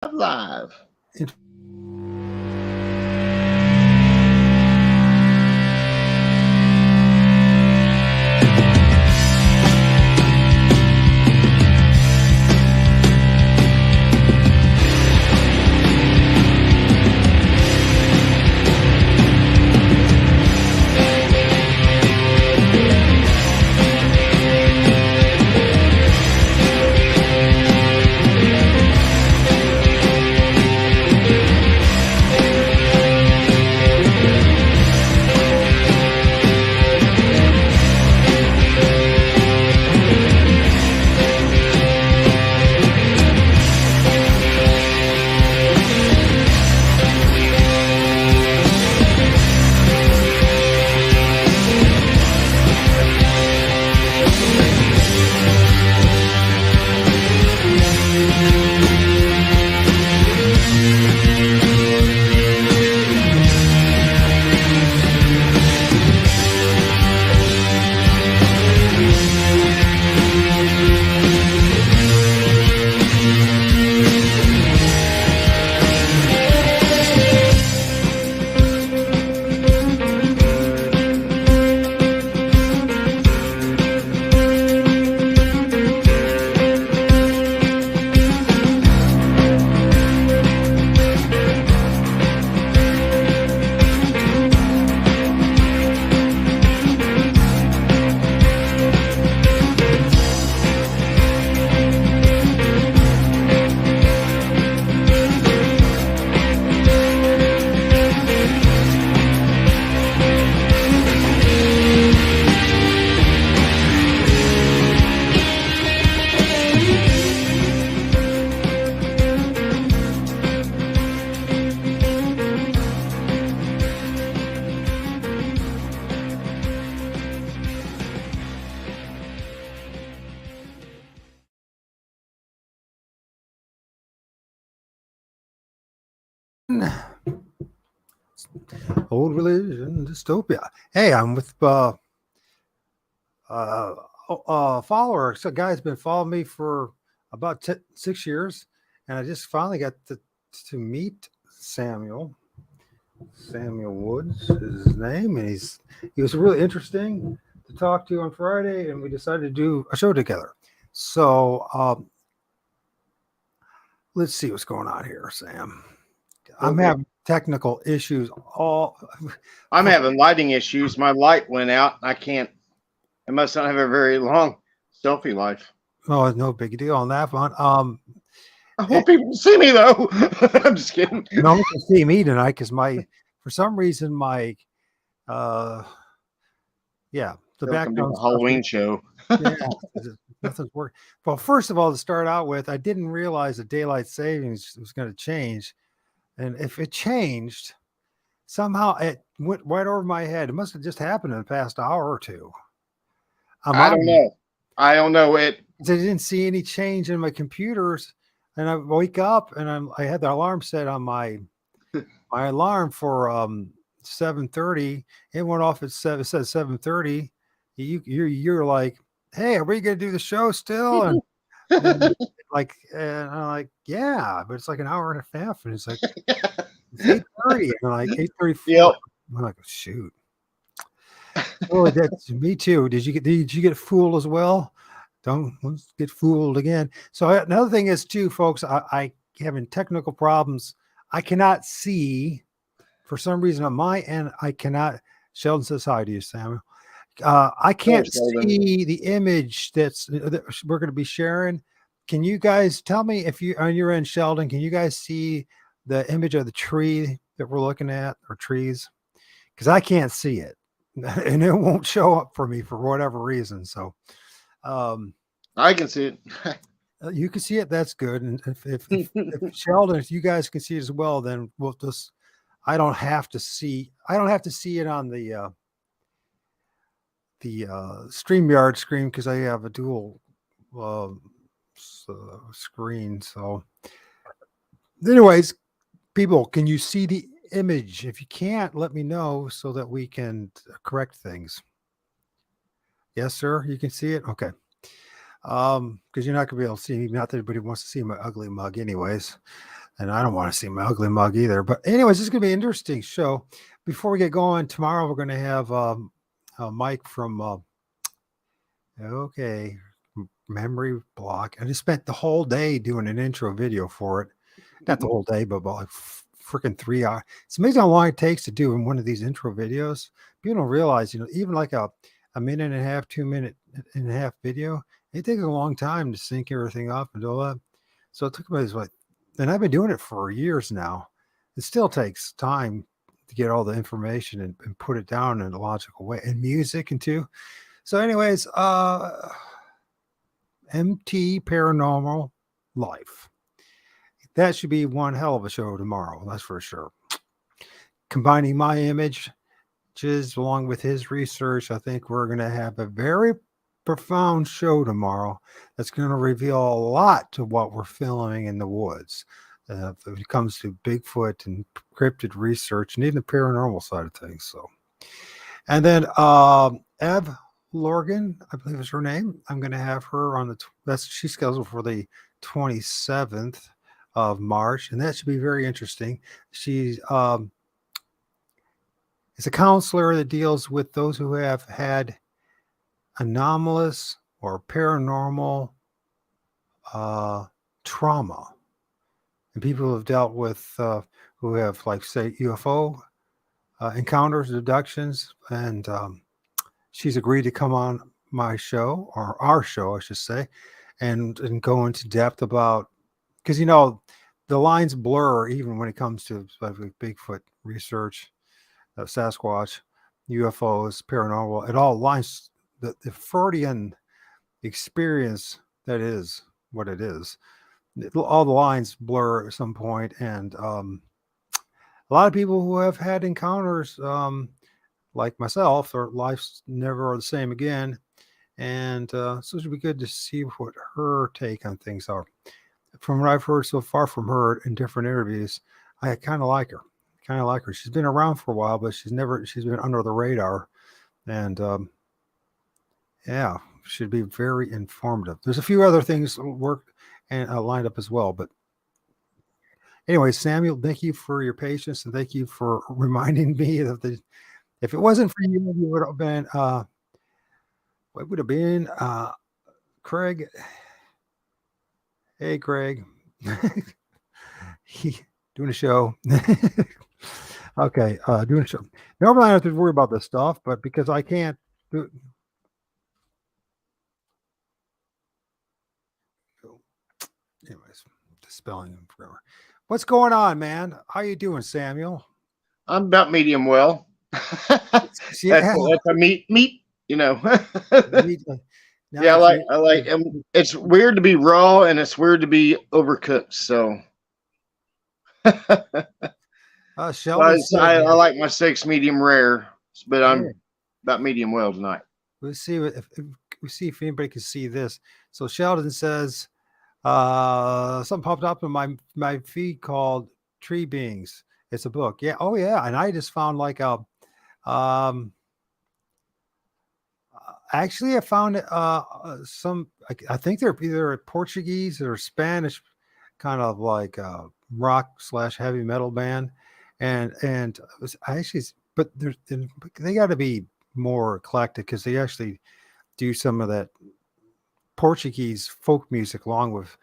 Live. Old religion dystopia. Hey, I'm with follower. So, guy's been following me for about 6 years, and I just finally got to meet Samuel. Samuel Woods is his name, and he was really interesting to talk to on Friday, and we decided to do a show together. So, let's see what's going on here, Sam. I'm having technical issues. I'm having lighting issues. My light went out. I must not have a very long selfie life. Oh, no big deal on that one. I hope people see me though. I'm just kidding. No one can see me tonight because for some reason the background Halloween show. Yeah, nothing's working. Well, first of all, to start out with, I didn't realize that daylight savings was going to change. And if it changed, somehow it went right over my head. It must have just happened in the past hour or two. I don't know it. I didn't see any change in my computers, and I wake up and I had the alarm set on my alarm for 7:30. It went off at 7. It says 7:30. You're like, hey, are we going to do the show still? And I'm like, yeah, but it's like an hour and a half, and it's like it's 8:30, and like 8:34. Yep. I'm like, oh, shoot. Oh, that's me too. Did you get fooled as well? Don't get fooled again. So another thing is too, folks, I having technical problems. I cannot see for some reason on my end. I cannot. Sheldon says hi to you, Samuel. I can't see the image that we're going to be sharing. Can you guys tell me if you on your end, Sheldon? Can you guys see the image of the tree that we're looking at, or trees? Because I can't see it, and it won't show up for me for whatever reason. So, I can see it. You can see it. That's good. And if Sheldon, if you guys can see it as well, then we'll just. I don't have to see it on the StreamYard screen because I have a dual screen. So, anyways, people, can you see the image? If you can't, let me know so that we can correct things. Yes, sir. You can see it. Okay. Because you're not gonna be able to see me. Not that everybody wants to see my ugly mug, anyways. and I don't want to see my ugly mug either. But anyways, this is going to be an interesting show. Before we get going, tomorrow we're going to have Mike from Memory Block. I just spent the whole day doing an intro video for it. Not the whole day, but about like freaking 3 hours. It's amazing how long it takes to do in one of these intro videos. People don't realize, even like a minute and a half, 2 minute and a half video, it takes a long time to sync everything up and all that. So it took me and I've been doing it for years now. It still takes time to get all the information and put it down in a logical way, and music and too. So anyways, MT Paranormal Life. That should be one hell of a show tomorrow. That's for sure. Combining my images along with his research, I think we're going to have a very profound show tomorrow that's going to reveal a lot to what we're filming in the woods when it comes to Bigfoot and cryptid research and even the paranormal side of things. So, and then Ev Lorgan, I believe is her name. I'm going to have her on she's scheduled for the 27th of March, and that should be very interesting. She is a counselor that deals with those who have had anomalous or paranormal trauma, and people who have dealt with who have, like, say, UFO encounters, abductions, and she's agreed to come on my show, or our show, I should say, and go into depth about, because the lines blur even when it comes to Bigfoot research, Sasquatch, UFOs, paranormal. It all lines, the Freudian experience, that is what it is. All the lines blur at some point, and a lot of people who have had encounters, like myself, their lives never are the same again. And so it would be good to see what her take on things are. From what I've heard so far from her in different interviews, I kind of like her. She's been around for a while, but she's been under the radar. And yeah, should be very informative. There's a few other things work and lined up as well. But anyway, Samuel, thank you for your patience, and thank you for reminding me of if it wasn't for you, it would have been what would have been Craig. Hey, Craig. He doing a show. Okay, doing a show. Normally I don't have to worry about this stuff, but because I can't do it. Anyways, spelling them forever. What's going on, man? How you doing, Samuel? I'm about medium well. That's a meat. Yeah, I like. It's weird to be raw, and it's weird to be overcooked. So, I like my steaks medium rare, but I'm about medium well tonight. Let's see if anybody can see this. So Sheldon says, something popped up in my feed called Tree Beings. It's a book. Yeah. Oh yeah. And I just found like actually I found some, I think they're either Portuguese or Spanish, kind of like rock / heavy metal band. And but they got to be more eclectic, because they actually do some of that Portuguese folk music along with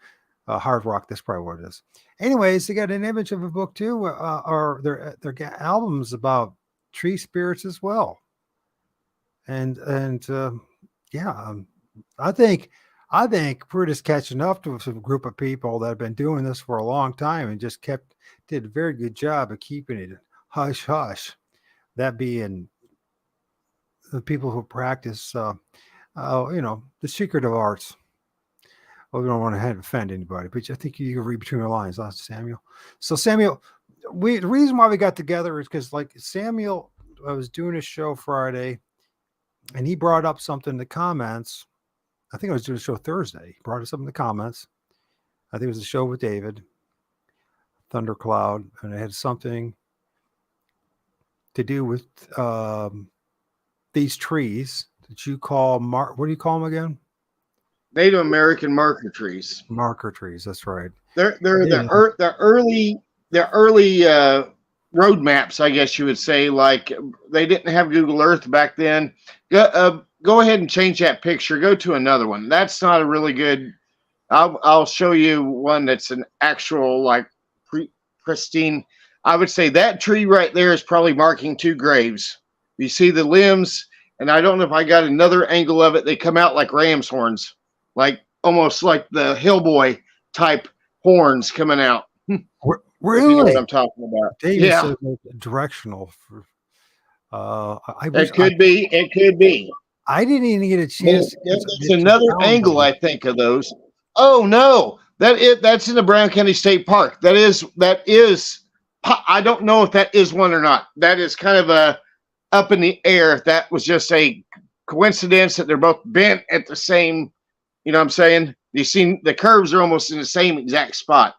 hard rock. That's probably what it is. Anyways, they got an image of a book too, or their albums about tree spirits as well. And yeah, I think we're just catching up to a group of people that have been doing this for a long time and just did a very good job of keeping it hush hush. That being the people who practice, the secretive arts. Well, we don't want to offend anybody, but I think you can read between the lines, Samuel. So Samuel, the reason why we got together is because, like, Samuel, I was doing a show Friday, and he brought up something in the comments. I think I was doing a show Thursday. He brought us up in the comments. I think it was a show with David Thundercloud, and it had something to do with these trees that you call what do you call them again? Native American marker trees. Marker trees. That's right. They're Yeah. the early road maps, I guess you would say. Like they didn't have Google Earth back then. Go ahead and change that picture. Go to another one. That's not a really good. I'll show you one that's an actual like pristine. I would say that tree right there is probably marking two graves. You see the limbs, and I don't know if I got another angle of it. They come out like ram's horns, like almost like the Hellboy type horns coming out. Really? If you know what I'm talking about. David Yeah, said directional. For, it could be. It could be. I didn't even get a chance. There's another angle I think of those. Oh no, that's in the Brown County State Park. That is. I don't know if that is one or not. That is kind of a up in the air. If that was just a coincidence that they're both bent at the same. You know what I'm saying? You see the curves are almost in the same exact spot.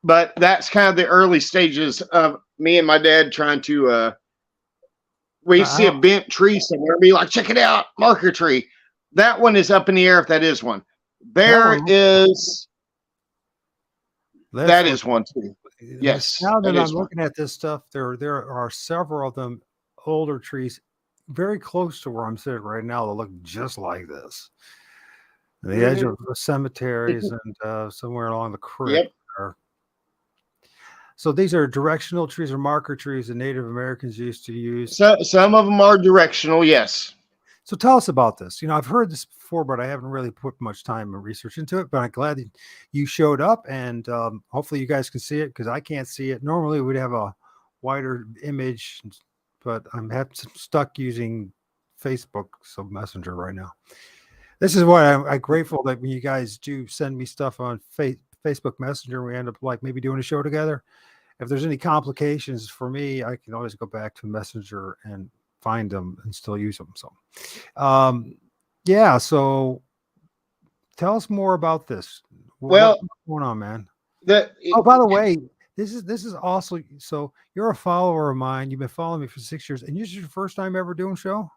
But that's kind of the early stages of me and my dad trying to. We see a bent tree somewhere, be like, check it out, marker tree. That one is up in the air if that is one. That is one too. Yes. Now that I'm looking at this stuff, there are several of them older trees very close to where I'm sitting right now that look just like this. The edge of the cemeteries and somewhere along the creek. Yep. So these are directional trees or marker trees that Native Americans used to use. So some of them are directional, yes. So tell us about this. You know, I've heard this before, but I haven't really put much time and research into it. But I'm glad that you showed up, and hopefully you guys can see it because I can't see it. Normally we'd have a wider image, but I'm stuck using Facebook, so Messenger right now. This is why I'm grateful that when you guys do send me stuff on Facebook Messenger, we end up like maybe doing a show together. If there's any complications for me, I can always go back to Messenger and find them and still use them. So, yeah. So tell us more about this. Well, what's going on, man? Oh, by the way, this is also, so you're a follower of mine. You've been following me for 6 years, and this is your first time ever doing a show?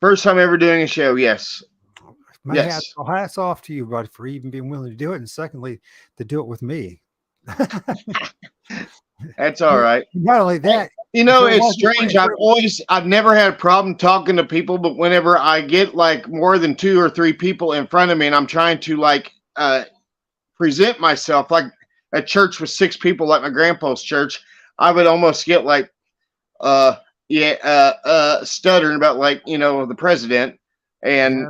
First time ever doing a show, yes. Hats off to you, buddy, for even being willing to do it. And secondly, to do it with me. That's all right. Not only that, you know, it's strange. I've never had a problem talking to people, but whenever I get like more than 2 or 3 people in front of me and I'm trying to like present myself, like a church with 6 people, like my grandpa's church, I would almost get like stuttering about like, you know, the president. And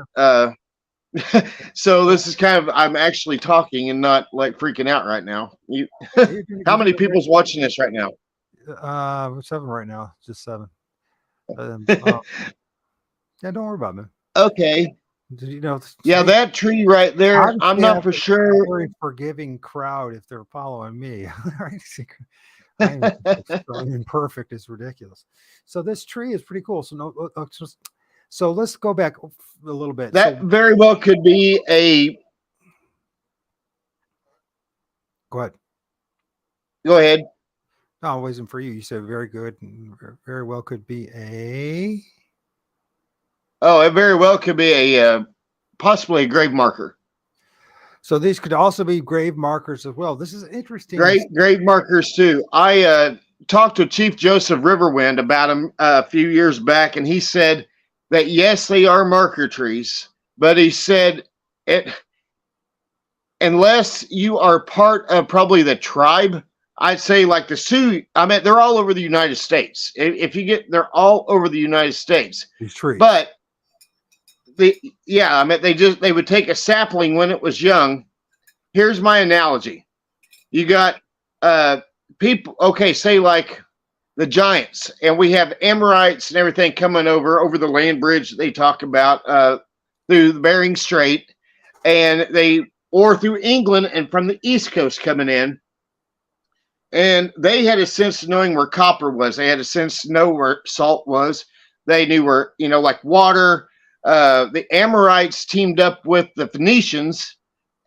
so this is kind of, I'm actually talking and not like freaking out right now. How many people's watching this right now? 7 right now, just 7. Yeah, don't worry about it, man. Okay. You know, yeah, that tree right there, I'm not for sure. Very forgiving crowd if they're following me. Imperfect is ridiculous. So this tree is pretty cool. So let's go back a little bit. That very well could be a. Go ahead. Go ahead. No, it wasn't for you. You said very good. Very well could be a. Oh, it very well could be a possibly a grave marker. So these could also be grave markers as well. This is interesting. Grave markers too. I talked to Chief Joseph Riverwind about him a few years back, and he said that yes, they are marker trees, but he said unless you are part of probably the tribe, I'd say like the Sioux. I mean, they're all over the United States. They're all over the United States. These trees, but they would take a sapling when it was young. Here's my analogy: you got people. Okay, say like the Giants, and we have Amorites and everything coming over the land bridge that they talk about through the Bering Strait, or through England and from the East Coast coming in. And they had a sense of knowing where copper was. They had a sense to know where salt was. They knew where, like water. The Amorites teamed up with the Phoenicians,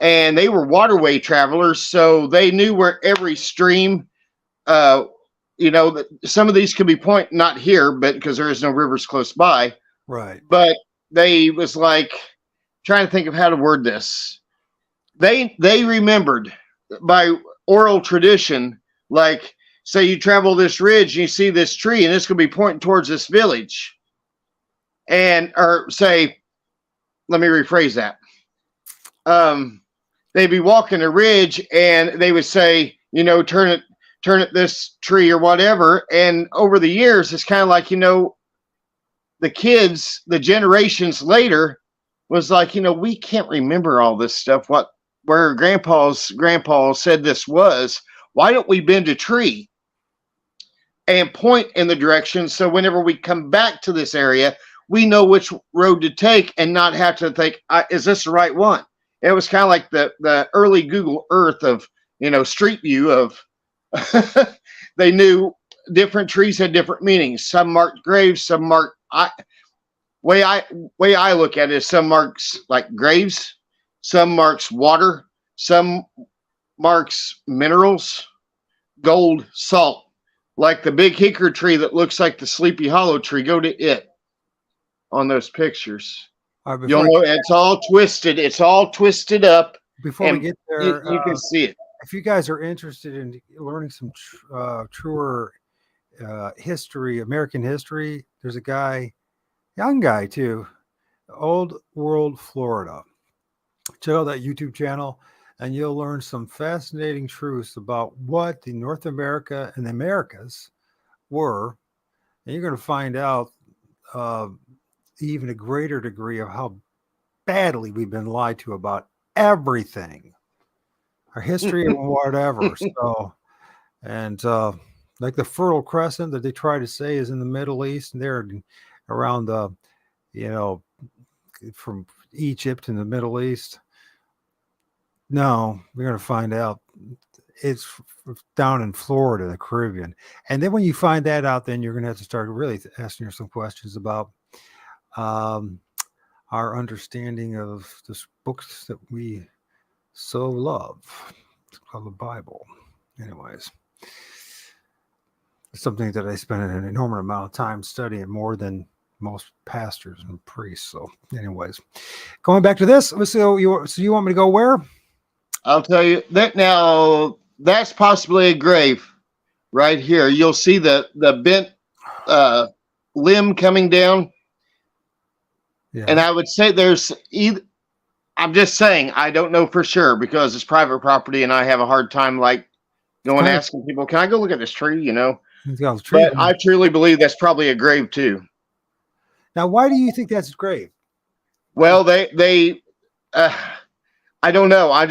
and they were waterway travelers, so they knew where every stream. Some of these could be not here, but because there is no rivers close by. Right. But they was like, trying to think of how to word this. They remembered by oral tradition, like say you travel this ridge and you see this tree and it's going to be pointing towards this village, and or say, let me rephrase that. They'd be walking a ridge and they would say, turn it this tree or whatever. And over the years, it's kind of like, the kids, the generations later was like, we can't remember all this stuff. Where grandpa said this was, why don't we bend a tree and point in the direction? So whenever we come back to this area, we know which road to take and not have to think, is this the right one? It was kind of like the early Google Earth of, Street View of, they knew different trees had different meanings. Some marked graves, some marked, way I look at it is some marks like graves, some marks water, some marks minerals, gold, salt. Like the big hickory tree that looks like the Sleepy Hollow tree, go to it on those pictures. All right, You'll know it's all twisted. It's all twisted up. Before we get there, you can see it. If you guys are interested in learning some truer history, American history, there's a guy, young guy too, Old World Florida. Check out that YouTube channel, and you'll learn some fascinating truths about what the North America and the Americas were, and you're going to find out even a greater degree of how badly we've been lied to about everything, our history and whatever. So, and like the Fertile Crescent that they try to say is in the Middle East, and they're around the, from Egypt in the Middle East. No, we're going to find out it's down in Florida, the Caribbean. And then when you find that out, then you're going to have to start really asking yourself some questions about our understanding of this books that we so love. It's called the Bible. Anyways, it's something that I spend an enormous amount of time studying, more than most pastors and priests. So anyways, going back to this, so you want me to go where? I'll tell you that now. That's possibly a grave right here. You'll see the bent limb coming down. Yeah. And I would say there's either, I'm just saying, I don't know for sure because it's private property and I have a hard time going asking people, can I go look at this tree, But I truly believe that's probably a grave too. Now, why do you think that's a grave? Well, they I don't know. I'm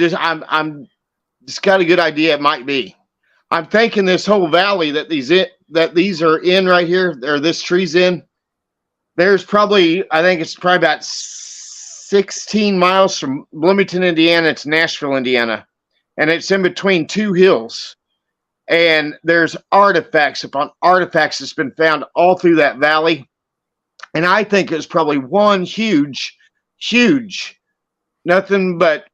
just got a good idea. It might be. I'm thinking this whole valley that these are in right here, or this tree's in. There's probably, I think it's probably about 16 miles from Bloomington, Indiana to Nashville, Indiana, and it's in between two hills. And there's artifacts upon artifacts that's been found all through that valley. And I think it's probably one huge, nothing but.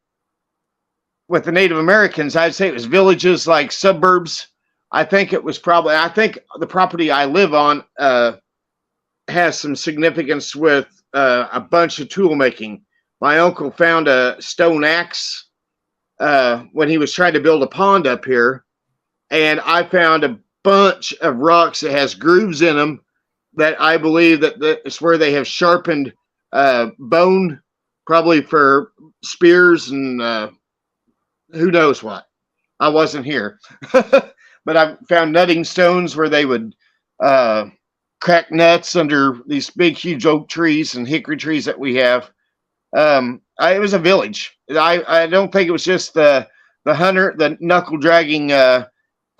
With the Native Americans, I'd say it was villages like suburbs. I think the property I live on has some significance with a bunch of tool making. My uncle found a stone axe when he was trying to build a pond up here. And I found a bunch of rocks that has grooves in them that I believe that it's where they have sharpened bone, probably for spears and who knows what. I wasn't here. But I found nutting stones where they would crack nuts under these big, huge oak trees and hickory trees that we have. It was a village. I don't think it was just the knuckle dragging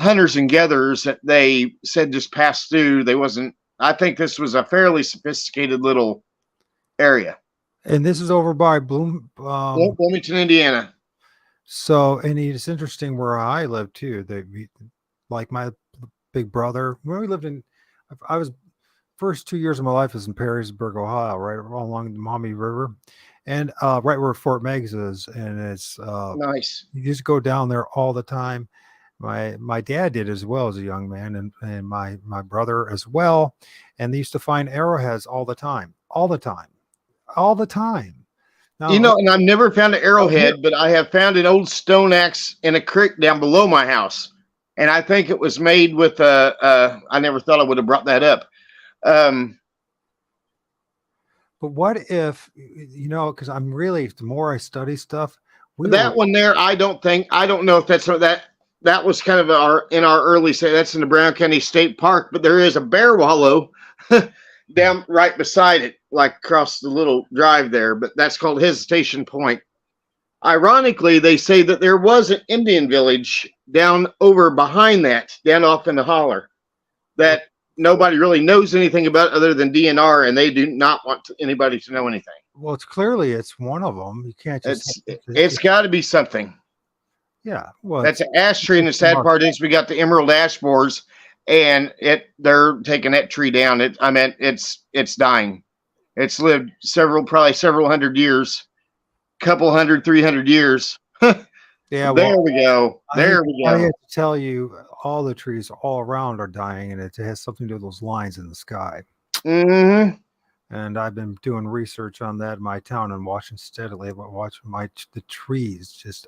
hunters and gatherers that they said just passed through. I think this was a fairly sophisticated little area. And this is over by Bloomington, Indiana. So, and it's interesting where I live too. Like my big brother, I was first 2 years of my life was in Perrysburg, Ohio, right along the Maumee River, and right where Fort Meigs is, and it's nice. You just go down there all the time. My dad did as well as a young man, and my brother as well, and they used to find arrowheads all the time. Now, You know, and I've never found an here- arrowhead, but I have found an old stone axe in a creek down below my house, and I think it was made with I never thought I would have brought that up. Um, but what if, because I'm really, the more I study stuff, that one there, I don't know if that's that was kind of in our early say that's in the Brown County State Park, but there is a bear wallow down right beside it, like across the little drive there, but that's called Hesitation Point. Ironically, they say that there was an Indian village down over behind that, down off in the holler, that nobody really knows anything about other than DNR, and they do not want anybody to know anything. Well, it's one of them. You can't just. It's got to be something. Yeah. Well, That's an ash tree, and the sad part is we got the emerald ash borers, and they're taking that tree down. It's dying. It's lived probably several hundred years, couple hundred, 300 years. Yeah. There we go. There we I go. have to tell you, all the trees all around are dying, and it has something to do with those lines in the sky. Mm-hmm. And I've been doing research on that in my town and watching steadily, but watching the trees just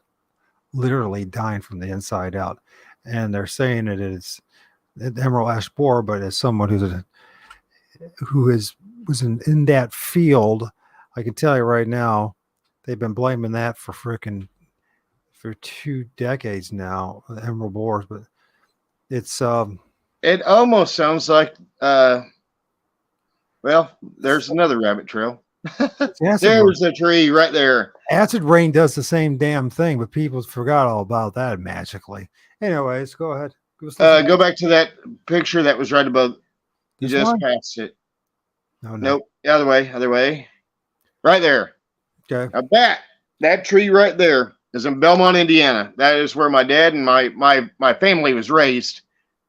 literally dying from the inside out. And they're saying it is the emerald ash borer, but as someone was in that field, I can tell you right now, they've been blaming that for 2 decades now, the emerald borers. But it's it almost sounds like well, there's another rabbit trail. There's the tree right there. Acid rain does the same damn thing, but people forgot all about that magically. Anyways, go ahead. Go back to that picture that was right above. You This just one? passed it. No. Nope. Other way. Right there. Okay. Now that tree right there is in Belmont, Indiana. That is where my dad and my family was raised.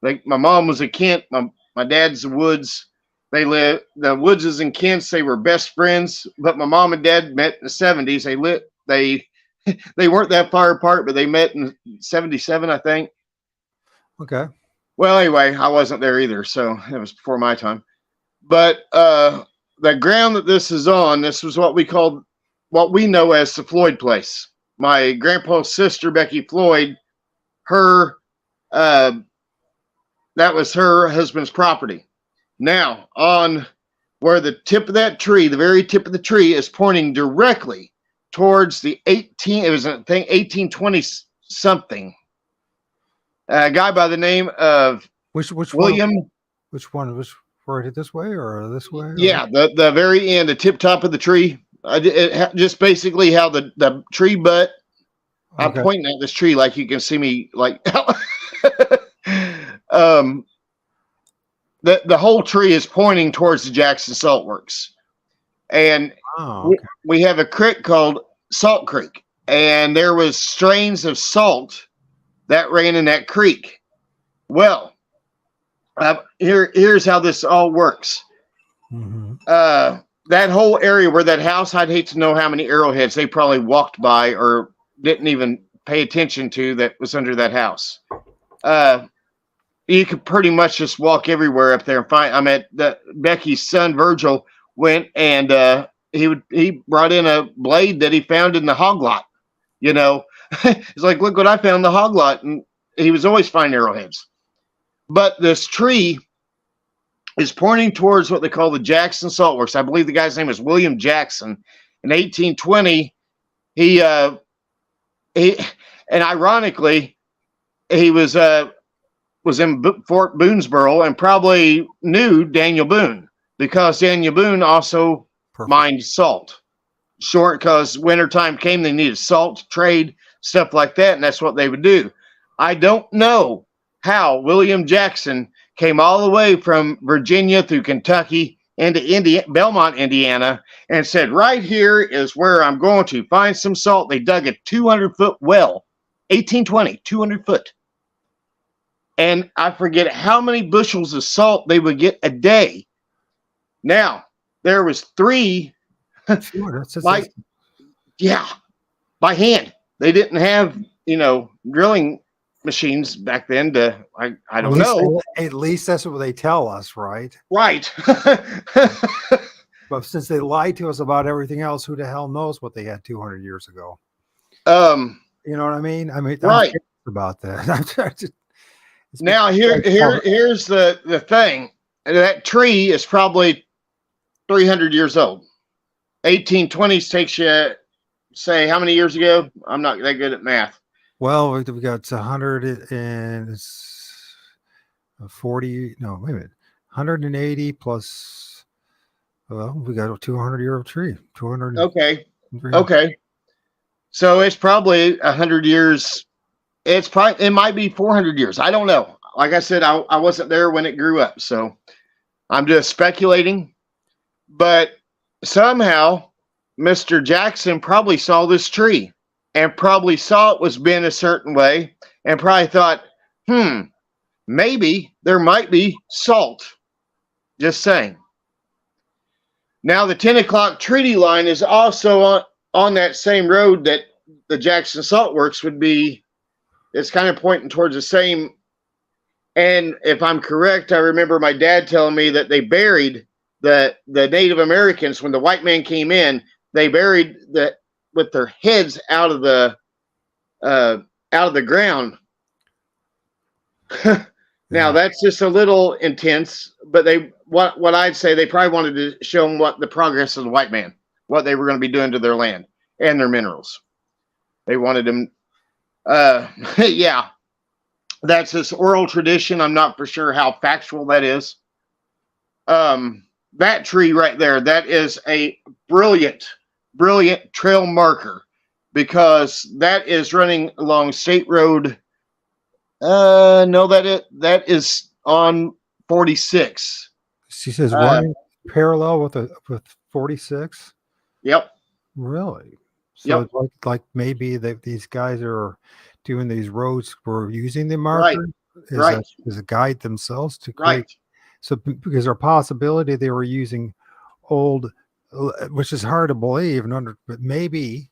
Like my mom was a Kent. My dad's the Woods. The Woodses and Kents, they were best friends, but my mom and dad met in the 70s. They weren't that far apart, but they met in 77, I think. Okay. Well, anyway, I wasn't there either, so it was before my time. But the ground that this is on, this was what we know as the Floyd place. My grandpa's sister, Becky Floyd, that was her husband's property. Now, on where the tip of that tree, the very tip of the tree, is pointing directly towards the 1820 something. A guy by the name of Which William. Which one? Which right this way or this way? Yeah, the very end, the tip top of the tree. Just basically how the tree butt. Okay. I'm pointing at this tree like you can see me like. The whole tree is pointing towards the Jackson Salt Works. And we have a creek called Salt Creek. And there was strains of salt that ran in that creek. Well, here's how this all works. Mm-hmm. That whole area where that house, I'd hate to know how many arrowheads they probably walked by or didn't even pay attention to that was under that house. You could pretty much just walk everywhere up there and find. Becky's son Virgil went and he brought in a blade that he found in the hog lot. You know, he's like, look what I found in the hog lot, and he was always finding arrowheads. But this tree is pointing towards what they call the Jackson Salt Works. I believe the guy's name is William Jackson. In 1820, he and ironically, he was in Fort Boonesboro and probably knew Daniel Boone because Daniel Boone also mined salt. Short, because wintertime came, they needed salt to trade, stuff like that, and that's what they would do. I don't know how William Jackson came all the way from Virginia through Kentucky into Belmont, Indiana, and said, right here is where I'm going to find some salt. They dug a 200-foot well, 1820, 200 foot. And I forget how many bushels of salt they would get a day. Now, there was 3 by hand. They didn't have, drilling machines back then I don't know. At least that's what they tell us, right? Right. But since they lied to us about everything else, who the hell knows what they had 200 years ago? Um, You know what I mean? I'm right. curious about that. Now here's the thing. That tree is probably 300 years old. 1820s takes you, say, how many years ago? I'm not that good at math. Well, we got 100 and it's 40. No, wait a minute. 180 plus. Well, we got a 200-year-old tree. 200. Okay. Okay. So it's probably 100 years. It might be 400 years. I don't know. Like I said, I wasn't there when it grew up, so I'm just speculating. But somehow, Mr. Jackson probably saw this tree and probably saw it was bent a certain way and probably thought, maybe there might be salt. Just saying. Now, the 10 o'clock treaty line is also on that same road that the Jackson Salt Works would be. It's kind of pointing towards the same. And if I'm correct, I remember my dad telling me that they buried the Native Americans when the white man came in. They buried with their heads out of the ground. Now that's just a little intense, but what I'd say they probably wanted to show them what the progress of the white man, what they were going to be doing to their land and their minerals. They wanted them. Yeah. That's this oral tradition. I'm not for sure how factual that is. That tree right there, that is a brilliant trail marker because that is running along State Road. No, that is on 46. She says running parallel with 46. Yep. Really? So like maybe these guys are doing these roads were using the marker as a guide themselves to create. Right. So because there's a possibility they were using old, which is hard to believe, but maybe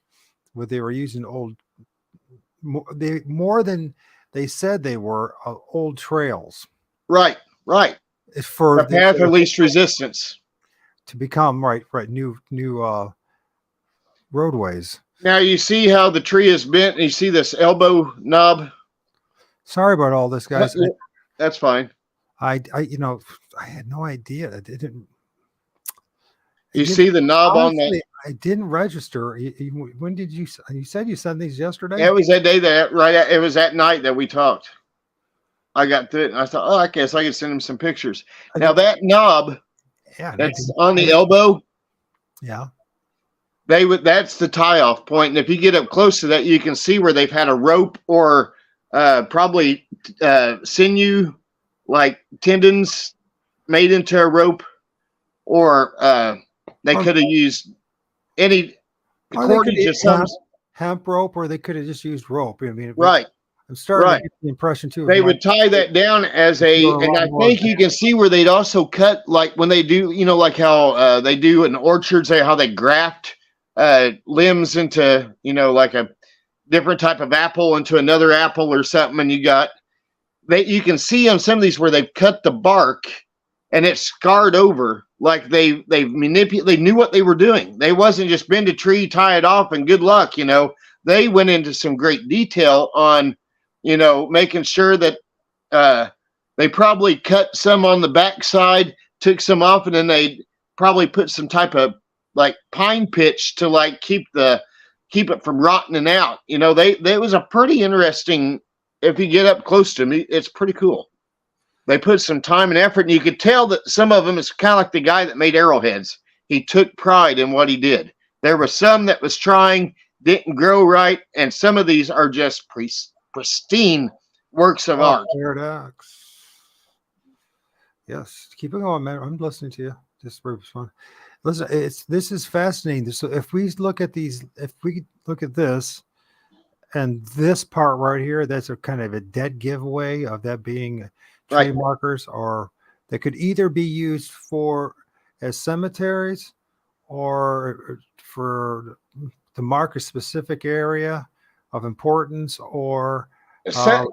they were using old, more than they said they were old trails. Right. It's for the path of least resistance to become new roadways. Now you see how the tree is bent and you see this elbow knob. Sorry about all this, guys. That's fine. I had no idea. I didn't. You see the knob honestly, on that? I didn't register. When did you said you sent these yesterday? It was that day it was that night that we talked. I got through it and I thought, I guess I could send him some pictures. Now that knob, that's on the elbow. Yeah. That's the tie-off point, and if you get up close to that, you can see where they've had a rope or probably sinew, like tendons, made into a rope, or they could have used any. According to some hemp rope, or they could have just used rope. I mean, right. I'm starting to get the impression too. They would tie that down as and I think you can see where they'd also cut, like when they do, like how they do in orchards, how they graft limbs into, like a different type of apple into another apple or something, and you can see on some of these where they've cut the bark and it's scarred over, like they knew what they were doing. They wasn't just bend a tree, tie it off, and good luck. They went into some great detail on making sure that they probably cut some on the backside, took some off, and then they probably put some type of like pine pitch to like keep it from rotting out. They was a pretty interesting. If you get up close to me, it's pretty cool. They put some time and effort, and you could tell that some of them is kind of like the guy that made arrowheads. He took pride in what he did. There were some that was trying, didn't grow right, and some of these are just pristine works of art. Yes, keep it going, man. I'm listening to you. Just for fun. Listen, this is fascinating. So if we look at this and this part right here, that's a kind of a dead giveaway of that being tree markers, or they could either be used as cemeteries or for to mark a specific area of importance, or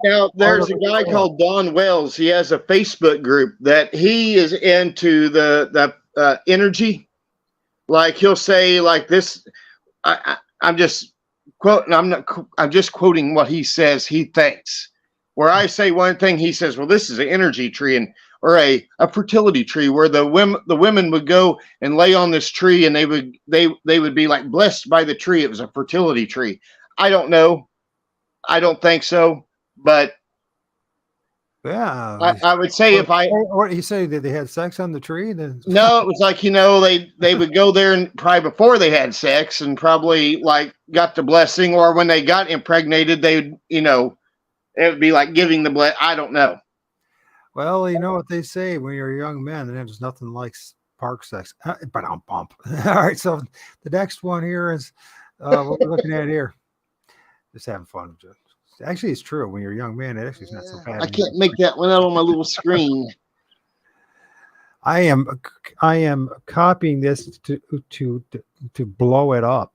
now there's a guy called Don Wells. He has a Facebook group that he is into the energy, Like he'll say like this. I'm just quoting. I'm just quoting what he says. He thinks. Where I say one thing, he says, "Well, this is an energy tree and or a fertility tree." Where the women would go and lay on this tree, and they would be like blessed by the tree. It was a fertility tree. I don't know. I don't think so. But Yeah. I would say if I Or you say that they had sex on the tree, then no, it was like they would go there and probably before they had sex and probably like got the blessing, or when they got impregnated, they'd it would be like giving the bless. I don't know. well, you know what they say when you're a young man, and there's nothing like park sex. But I'm bump. All right, so the next one here is what we're looking at here. Just having fun. Actually, it's true. When you're a young man, it actually is not so bad. I can't make that one out on my little screen. I am copying this to blow it up,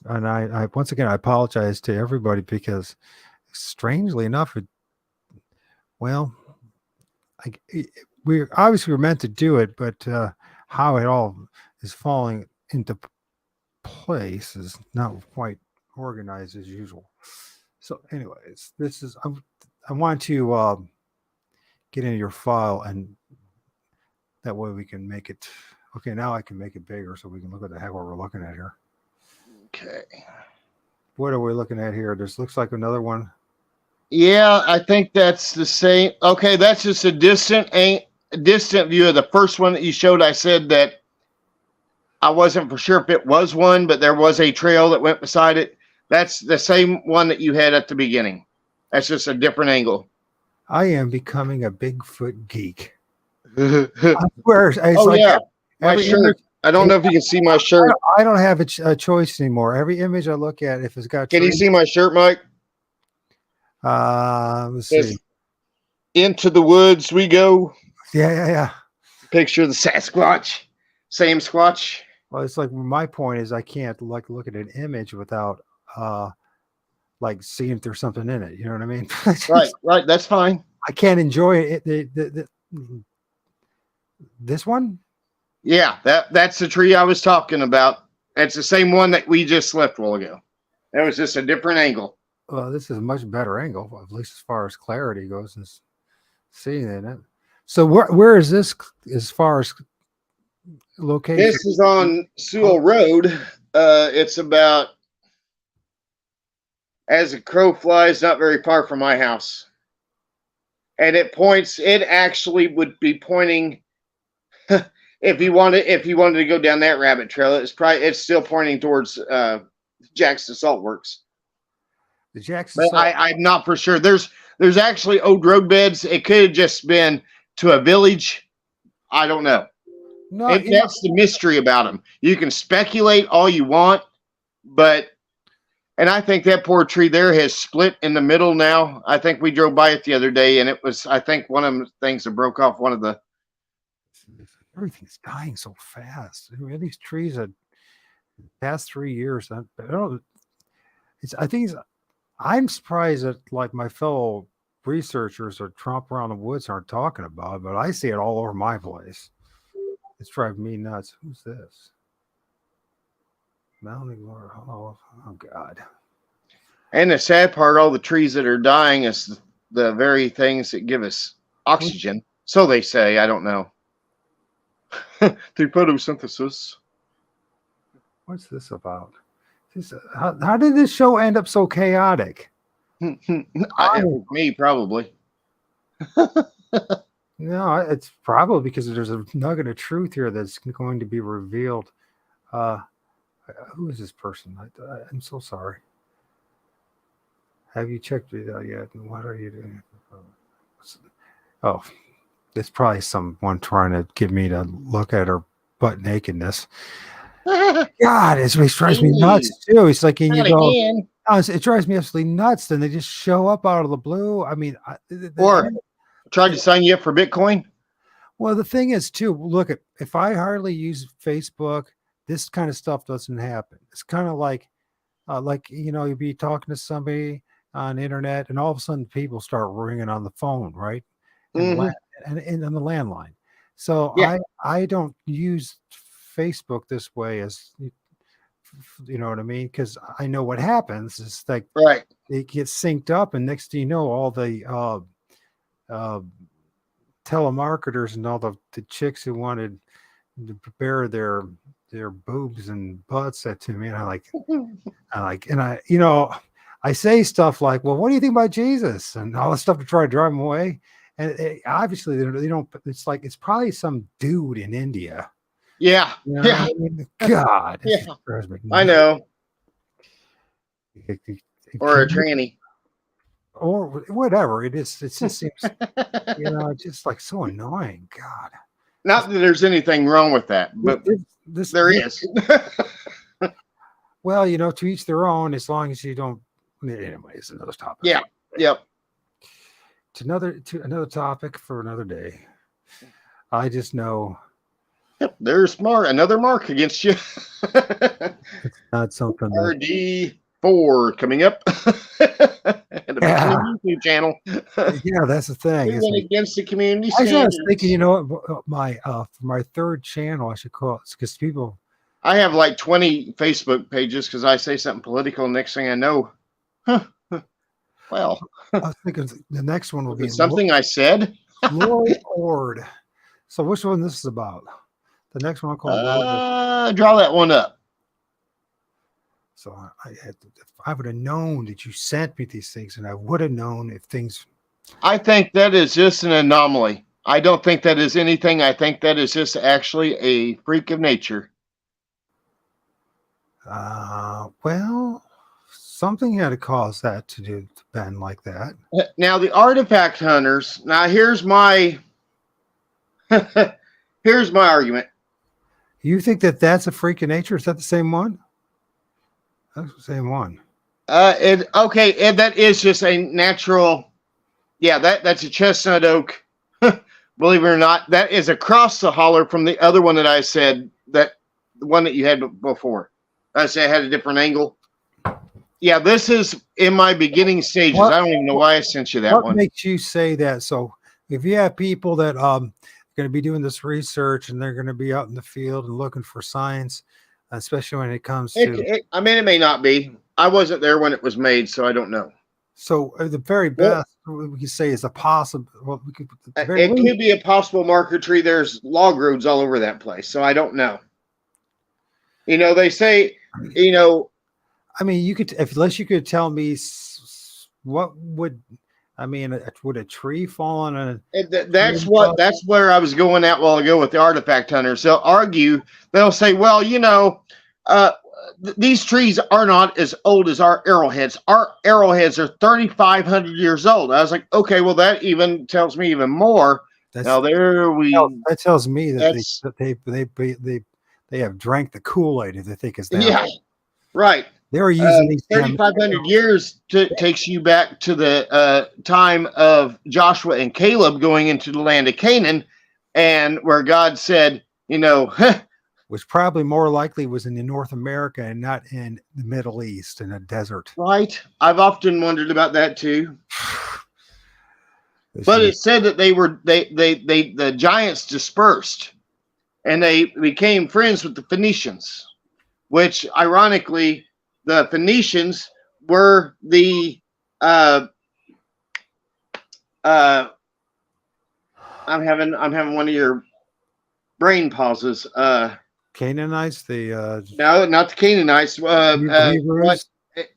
and I once again I apologize to everybody because strangely enough, well, we obviously were meant to do it, but how it all is falling into place is not quite organized as usual. So, anyways, this is I want to get into your file, and that way we can make it. Okay, now I can make it bigger so we can look at the heck what we're looking at here. Okay. What are we looking at here? This looks like another one. Yeah, I think that's the same. Okay, that's just a distant view of the first one that you showed. I said that I wasn't for sure if it was one, but there was a trail that went beside it. That's the same one that you had at the beginning. That's just a different angle. I am becoming a Bigfoot geek. Oh Like yeah, my shirt. Image, I don't know if you can see my shirt. I don't have a choice anymore. Every image I look at, if it's got Can you see my shirt, Mike? Let's see. Into the woods we go. Yeah. Picture of the Sasquatch. Same Squatch. Well, it's like my point is I can't like look at an image without like seeing if there's something in it. You know what I mean? Right. That's fine. I can't enjoy it. This one? Yeah, that's the tree I was talking about. It's the same one that we just left a while ago. That was just a different angle. Well, this is a much better angle, at least as far as clarity goes, and seeing it. So where is this as far as location? This is on Sewell Road. It's about, as a crow flies, not very far from my house. And it actually would be pointing if you wanted to go down that rabbit trail, it's still pointing towards Jackson Salt Works. The Jackson Salt. I'm not for sure. There's actually old road beds. It could have just been to a village. I don't know. No, that's the mystery about them. You can speculate all you want, and I think that poor tree there has split in the middle now. I think we drove by it the other day, and it was, I think, one of the things that broke off one of the. Everything's dying so fast. I mean, these trees the past 3 years, I'm surprised that like my fellow researchers or Trump around the woods aren't talking about it, but I see it all over my place. It's driving me nuts. Who's this? Mounting Lord. Oh God. And the sad part, all the trees that are dying is the very things that give us oxygen. So they say. I don't know. Through photosynthesis. What's this about? How did this show end up so chaotic? Me, probably. No, it's probably because there's a nugget of truth here that's going to be revealed. Who is this person? I'm so sorry. Have you checked it out yet? What are you doing? Oh, it's probably someone trying to get me to look at her butt nakedness. God, it drives me nuts too. It's like, and you go, it drives me absolutely nuts. Then they just show up out of the blue. I mean, or tried to sign you up for Bitcoin. Well, the thing is too, look, if I hardly use Facebook, this kind of stuff doesn't happen. It's kind of like you'd be talking to somebody on the internet, and all of a sudden people start ringing on the phone, right? And on the landline. So yeah. I don't use Facebook this way as you know what I mean, because I know what happens is like Right. it gets synced up, and next thing you know, all the uh, telemarketers and all the chicks who wanted to prepare their boobs and butts that to me, and and I say stuff like, well, what do you think about Jesus and all this stuff to try to drive them away, and obviously they don't. It's like it's probably some dude in India. Yeah. You know Yeah. what I mean? God, Yeah. this drives me I nuts. know. Or a Can you- tranny. or whatever it is. It just seems, it's just like so annoying. God, Not that there's anything wrong with that, but there is. Well, to each their own. As long as you don't. Anyways, another topic. Yeah. Yep. To another topic for another day. I just know Yep. There's another mark against you. it's not something that. RD4 coming up. And Yeah. YouTube channel. Yeah, that's the thing. We went against the community Actually, I standards. was thinking, you know what, for my third channel, I should call it because people. I have like 20 Facebook pages because I say something political. Next thing I know, well, I was thinking the next one will be something I said. Lord O.R.D. So which one this is about? The next one called O.R.D. Draw that one up. So if I would have known that you sent me these things, and I would have known if things. I think that is just an anomaly. I don't think that is anything. I think that is just actually a freak of nature. Well, something had to cause that to bend like that. Now the artifact hunters. Now here's my here's my argument. You think that that's a freak of nature? Is that the same one? That's the same one. Okay, and that is just a natural. Yeah, that's a chestnut oak. Believe it or not, that is across the holler from the other one that I said, that the one that you had before. I said I had a different angle. Yeah, this is in my beginning stages. I don't even know why I sent you that one. What makes you say that? So if you have people that going to be doing this research and they're going to be out in the field and looking for science, especially when it comes to. I mean, it may not be. I wasn't there when it was made, so I don't know. So the very best we can say is a possible. Well, it could be a possible marker tree. There's log roads all over that place, so I don't know. They say, I mean, you could, unless you could tell me what would. I mean, would a tree fall on a? That's where I was going at a while ago with the artifact hunters. They'll argue. They'll say, well, these trees are not as old as our arrowheads. Our arrowheads are 3,500 years old. I was like, okay, well, that even tells me even more. That tells me that they have drank the Kool-Aid if they think it's that. Yeah, right. They were using these 3,500 years takes you back to the time of Joshua and Caleb going into the land of Canaan, and where God said, which probably more likely was in North America and not in the Middle East in a desert. Right. I've often wondered about that too. But it said that the giants dispersed and they became friends with the Phoenicians, which ironically, the Phoenicians were the I'm having one of your brain pauses. Canaanites, no, not the Canaanites.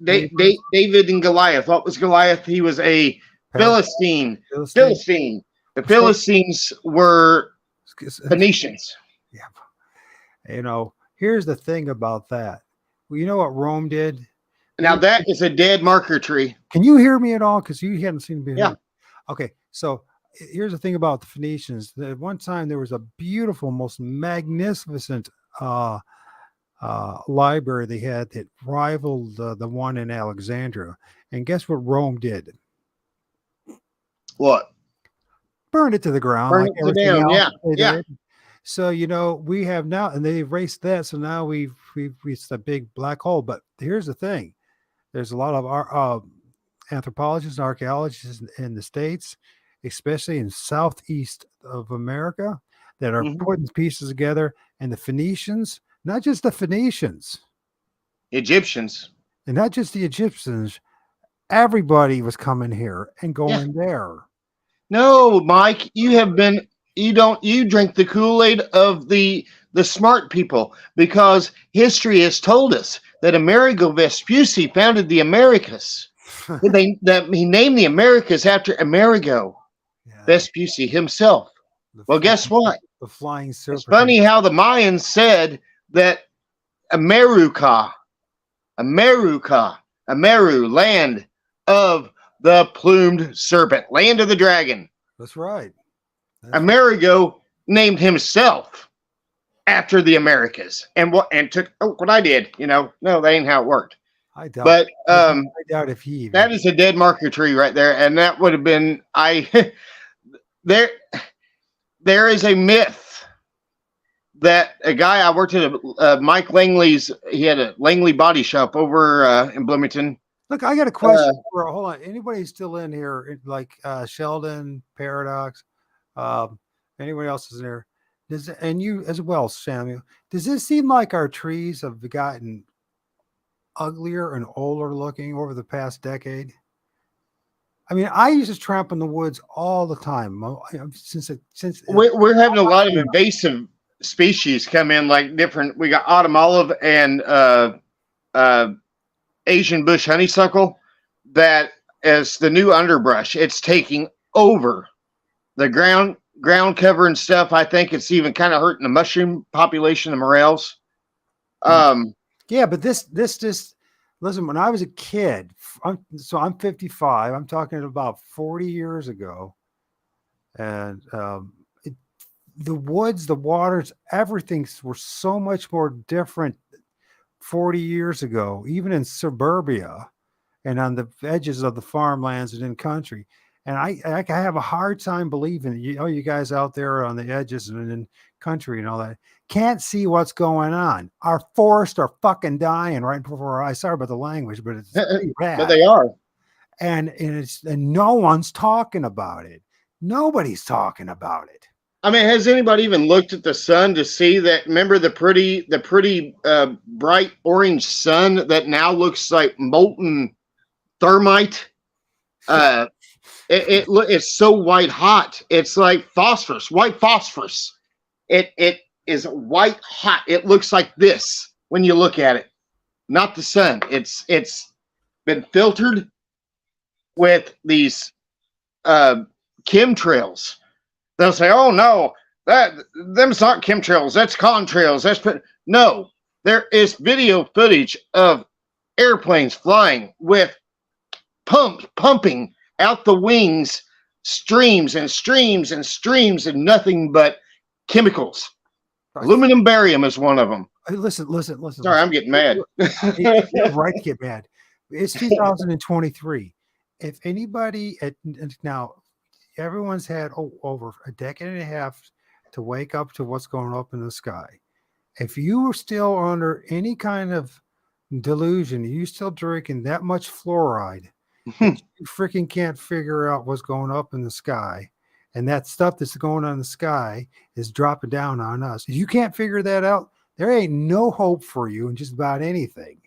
David and Goliath. What was Goliath? He was a Philistine. The Philistines were Phoenicians. Yeah. Here's the thing about that. Well, you know what Rome did? Now that is a dead marker tree. Can you hear me at all? Because you hadn't seen me. Yeah. Okay. So here's the thing about the Phoenicians. At one time there was a beautiful, most magnificent library they had that rivaled the one in Alexandria. And guess what Rome did? What? Burned it to the ground. Burned it down. Yeah. So we have now, and they erased that. So now we've reached a big black hole. But here's the thing: there's a lot of our anthropologists and archaeologists in the States, especially in southeast of America, that are Mhm. putting pieces together. And the Phoenicians, not just the Phoenicians, Egyptians. and not just the Egyptians, everybody was coming here and Yeah. going there. No, Mike, you drink the Kool-Aid of the smart people, because history has told us that Amerigo Vespucci founded the Americas. That he named the Americas after Amerigo Yeah, Vespucci himself. the Well, guess what? the flying It's serpent. funny how the Mayans said that America, Ameru, land of the plumed serpent, land of the dragon. That's right. Amerigo named himself after the Americas, and took what I did. No, that ain't how it worked. I doubt. But I doubt if he even. that is a dead marker tree right there, and that would have been there. There is a myth that a guy I worked at Mike Langley's. He had a Langley body shop over in Bloomington. Look, I got a question. Hold on. Anybody still in here? Like Sheldon, Paradox, anybody else is in there? And you as well, Samuel. Does this seem like our trees have gotten uglier and older looking over the past decade? I mean, I used to tramp in the woods all the time since we're having a lot of invasive species come in, like different. We got autumn olive and Asian bush honeysuckle that as the new underbrush. It's taking over the ground cover and stuff. I think it's even kind of hurting the mushroom population of morels. Yeah, but this just listen. When I was a kid, I'm 55. I'm talking about 40 years ago, and the woods, the waters, everything were so much more different 40 years ago, even in suburbia and on the edges of the farmlands and in country. And I have a hard time believing, you guys out there on the edges and in country and all that can't see what's going on. Our forests are fucking dying right before our eyes. Sorry about the language, but it's pretty bad. But they are. And no one's talking about it. Nobody's talking about it. I mean, has anybody even looked at the sun to see that? Remember the pretty bright orange sun that now looks like molten thermite? It's so white hot. It's like phosphorus, white phosphorus. It is white hot. It looks like this when you look at it. Not the sun. It's been filtered with these chemtrails. They'll say, "Oh no, them's not chemtrails. That's contrails." No. There is video footage of airplanes flying with pumping out the wings, streams and streams and streams, and nothing but chemicals. Right. Aluminum barium is one of them. Listen. Sorry, I'm getting mad. You're right to get mad. It's 2023. If anybody now, everyone's had over a decade and a half to wake up to what's going up in the sky. If you are still under any kind of delusion, you still drinking that much fluoride, you freaking can't figure out what's going up in the sky. And that stuff that's going on in the sky is dropping down on us. If you can't figure that out, there ain't no hope for you in just about anything.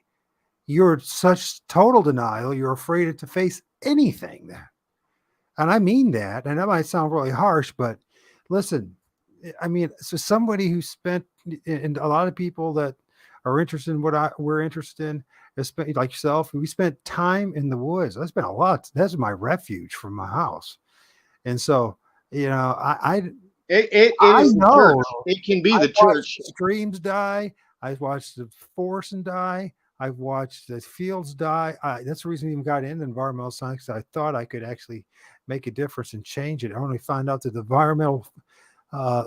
You're such total denial, you're afraid to face anything. And I mean that, and that might sound really harsh, but listen, I mean, so somebody who spent, and a lot of people that are interested in what we're interested in, like yourself, we spent time in the woods. I spent a lot. That's my refuge from my house. And so, it I know it can be the church. Streams die. I've watched the forests die. I've watched the fields die. That's the reason I even got into environmental science, because I thought I could actually make a difference and change it. I only found out that the environmental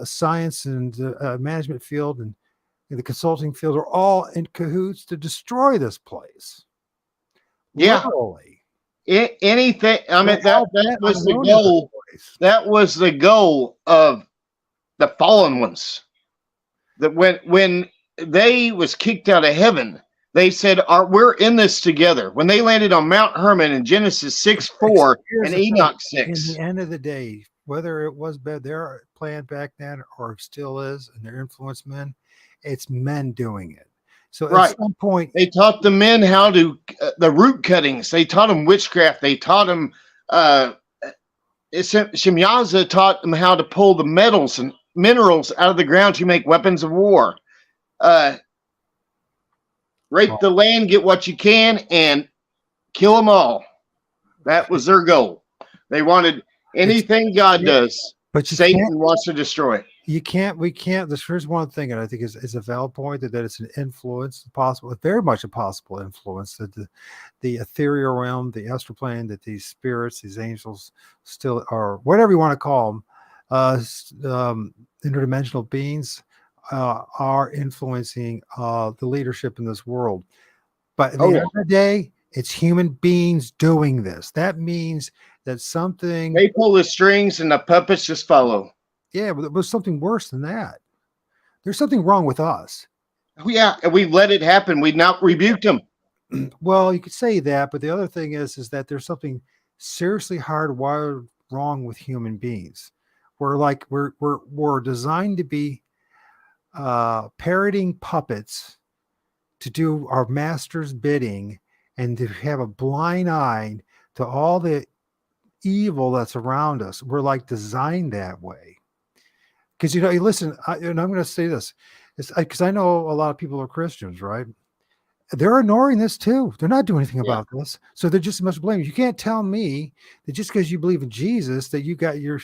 science and management field and the consulting field are all in cahoots to destroy this place. Yeah. Literally. Anything. I mean, that was the goal. That was the goal of the fallen ones. That when they was kicked out of heaven, they said, we're in this together. When they landed on Mount Hermon in Genesis 6:4 and Enoch 6. In the end of the day, whether it was their plan back then or still is, and their influence men, it's men doing it. So at Right. some point, They taught the men how to the root cuttings. They taught them witchcraft. They taught them. Shemyaza taught them how to pull the metals and minerals out of the ground to make weapons of war. Rape the land, get what you can, and kill them all. That was their goal. They wanted anything God does, but Satan wants to destroy it. We can't. Here's one thing, and I think is a valid point, that it's an influence, possible, very much a possible influence, that the ethereal realm, the astral plane, that these spirits, these angels, still are, whatever you want to call them, interdimensional beings, are influencing the leadership in this world. But at the end of the day, it's human beings doing this. That means that something, they pull the strings and the puppets just follow. Yeah, but it was something worse than that. There's something wrong with us. Yeah, and we let it happen. We not rebuked them. Well, you could say that, but the other thing is that there's something seriously hardwired wrong with human beings. We're designed to be parroting puppets to do our master's bidding, and to have a blind eye to all the evil that's around us. We're like designed that way. Because, listen, and I'm going to say this, because I know a lot of people are Christians, right? They're ignoring this too. They're not doing anything about this. So they're just as much blame. You can't tell me that just because you believe in Jesus that you got your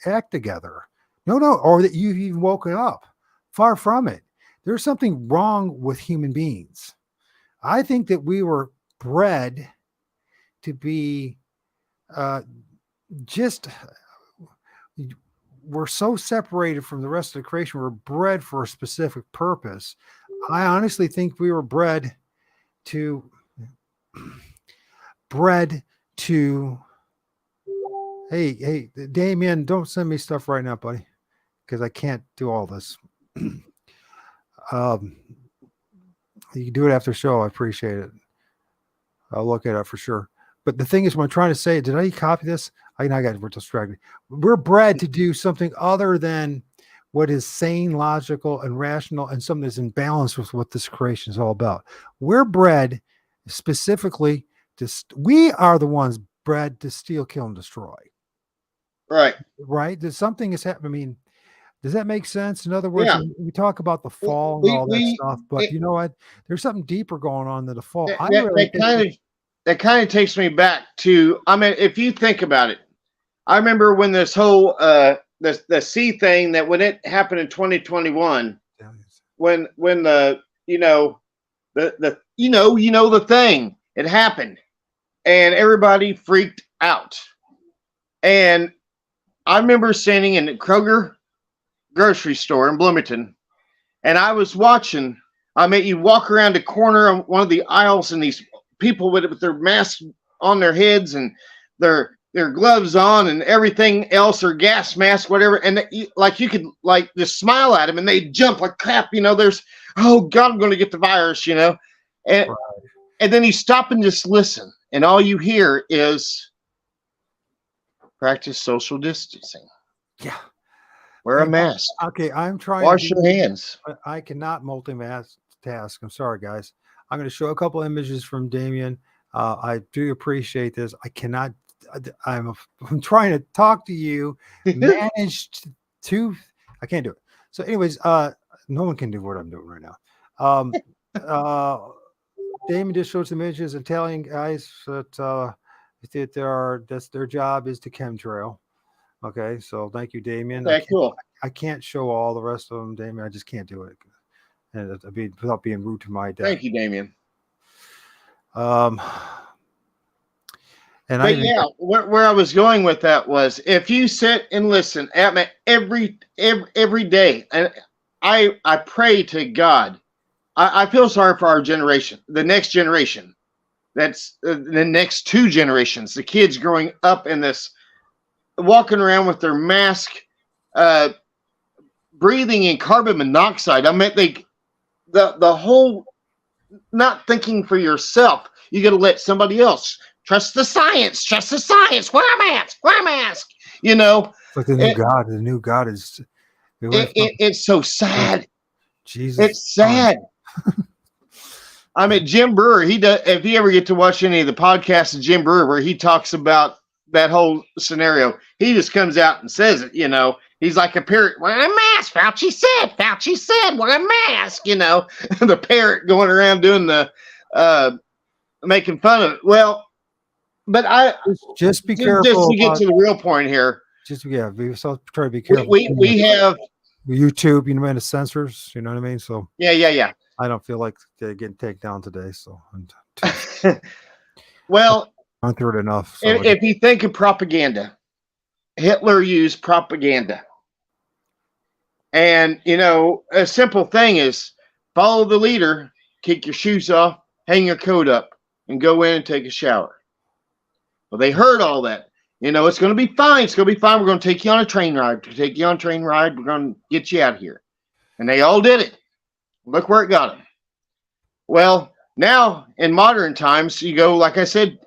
act together. No, or that you've even woken up. Far from it. There's something wrong with human beings. I think that we were bred to be we're so separated from the rest of the creation. We're bred for a specific purpose. I honestly think we were bred to hey, Damien, don't send me stuff right now, buddy, because I can't do all this. You can do it after the show. I appreciate it. I'll look it up for sure. But the thing is, what I'm trying to say, did I copy this? I got distracted. We're bred to do something other than what is sane, logical, and rational, and something that's in balance with what this creation is all about. We're bred specifically we are the ones bred to steal, kill, and destroy. Right. That something is happening. I mean, does that make sense? In other words, we talk about the fall and all that stuff, but you know what? There's something deeper going on than the fall. That kind of takes me back to, I mean, if you think about it, I remember when this whole the sea thing, that when it happened in 2021, when the the thing, it happened, and everybody freaked out. And I remember standing in the Kroger grocery store in Bloomington, and I was watching. I mean, you walk around the corner of one of the aisles, and these people with their masks on their heads and their gloves on and everything else, or gas mask, whatever, and you could just smile at them and they jump like crap. There's, oh God, I'm going to get the virus. And then you stop and just listen, and all you hear is practice social distancing. Yeah. Wear a mask. Okay, I'm trying. Wash your hands. I cannot multitask. I'm sorry, guys. I'm going to show a couple images from Damien. I do appreciate this. I cannot. I'm trying to talk to you. Managed to. I can't do it. So, anyways, no one can do what I'm doing right now. Damien just showed some images of Italian guys that that's their job is to chemtrail. Okay, so thank you, Damien. Okay, cool. I can't show all the rest of them, Damien. I just can't do it, and without being rude to my dad. Thank you, Damien. And where I was going with that was, if you sit and listen at me every day, and I pray to God, I feel sorry for our generation, the next generation. That's the next two generations, the kids growing up in this, walking around with their mask, breathing in carbon monoxide. I mean, the whole not thinking for yourself. You got to let somebody else trust the science. Wear a mask. It's like the new God. The new God is. It's so sad. Jesus. It's sad. I mean, Jim Brewer, he does. If you ever get to watch any of the podcasts of Jim Brewer where he talks about that whole scenario, he just comes out and says it. He's like a parrot. Wear a mask. Fauci said. Fauci said. Wear a mask. The parrot going around doing the making fun of it. Well, but just be careful. Just to get to the real point here. Just try to be careful. We have YouTube. Man, the censors. You know what I mean? So yeah. I don't feel like they're getting taken down today. So well, I'm through it enough. So if you think of propaganda, Hitler used propaganda. And, a simple thing is follow the leader, kick your shoes off, hang your coat up, and go in and take a shower. Well, they heard all that. It's going to be fine. It's going to be fine. We're going to take you on a train ride. We're going to get you out of here. And they all did it. Look where it got them. Well, now in modern times, you go, like I said,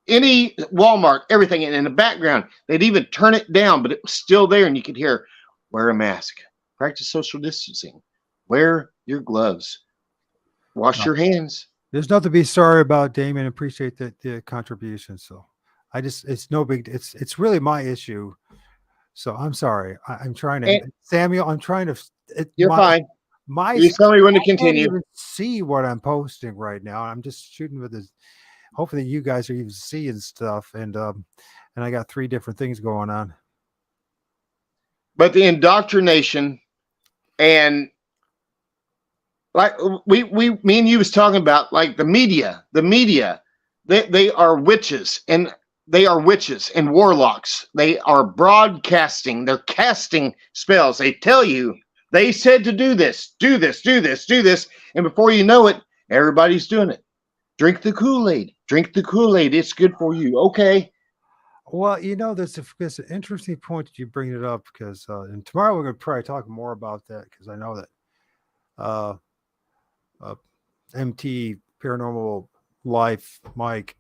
any Walmart, everything in the background, they'd even turn it down, but it was still there, and you could hear, wear a mask, practice social distancing, wear your gloves, wash your hands. There's nothing to be sorry about, Damien. Appreciate the contribution. So it's no big, it's really my issue. So I'm sorry. I'm trying to, Samuel, I'm trying to. You're fine. You tell me when to continue. I can't even see what I'm posting right now. I'm just shooting with this. Hopefully you guys are even seeing stuff. And I got 3 different things going on. But the indoctrination and like me and you was talking about, like the media, they are witches and warlocks. They are broadcasting. They're casting spells. They tell you, they said to do this. And before you know it, everybody's doing it. Drink the Kool-Aid. It's good for you. Okay. Well, there's an interesting point that you bring it up because, and tomorrow we're going to probably talk more about that because I know that MT Paranormal Life, Mike,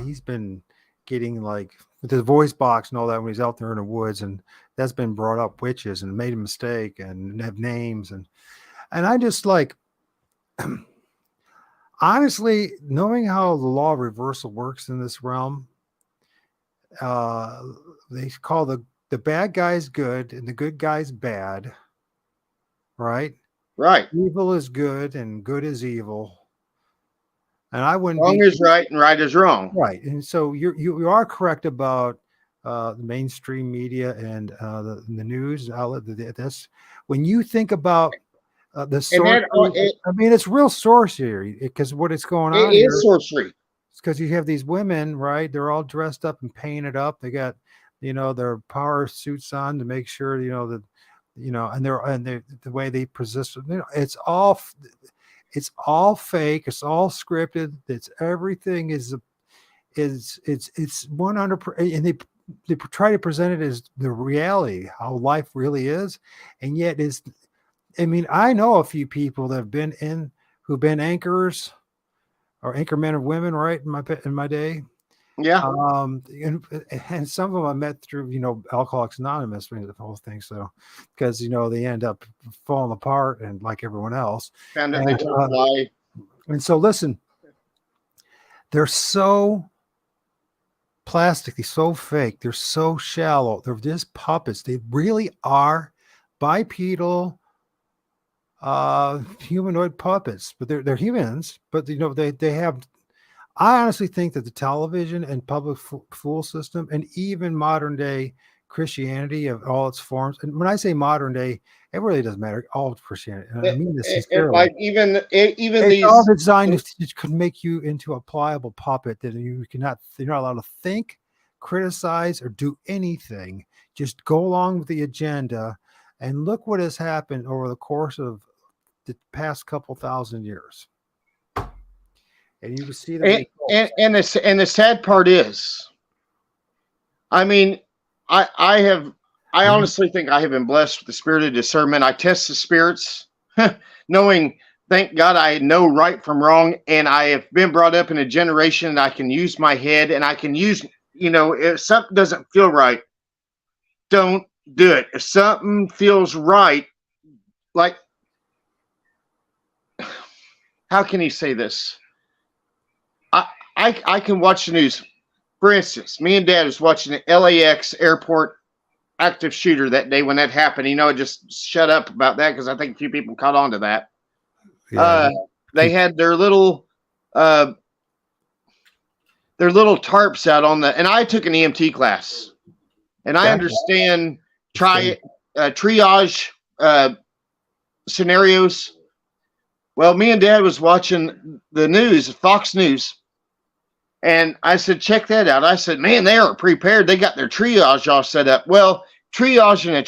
he's been getting like with his voice box and all that when he's out there in the woods, and that's been brought up witches and made a mistake and have names and I just like honestly knowing how the law of reversal works in this realm. They call the bad guys good and the good guys bad, right? Evil is good and good is evil. And I wouldn't wrong is right and right is wrong. Right. And so you are correct about the mainstream media and the news outlet. That's when you think about the source. It's real sorcery because what is going on here is sorcery. It's because you have these women, right? They're all dressed up and painted up. They got, their power suits on to make sure, and the way they persist. It's all fake. It's all scripted. It's everything is 100%. And they try to present it as the reality, how life really is. And yet I know a few people that who've been anchors or anchormen of women, right? In my day. Yeah. And some of them I met through, Alcoholics Anonymous, the whole thing. So, because, they end up falling apart and like everyone else. And so listen, they're so plastic. They're so fake. They're so shallow. They're just puppets. They really are bipedal, humanoid puppets, but they're humans, but they have. I honestly think that the television and public fool system and even modern day Christianity of all its forms, and when I say modern day, it really doesn't matter, all of Christianity. And I mean this sincerely. Like even these all designed to could make you into a pliable puppet that you're not allowed to think, criticize, or do anything. Just go along with the agenda. And look what has happened over the course of the past couple thousand years. And you can see the and the sad part is, I honestly think I have been blessed with the spirit of discernment. I test the spirits, knowing, thank God, I know right from wrong, and I have been brought up in a generation that I can use my head, and I can use, if something doesn't feel right, don't do it. If something feels right, like, how can he say this? I can watch the news. For instance, me and Dad was watching the LAX airport active shooter that day when that happened. I just shut up about that because I think a few people caught on to that. Yeah. They had their little tarps out on the, and I took an EMT class, and I understand triage scenarios. Well, me and Dad was watching the news, Fox News, and I said, check that out. I said, man, they are prepared. They got their triage all set up. Well, triage in a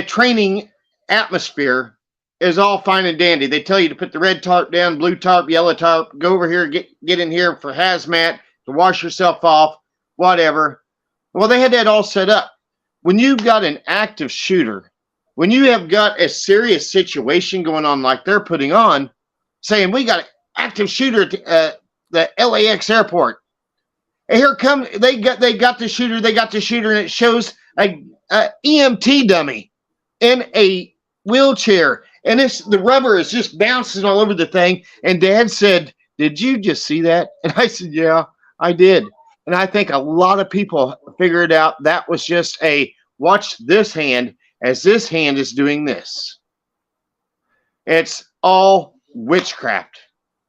training atmosphere is all fine and dandy. They tell you to put the red tarp down, blue tarp, yellow tarp, go over here, get in here for hazmat, to wash yourself off, whatever. Well, they had that all set up. When you've got an active shooter, when you have got a serious situation going on like they're putting on, saying we got an active shooter at the LAX airport. And here come they got the shooter, and it shows a EMT dummy in a wheelchair, and the rubber is just bouncing all over the thing. And Dad said, "Did you just see that?" And I said, "Yeah, I did." And I think a lot of people figured out that was just a watch this hand as this hand is doing this. It's all witchcraft.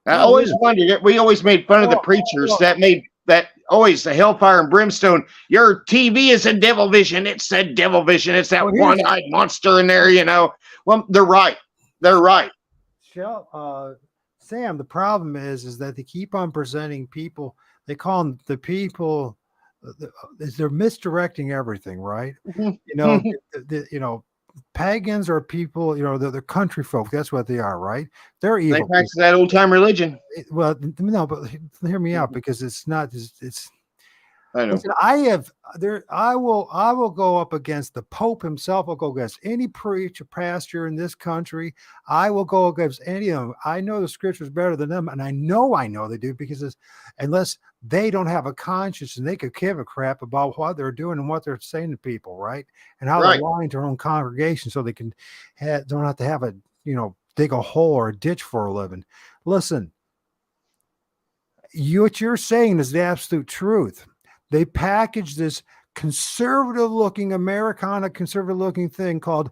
I always wondered it. We always made fun of the preachers that made that always the hellfire and brimstone. Your TV is a devil vision. It's a devil vision. It's that one-eyed monster in there, Well, they're right. They're right. Sam, the problem is that they keep on presenting people. They call them the people. They're misdirecting everything, right? Mm-hmm. Pagans are people, they're country folk. That's what they are, right? They're evil. They practice that old time religion. Well, no, but hear me out, because it's not. It's. I know. Listen, I will go up against the Pope himself. I'll go against any preacher, pastor in this country. I will go against any of them. I know the scriptures better than them, and I know they do, because unless they don't have a conscience and they could give a crap about what they're doing and what they're saying to people, right? And how they're lying to their own congregation so they can don't have to have dig a hole or a ditch for a living. Listen, what you're saying is the absolute truth. They package this conservative-looking Americana, conservative-looking thing called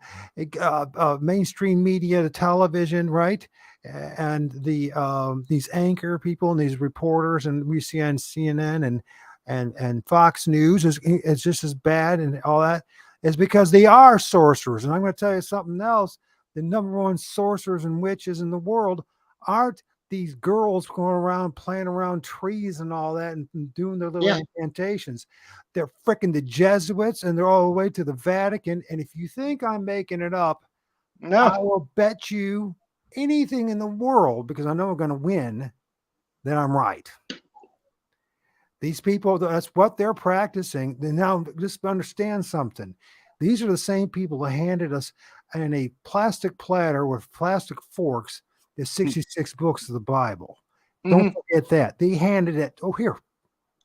mainstream media, the television, right? And these anchor people and these reporters, and we see on CNN and Fox News is just as bad, and all that is because they are sorcerers. And I'm going to tell you something else: the number one sorcerers and witches in the world aren't these girls going around playing around trees and all that and doing their little incantations. They're freaking the Jesuits, and they're all the way to the Vatican. And if you think I'm making it up, no, I will bet you anything in the world, because I know I'm going to win, that I'm right. These people, that's what they're practicing. Now, just understand something. These are the same people that handed us in a plastic platter with plastic forks the 66 books of the Bible. Don't forget that. They handed it. Oh, here.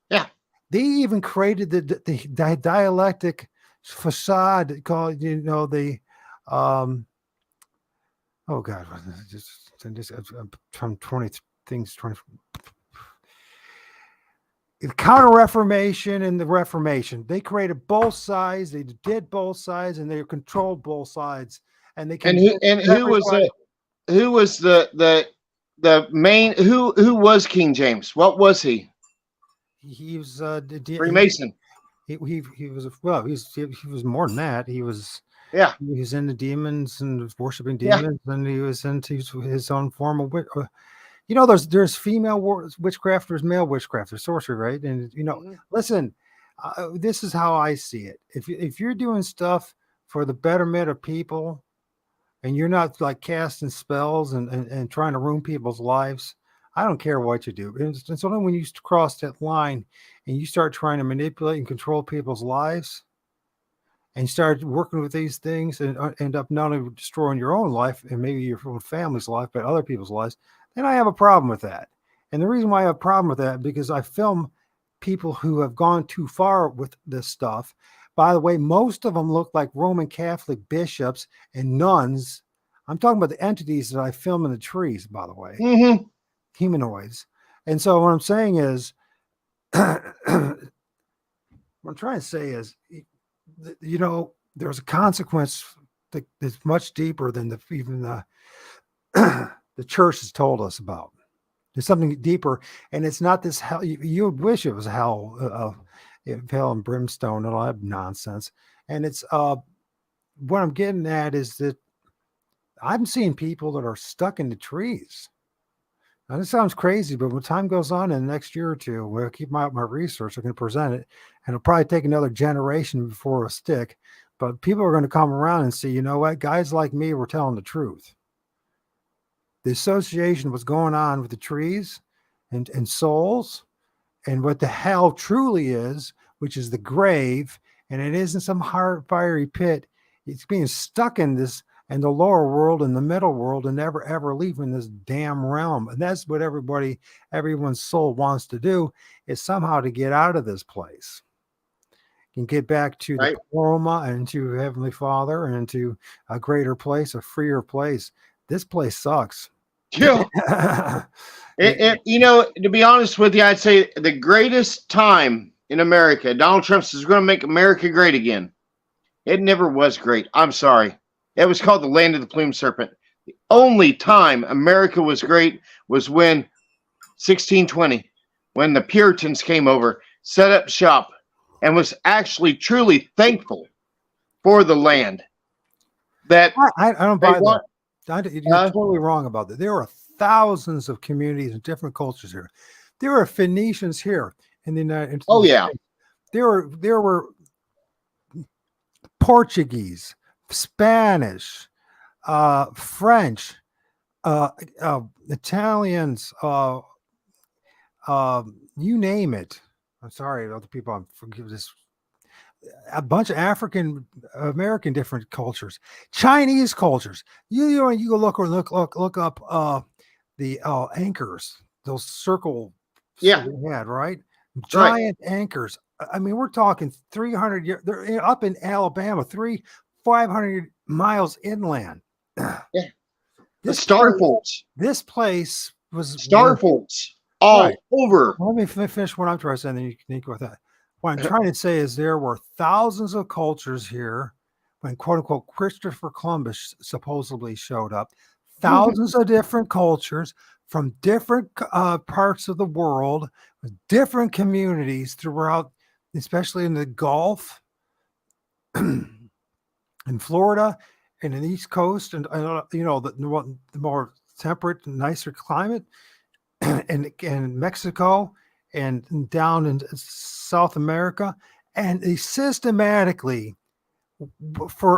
Yeah. They even created the dialectic facade called, the oh God, just from 20 things, 20. The Counter-Reformation and the Reformation. They created both sides. They did both sides, and they controlled both sides. And they who was the main who was King James? What was he? He was Freemason. He was he was more than that. He was into demons and worshiping demons, and he was into his own form of there's female witchcraft, there's male witchcraft, there's sorcery, right? And listen, this is how I see it. If you're doing stuff for the betterment of people, and you're not like casting spells and trying to ruin people's lives, I don't care what you do. It's only when you cross that line and you start trying to manipulate and control people's lives, and start working with these things and end up not only destroying your own life and maybe your own family's life, but other people's lives, then I have a problem with that. And the reason why I have a problem with that, because I film people who have gone too far with this stuff. By the way, most of them look like Roman Catholic bishops and nuns. I'm talking about the entities that I film in the trees, by the way, Mm-hmm. humanoids. And so what I'm saying is, what I'm trying to say is, there's a consequence that's much deeper than even the church has told us about. There's something deeper, and it's not this hell. You would wish it was hell, hell and brimstone and all that nonsense. And it's what I'm getting at is that I'm seeing people that are stuck in the trees. Now, this sounds crazy, but when time goes on in the next year or two, we'll keep my research. I'm going to present it, and it'll probably take another generation before it'll stick. But people are going to come around and see, you know what, guys like me were telling the truth. The association was going on with the trees and souls, and what the hell truly is, which is the grave, and it isn't some hard, fiery pit. It's being stuck in this and the lower world and the middle world and never ever leaving this damn realm. And that's what everyone's soul wants to do, is somehow to get out of this place and get back to the Paloma and to Heavenly Father and to a greater place, a freer place. This place sucks. Yeah. To be honest with you, I'd say the greatest time in America, Donald Trump is going to make America great again. It never was great. I'm sorry. It was called the land of the plumed serpent. The only time America was great was when 1620, when the Puritans came over, set up shop, and was actually truly thankful for the land. That I don't buy that. You're totally wrong about that. There are thousands of communities and different cultures here. There are Phoenicians here in the United States. Oh yeah. There were Portuguese, Spanish, French, Italians, you name it. I'm sorry, other people. I'm forgive this. A bunch of African American different cultures, Chinese cultures. You go look up the anchors, those circle. Yeah. We had, right? Giant anchors. I mean, we're talking 300 years. They're up in Alabama, 500 miles inland. Yeah. The Starfolds. This place was Starfolds all over. Let me finish what I'm trying to say, and then you can go with that. What I'm trying to say is there were thousands of cultures here when, quote unquote, Christopher Columbus supposedly showed up. Thousands of different cultures from different parts of the world, with different communities throughout, especially in the Gulf, in Florida, and in the East Coast, and the more temperate, nicer climate, and Mexico, and down in South America, and they systematically,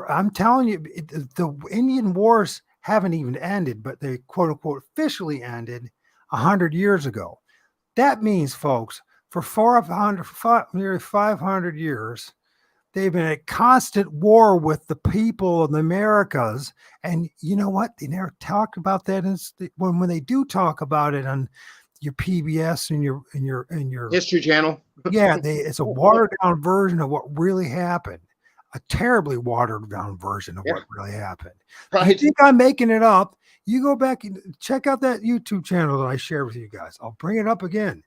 I'm telling you, the Indian Wars haven't even ended, but they quote unquote officially ended 100 years ago. That means, folks, for nearly 500 years, they've been at constant war with the people of the Americas. And you know what? They never talk about that. When they do talk about it on your PBS and your History Channel. Yeah, it's a watered down version of what really happened. A terribly watered down version of what really happened. Right. You think I'm making it up? You go back and check out that YouTube channel that I shared with you guys. I'll bring it up again.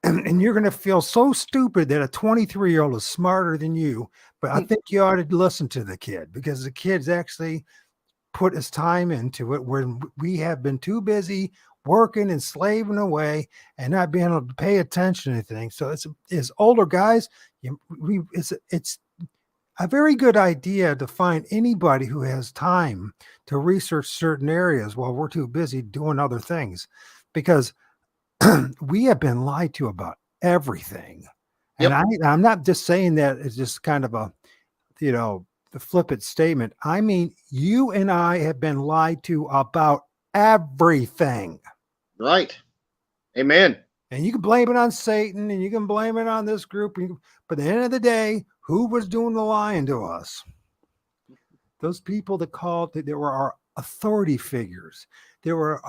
And you're going to feel so stupid that a 23-year-old is smarter than you. But I think you ought to listen to the kid, because the kid's actually put his time into it, when we have been too busy working and slaving away and not being able to pay attention to anything. So it's older guys. It's a very good idea to find anybody who has time to research certain areas while we're too busy doing other things, because we have been lied to about everything. And I'm not just saying that it's just kind of a, the flippant statement. I mean, you and I have been lied to about everything. Right. Amen. And you can blame it on Satan, and you can blame it on this group. But at the end of the day, who was doing the lying to us? Those people that were our authority figures. There were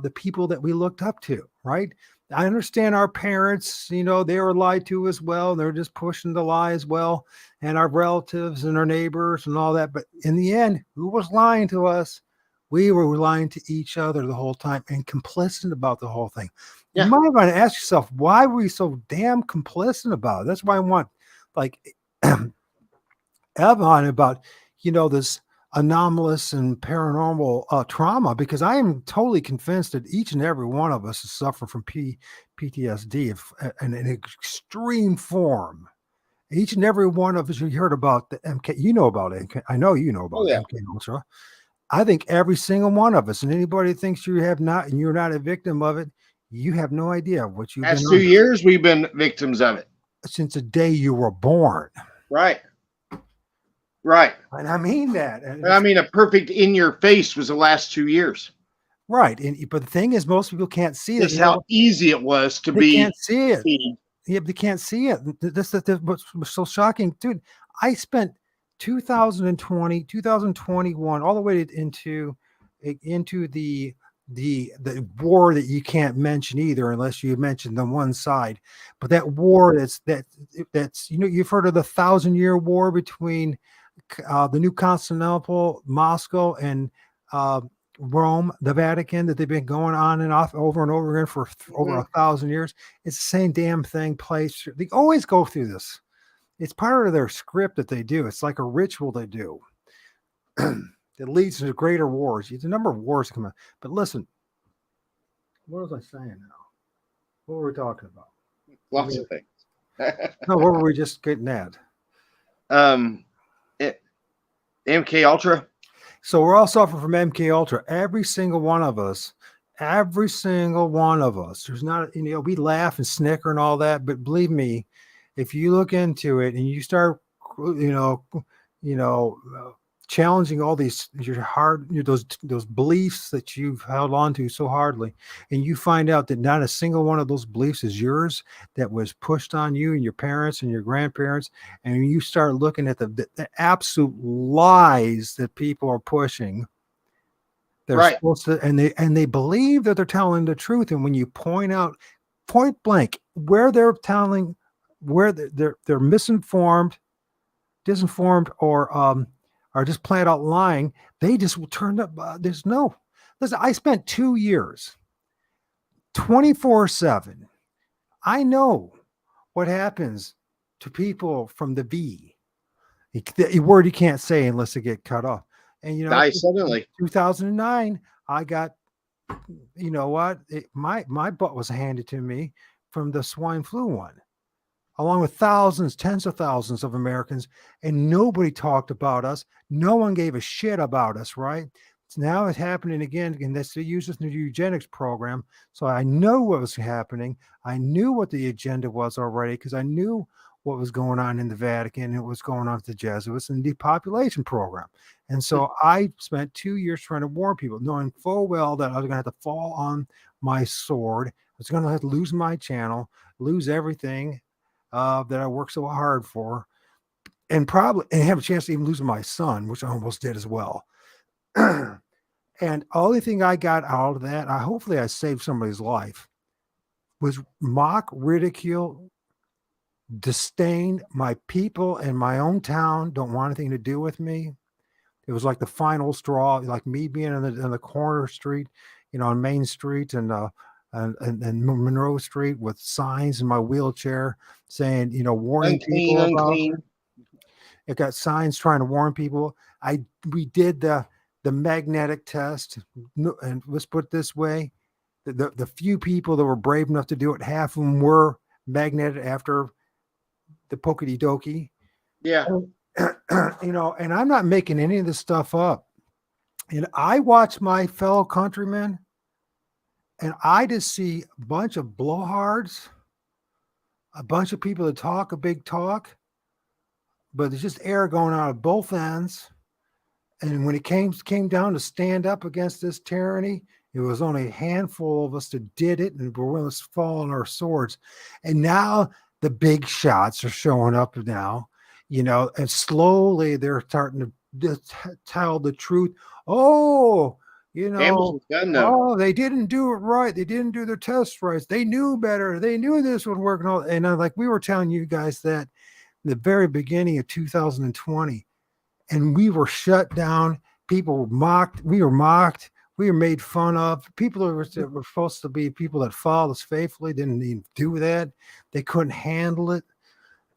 the people that we looked up to, right? I understand our parents, you know, they were lied to as well. They're just pushing the lie as well. And our relatives and our neighbors and all that. But in the end, who was lying to us? We were lying to each other the whole time and complicit about the whole thing. You Yeah. might want to ask yourself, why were we so damn complicit about it? That's why I want, like, Evan about, you know, this anomalous and paranormal trauma, because I am totally convinced that each and every one of us is suffering from PTSD in an extreme form. Each and every one of us, you heard about the MK, you know about it. I know you know Oh about yeah. MK Ultra. I think every single one of us, and anybody that thinks you have not, and you're not a victim of it, you have no idea what you've been Past 2 under years, we've been victims of it. since the day you were born. Right. Right. And I mean that. And And I mean, a perfect in your face was the last 2 years. right. But the thing is, most people can't see it. Just You how know, easy it was to they can't be. see it. Yeah, but they can't see it. That's what's so shocking, dude. I spent 2020, 2021, all the way into the war that you can't mention either, unless you mention the one side. But that war that's, you know, you've heard of the 1,000-year war between the New Constantinople, Moscow, and Rome, the Vatican, that they've been going on and off over and over again for over 1,000 years. It's the same damn thing placed. They always go through this. It's part of their script that they do. It's like a ritual they do that leads to greater wars. It's a number of wars come out. But listen, what was I saying now? What were we talking about? Lots of things. No, what were we just getting at? MK Ultra. So we're all suffering from MK Ultra. Every single one of us. Every single one of us. There's not, you know, we laugh and snicker and all that, but believe me, if you look into it and you start, challenging all these those beliefs that you've held on to so hardly, and you find out that not a single one of those beliefs is yours, that was pushed on you and your parents and your grandparents, and you start looking at the absolute lies that people are pushing. They're Right. supposed to, and they believe that they're telling the truth. And when you point out point blank where they're telling, where they're misinformed, disinformed, or are just flat out lying, they just will turn up. There's no, listen, I spent 2 years 24/7. I know what happens to people from the V, the word you can't say unless they get cut off. And you know, Die suddenly. 2009, I got, you know what? My butt was handed to me from the swine flu one, along with thousands, tens of thousands of Americans, and nobody talked about us. No one gave a shit about us, right? So now it's happening again, and they use this new eugenics program. So I know what was happening. I knew what the agenda was already, because I knew what was going on in the Vatican and what was going on with the Jesuits and the depopulation program. And so I spent 2 years trying to warn people, knowing full well that I was going to have to fall on my sword. I was going to have to lose my channel, lose everything that I worked so hard for, and have a chance to even lose my son, which I almost did as well. And only thing I got out of that, hopefully I saved somebody's life, was mock, ridicule, disdain. My people in my own town don't want anything to do with me. It was like the final straw, like me being in the corner street, you know, on Main Street and Monroe Street with signs in my wheelchair saying, you know, warning Unclean, people about. unclean. It got signs trying to warn people. We did the magnetic test, and let's put it this way: the few people that were brave enough to do it, half of them were magneted after the pokey dokey. Yeah. You know, and I'm not making any of this stuff up. And I watch my fellow countrymen, and I just see a bunch of blowhards, a bunch of people that talk a big talk, but there's just air going out of both ends. And when it came down to stand up against this tyranny, it was only a handful of us that did it, and we're willing to fall on our swords. And now the big shots are showing up now, you know, and slowly they're starting to tell the truth. Oh, You Damage know, was done though. oh, they didn't do it right. They didn't do their tests right. They knew better. They knew this would work. And all. And like we were telling you guys that in the very beginning of 2020, and we were shut down. People were mocked. We were mocked. We were made fun of. People that were supposed to be people that followed us faithfully didn't even do that. They couldn't handle it.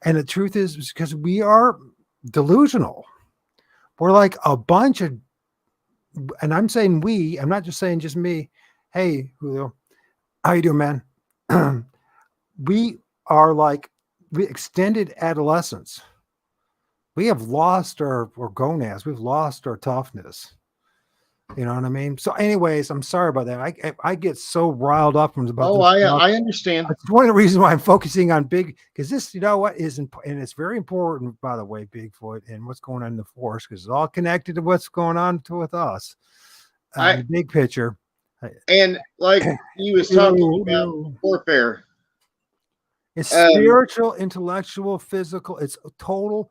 And the truth is because we are delusional. We're like a bunch of, and I'm saying we, I'm not just saying just me. Hey, Julio, how you doing, man? We are like we extended adolescence. We have lost our gonads. We've lost our toughness. You know what I mean? So, anyways, I'm sorry about that. I get so riled up from about Oh, this stuff. I understand. It's one of the reasons why I'm focusing on big, because this, you know what, and it's very important, by the way, Bigfoot and what's going on in the forest, because it's all connected to what's going on with us. The big picture. And like you was talking about warfare. It's spiritual, intellectual, physical. It's a total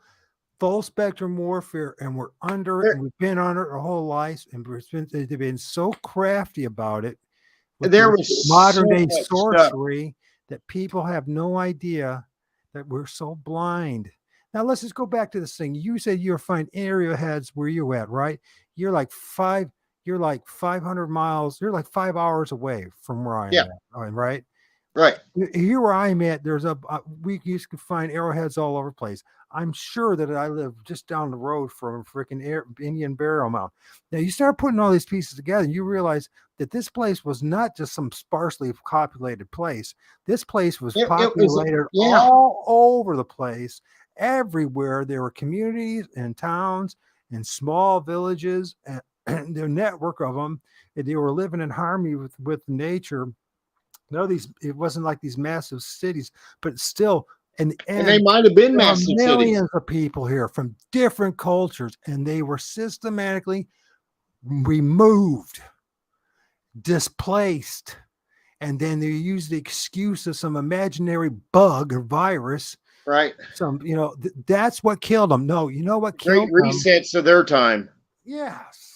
full spectrum warfare, and we're under it, and we've been under it our whole lives, and they've been so crafty about it. There was modern day sorcery that people have no idea that we're so blind. Now let's just go back to this thing. You said you're finding area heads where you at, right? You're like 500 miles. You're like 5 hours away from where I am at, right? Right. Here where I'm at, there's we used to find arrowheads all over the place. I'm sure that I live just down the road from freaking Indian Burial Mound. Now you start putting all these pieces together, and you realize that this place was not just some sparsely populated place. This place was populated all over the place. Everywhere there were communities and towns and small villages, and their network of them, and they were living in harmony with nature. No, it wasn't like these massive cities, but still, and they might have been massive millions cities. of people here from different cultures, and they were systematically removed, displaced, and then they used the excuse of some imaginary bug or virus. Right. That's what killed them. No, you know what killed them? Great resets of their time. Yes.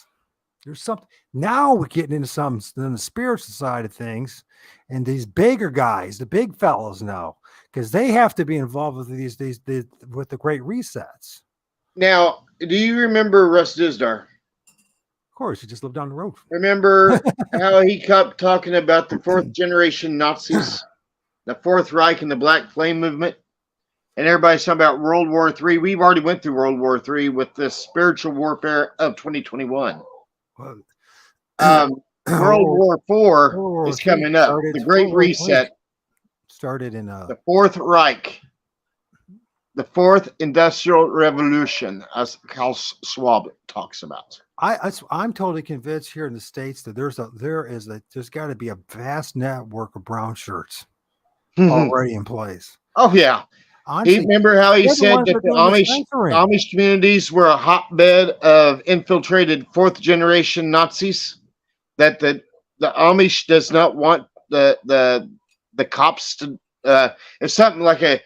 There's something. Now we're getting into something on the spiritual side of things. And these bigger guys, the big fellows know, because they have to be involved with these with the great resets. Now, do you remember Russ Dizdar? Of course, he just lived down the road. Remember how he kept talking about the fourth generation Nazis, the Fourth Reich, and the Black Flame movement? And everybody's talking about World War III. We've already went through World War III with the spiritual warfare of 2021. World War IV is coming up. The Great Reset started in the Fourth Reich, the Fourth Industrial Revolution, as Klaus Schwab talks about. I'm totally convinced here in the States that there's got to be a vast network of brown shirts already in place. Oh yeah. Honestly, remember how he said that the Amish communities were a hotbed of infiltrated fourth generation Nazis? That the Amish does not want the cops to if something like a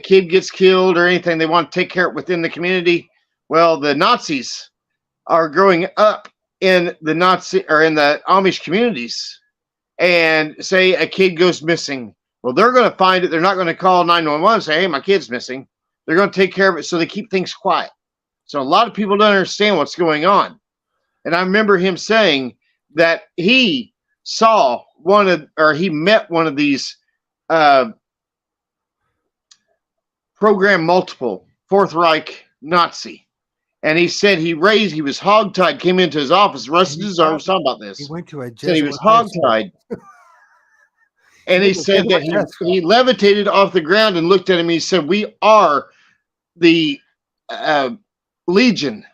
kid gets killed or anything, they want to take care of it within the community. Well, the Nazis are growing up in the Amish communities, and say a kid goes missing. Well, they're going to find it. They're not going to call 911 and say, "Hey, my kid's missing." They're going to take care of it, so they keep things quiet. So a lot of people don't understand what's going on. And I remember him saying that he saw he met one of these program multiple Fourth Reich Nazi. And he said he was hogtied, came into his office. Russ Dizdar was talking about this. He went to a said he was hogtied. And he said that he levitated off the ground and looked at him. And he said, "We are the Legion,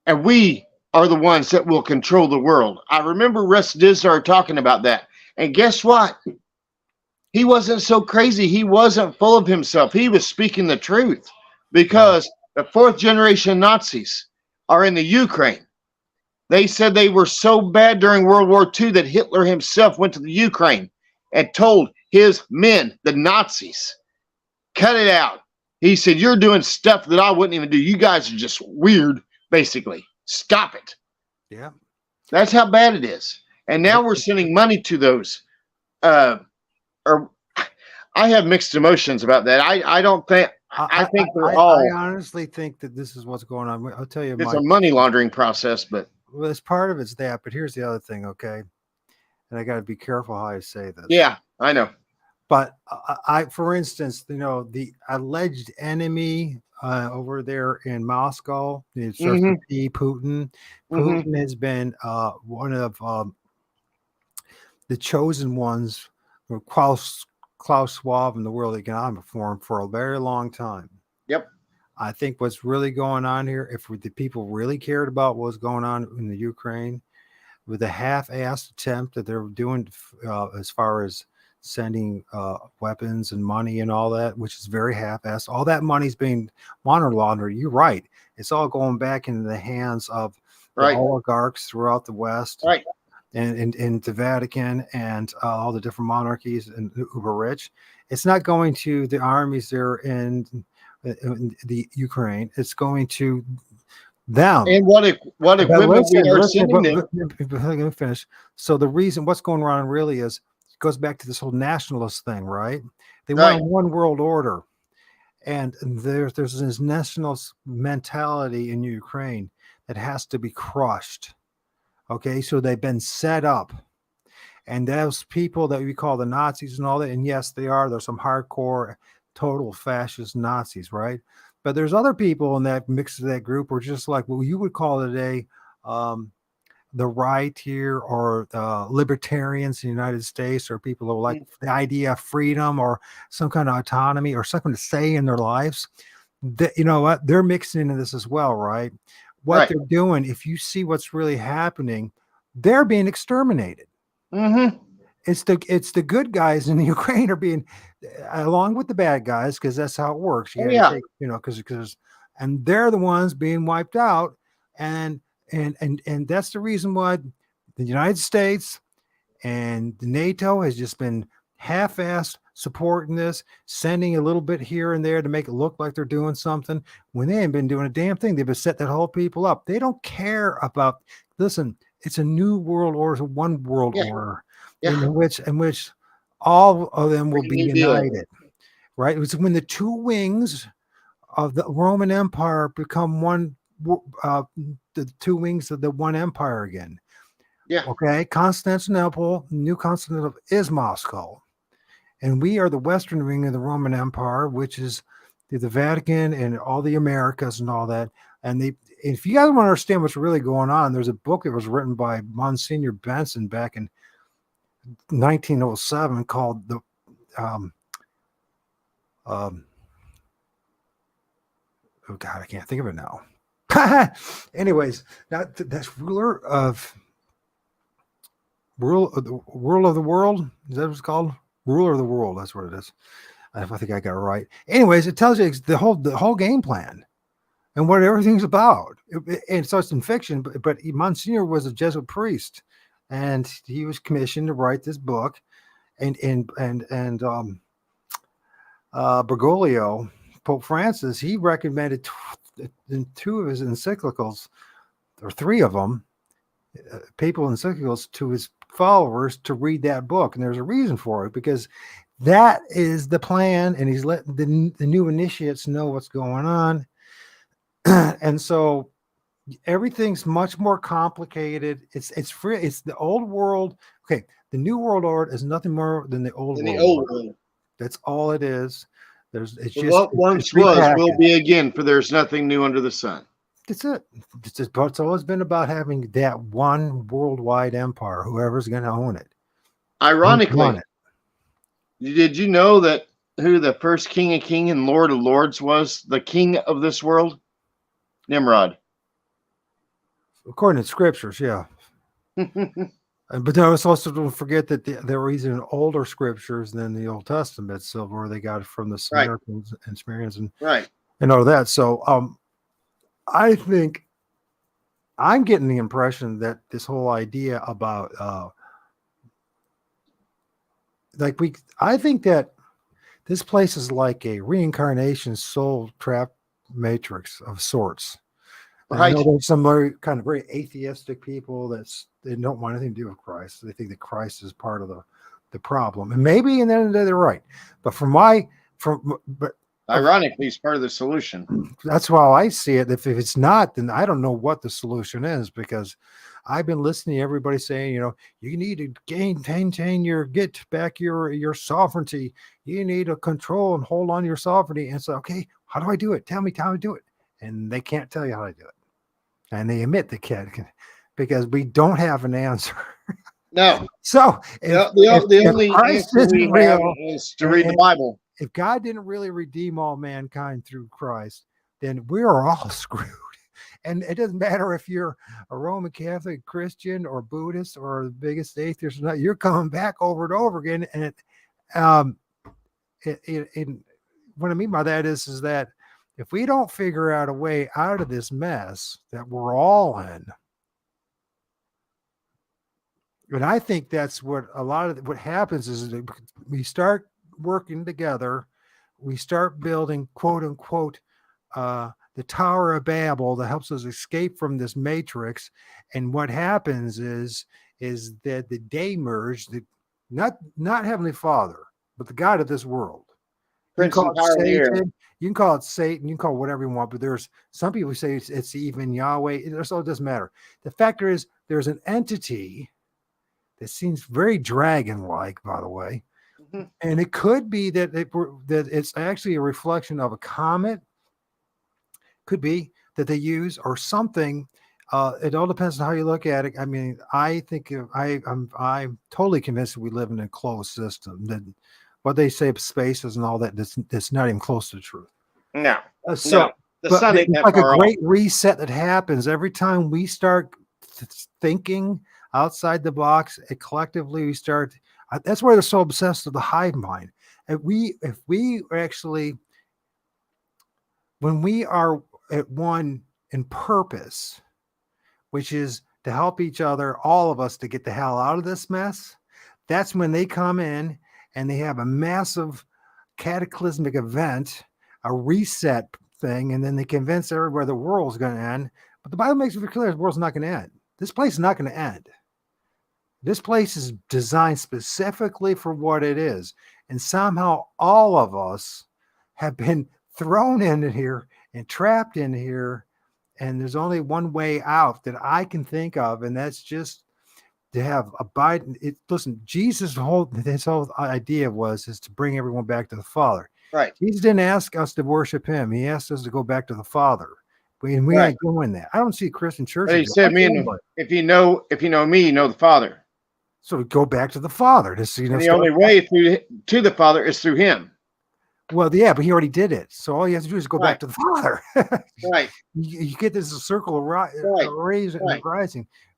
and we are the ones that will control the world." I remember Russ Dizdar talking about that. And guess what? He wasn't so crazy. He wasn't full of himself. He was speaking the truth, because the fourth generation Nazis are in the Ukraine. They said they were so bad during World War II that Hitler himself went to the Ukraine and told his men, the Nazis, cut it out. He said, "You're doing stuff that I wouldn't even do. You guys are just weird, basically. Stop it." Yeah. That's how bad it is. And now we're sending money to those. Or I have mixed emotions about that. I don't think. I think they're all. I honestly think that this is what's going on. I'll tell you, It's my a money laundering process, but well, it's part of it's that, but here's the other thing, okay? And I got to be careful how I say this. yeah, I know. But for instance, the alleged enemy over there in Moscow, it starts with P, Putin. Putin has been one of the chosen ones, Klaus Schwab in the World Economic Forum for a very long time. Yep. I think what's really going on here, if the people really cared about what's going on in the Ukraine, with the half-assed attempt that they're doing as far as sending weapons and money and all that, which is very half-assed. All that money's being money laundered. You're right. It's all going back into the hands of the oligarchs throughout the West, right, and the Vatican and all the different monarchies and uber rich. It's not going to the armies there in the Ukraine. It's going to them. And what equipment we are sending them. Let me finish. So the reason what's going on really is it goes back to this whole nationalist thing, right? They want a one world order, and there's this nationalist mentality in Ukraine that has to be crushed. Okay, so they've been set up, and those people that we call the Nazis and all that, and yes, they are. There's some hardcore, total fascist Nazis, right? But there's other people in that mix of that group who are just like what you would call today the right here, or libertarians in the United States, or people who like the idea of freedom or some kind of autonomy or something to say in their lives. That, you know what? They're mixing into this as well, right? What they're doing, if you see what's really happening, they're being exterminated. It's the good guys in the Ukraine are being, along with the bad guys, because that's how it works. You gotta take, because and they're the ones being wiped out, and that's the reason why the United States and the NATO has just been half-assed supporting this, sending a little bit here and there to make it look like they're doing something when they ain't been doing a damn thing. They've been setting that whole people up. They don't care about. Listen, it's a new world order, it's a one world order. In which all of them will be united, right? It was when the two wings of the Roman Empire become one, the two wings of the one empire again. Yeah. Okay. Constantinople, New Constantinople is Moscow, and we are the Western wing of the Roman Empire, which is the Vatican and all the Americas and all that. And if you guys want to understand what's really going on, there's a book that was written by Monsignor Benson back in 1907 called the oh God, I can't think of it now. Anyways, that's ruler of the world. Is that what it's called? Ruler of the world. That's what it is. I think I got it right. Anyways, it tells you the whole game plan and what everything's about. And so it's in fiction, but Monsignor was a Jesuit priest, and he was commissioned to write this book, and Bergoglio, Pope Francis, he recommended in two of his encyclicals, or three of them, papal encyclicals, to his followers to read that book. And there's a reason for it, because that is the plan, and he's letting the new initiates know what's going on. And so everything's much more complicated. It's free. It's the old world. Okay, the new world order is nothing more than the old world. That's all it is. It's just what once was will be again, for there's nothing new under the sun. That's it. It's always been about having that one worldwide empire, whoever's going to own it. Ironically, did you know that who the first king of kings and lord of lords was? The king of this world? Nimrod. According to scriptures, yeah. But I was also, don't forget that there were even older scriptures than the Old Testament, so where they got it from the Samaritans and Samaritans and all that. So I think I'm getting the impression that this whole idea about I think that this place is like a reincarnation soul trap matrix of sorts. And I Right. know there's some very atheistic people they don't want anything to do with Christ. They think that Christ is part of the problem, and maybe in the end of the day they're right. But but Ironically, it's part of the solution. that's how I see it. If it's not, then I don't know what the solution is, because I've been listening to everybody saying, you need to maintain get back your sovereignty. You need to control and hold on to your sovereignty. And so, okay, how do I do it? Tell me how to do it. And they can't tell you how to do it. And they admit they can't, because we don't have an answer. No. So The only Christ answer we isn't have real, is to read the Bible. if God didn't really redeem all mankind through Christ, then we are all screwed. And it doesn't matter if you're a Roman Catholic, Christian, or Buddhist, or the biggest atheist or not, you're coming back over and over again. And what I mean by that is that if we don't figure out a way out of this mess that we're all in, and I think that's what what happens is that we start working together, we start building, quote unquote, the Tower of Babel that helps us escape from this matrix. And what happens is that the day merge, not Heavenly Father, but the God of this world. You can call it Satan, you can call it Satan, you can call it whatever you want, but there's some people who say it's even Yahweh. So it doesn't matter. The factor is there's an entity that seems very dragon-like, by the way. Mm-hmm. And it could be that it's actually a reflection of a comet. Could be that they use or something. It all depends on how you look at it. I mean, I think I'm totally convinced that we live in a closed system. That what they say of spaces and all that's not even close to the truth. No. So the sun ain't it's like a great reset that happens every time we start thinking outside the box. Collectively, we start. That's why they're so obsessed with the hive mind. If we actually, when we are at one in purpose, which is to help each other, all of us, to get the hell out of this mess, that's when they come in and they have a massive cataclysmic event, a reset thing, and then they convince everybody the world's going to end. But the Bible makes it very clear the world's not going to end. This place is not going to end. This place is designed specifically for what it is. And somehow all of us have been thrown into here and trapped in here, and there's only one way out that I can think of, and that's just to have abide. Listen, Jesus' his whole idea is to bring everyone back to the Father. Right. Jesus didn't ask us to worship him; he asked us to go back to the Father. And we ain't doing that. I don't see a Christian church. But he said, if you know me, you know the Father. So we go back to the Father. The only way to the Father is through him. Well, yeah, but he already did it. So all you have to do is go back to the Father. Right. You get this circle of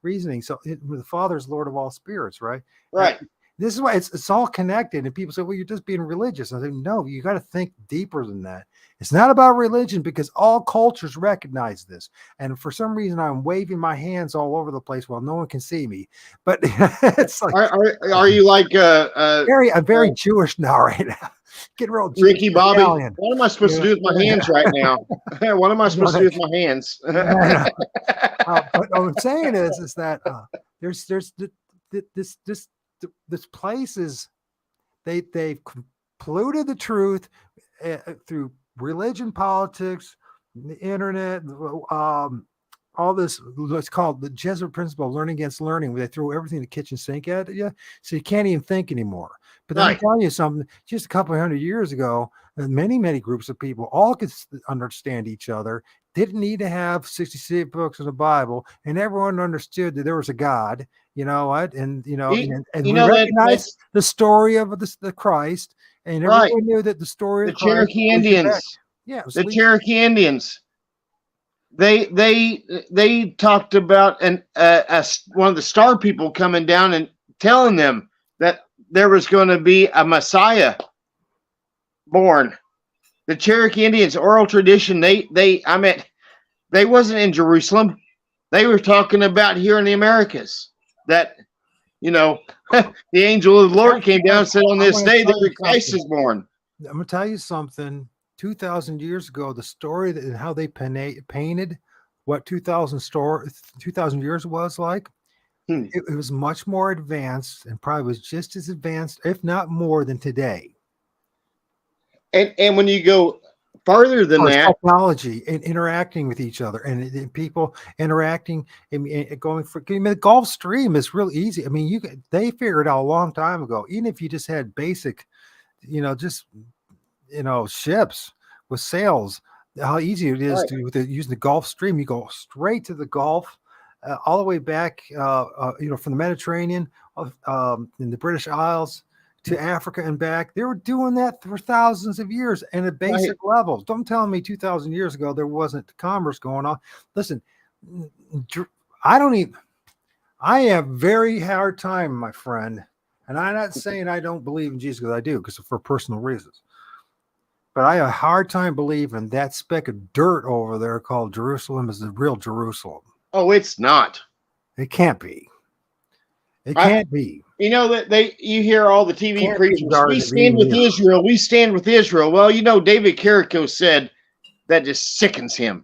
reasoning. So the Father is Lord of all spirits, right? Right. This is why it's all connected. And people say, well, you're just being religious. I say, no, you got to think deeper than that. It's not about religion, because all cultures recognize this. And for some reason, I'm waving my hands all over the place while no one can see me. But it's like, are you like I'm very Jewish now, right now? Get real Ricky Bobby. Italian. What am I supposed to do with my hands right now? What am I supposed to do with my hands? But what I'm saying is that there's this place is they've polluted the truth through religion, politics, the internet, all this. What's called the Jesuit principle of learning against learning, where they throw everything in the kitchen sink at you, so you can't even think anymore. But then I'm telling you something, just a couple of 100 years ago, many groups of people all could understand each other, didn't need to have 66 books of the Bible, and everyone understood that there was a God, you know what? And, we recognized the story of the Christ, and everyone knew that the story of the Cherokee Indians. Yeah. The Cherokee Indians. They talked about one of the star people coming down and telling them that there was going to be a Messiah born. The Cherokee Indians, oral tradition, they wasn't in Jerusalem. They were talking about here in the Americas that, the angel of the Lord came down and said, on this day that Christ is born. I'm going to tell you something. 2,000 years ago, the story and how they painted what 2,000 years was like. Hmm. It was much more advanced and probably was just as advanced, if not more, than today. And when you go farther than Or that, technology and interacting with each other and people interacting and going for, I mean, the Gulf Stream is real easy. I mean, they figured out a long time ago, even if you just had basic, just, ships with sails, how easy it is right, to using the Gulf Stream. You go straight to the Gulf, all the way back, from the Mediterranean, in the British Isles to Africa and back. They were doing that for thousands of years and at basic levels. Don't tell me 2,000 years ago there wasn't commerce going on. Listen, I have very hard time, my friend, and I'm not saying I don't believe in Jesus, because I do, because for personal reasons. But I have a hard time believing that speck of dirt over there called Jerusalem is the real Jerusalem. oh, it's not. It can't be. It can't be. You know that you hear all the TV preachers. We stand with Israel. Israel. We stand with Israel. Well, David Carrico said that just sickens him,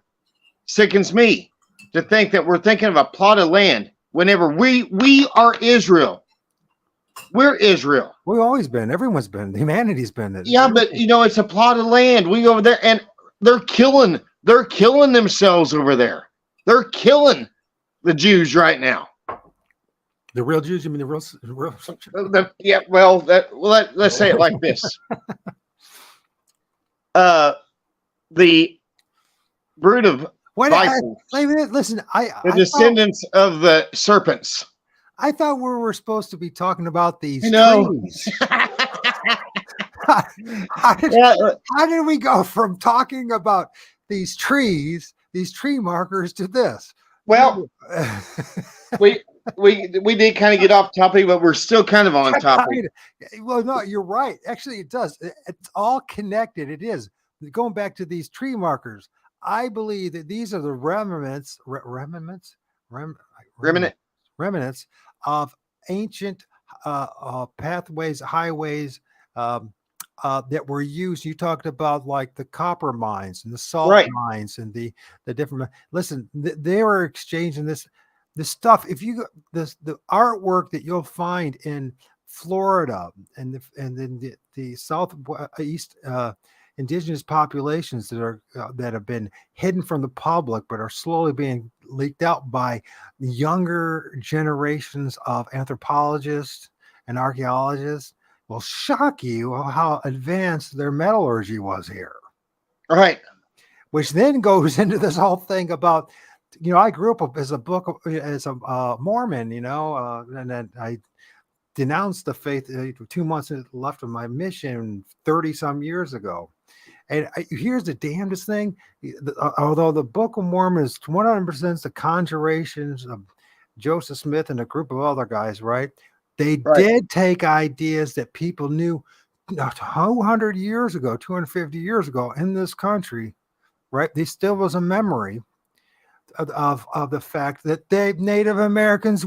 sickens me, to think that we're thinking of a plot of land whenever we are Israel. We're Israel. We've always been. Everyone's been. Humanity's been. Yeah, but it's a plot of land. We go over there and they're killing themselves over there. They're killing the Jews right now. The real Jews? You mean the real? Yeah. Well, let's say it like this. The brood of vipers. Listen, the descendants of the serpents. I thought we were supposed to be talking about these trees. How did we go from talking about these trees, these tree markers, to this? Well, we did kind of get off topic, but we're still kind of on topic. Well, no, you're right. Actually, it does. It's all connected. It is. Going back to these tree markers, I believe that these are the remnants of ancient pathways, highways that were used. You talked about like the copper mines and the salt mines and the different. Listen, they were exchanging this stuff. If you the artwork that you'll find in Florida and then the southeast indigenous populations that have been hidden from the public but are slowly being leaked out by younger generations of anthropologists and archaeologists will shock you how advanced their metallurgy was here. All right. Which then goes into this whole thing about, I grew up as a Mormon, and then I denounced the faith 2 months left of my mission 30 some years ago. And here's the damnedest thing. Although the Book of Mormon is 100% the conjurations of Joseph Smith and a group of other guys, right? They did take ideas that people knew 200 years ago, 250 years ago in this country, right? There still was a memory of the fact that Native Americans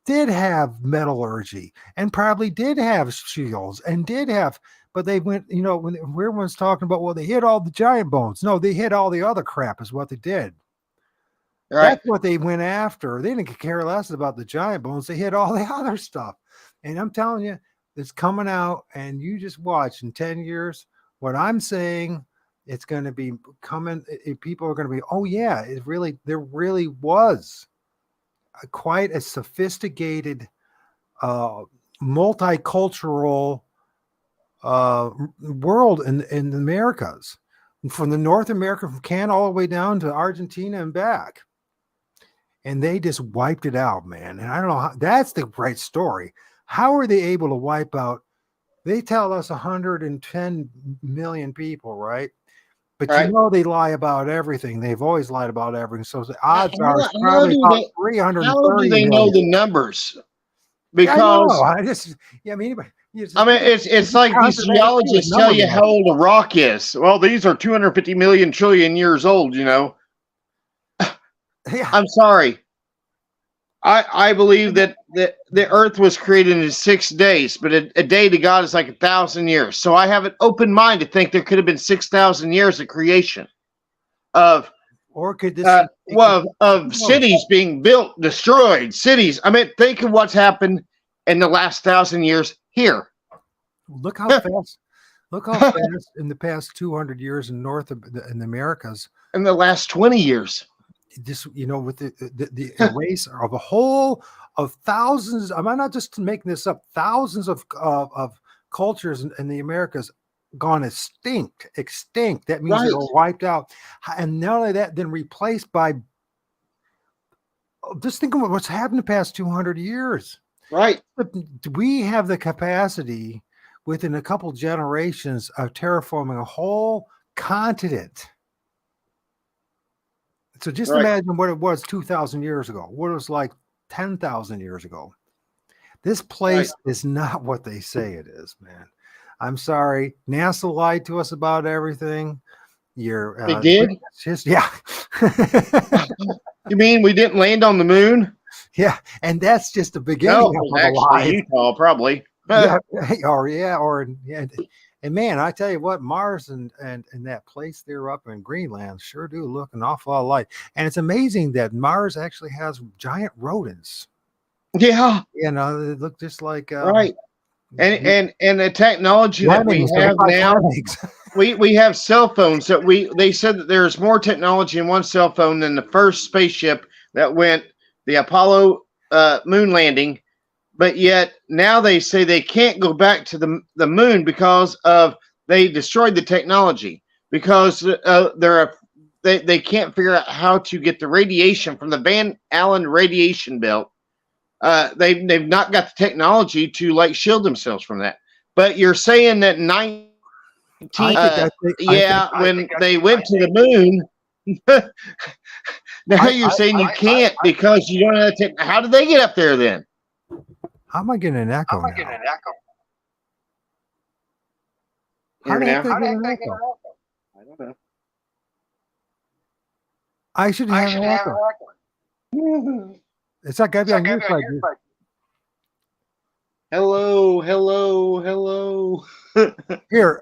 did have metallurgy and probably did have shields and did have, but they went, when everyone's talking about, well, they hit all the giant bones. No, they hit all the other crap is what they did. Right. That's what they went after. They didn't care less about the giant bones. They hit all the other stuff. And I'm telling you, it's coming out, and you just watch in 10 years what I'm saying. It's going to be coming. People are going to be, oh yeah, there really was quite a sophisticated, multicultural world in the Americas, from the North America, from Canada all the way down to Argentina and back. And they just wiped it out, man. And I don't know how, that's the right story. How are they able to wipe out? They tell us 110 million people, right? But they lie about everything. They've always lied about everything. So the odds are it's probably about 330 How do they know the numbers? Because it's like these geologists tell you how old a rock is. Well, these are 250 million trillion years old, I'm sorry. I believe that the earth was created in 6 days, but a day to God is like 1,000 years. So I have an open mind to think there could have been 6,000 years of creation. Or could this of cities being built, destroyed, cities. I mean, think of what's happened in the last 1,000 years here. Look how fast. Look how fast in the past 200 years in in the Americas. In the last 20 years. Just, with the erase of a whole of thousands. I'm not just making this up. Thousands of cultures in the Americas gone extinct. That means they were wiped out, and not only that, then replaced by. Just think about what's happened the past 200 years. Right. We have the capacity within a couple generations of terraforming a whole continent. So just imagine what it was 2,000 years ago, what it was like 10,000 years ago. This place is not what they say it is, man. I'm sorry. NASA lied to us about everything. They did? Yeah. You mean we didn't land on the moon? Yeah, and that's just the beginning of the lie. Utah, probably. And man, I tell you what, Mars and that place there up in Greenland sure do look an awful lot alike. And it's amazing that Mars actually has giant rodents. Yeah. They look just like right. And the technology that we have now, we have cell phones that they said that there's more technology in one cell phone than the first spaceship that went the Apollo moon landing. But yet now they say they can't go back to the moon because they destroyed the technology, because they can't figure out how to get the radiation from the Van Allen radiation belt. They've not got the technology to shield themselves from that. But you're saying that when they went to the moon, now you're saying you can't because you don't have the how did they get up there then? How am I getting an echo now? How did I get an echo? I don't know. I should have an echo. It's not got to be on your side. Hello. Here,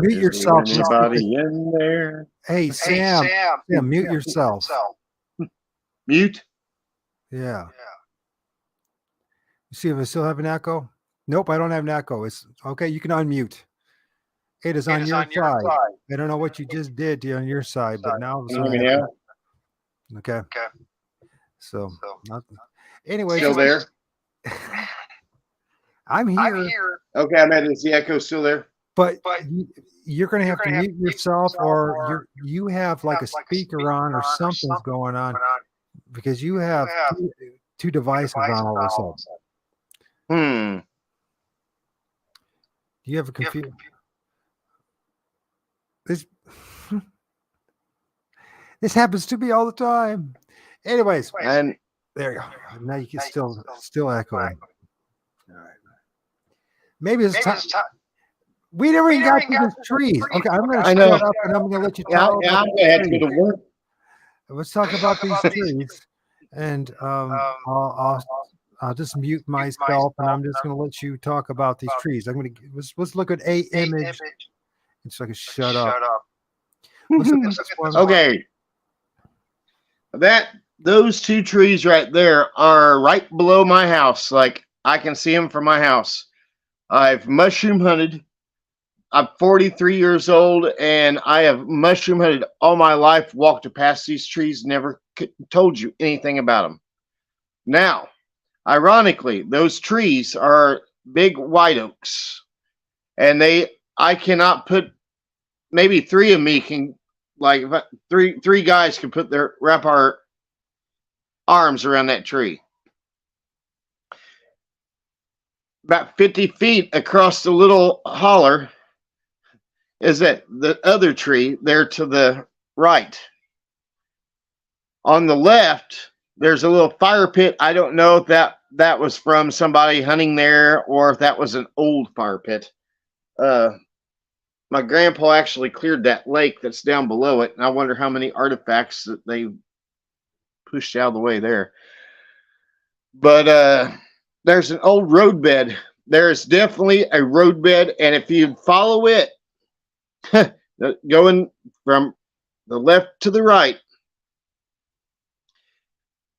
mute yourself. Anybody in there? Hey, Sam. Yeah, mute yourself. Mute? Yeah. See if I still have an echo. Nope, I don't have an echo. It's okay. You can unmute. It is on your side. I don't know what you just did on your side, but now it's on your Okay. So anyway, still there? I'm here. Okay, I'm at it. Is the echo still there? But you're going to have to mute yourself, or you have like a speaker on or something's going on, because you have two devices on all of a sudden. Do you have a computer? This happens to me all the time. Anyways, and there you go. Now you can still echo. All right. Maybe it's time. We never even got to the trees. Okay, I'm going to shut up and I'm going to let you talk. I'm going to have to go to work. Let's talk about these trees, and I'll just mute myself, and I'm just going to let you talk about these trees. I'm going to let's look at a image, and so I can shut up. Okay, those two trees right there are right below my house. Like I can see them from my house. I've mushroom hunted. I'm 43 years old, and I have mushroom hunted all my life. Walked past these trees, never told you anything about them. Now, ironically, those trees are big white oaks, and I cannot put. Maybe three of me can, like three guys can wrap our arms around that tree. About 50 feet across the little holler is that the other tree there to the right. On the left, there's a little fire pit. I don't know if that was from somebody hunting there or if that was an old fire pit. My grandpa actually cleared that lake that's down below it, and I wonder how many artifacts that they pushed out of the way there. But there's an old roadbed. There's definitely a roadbed, and if you follow it, going from the left to the right,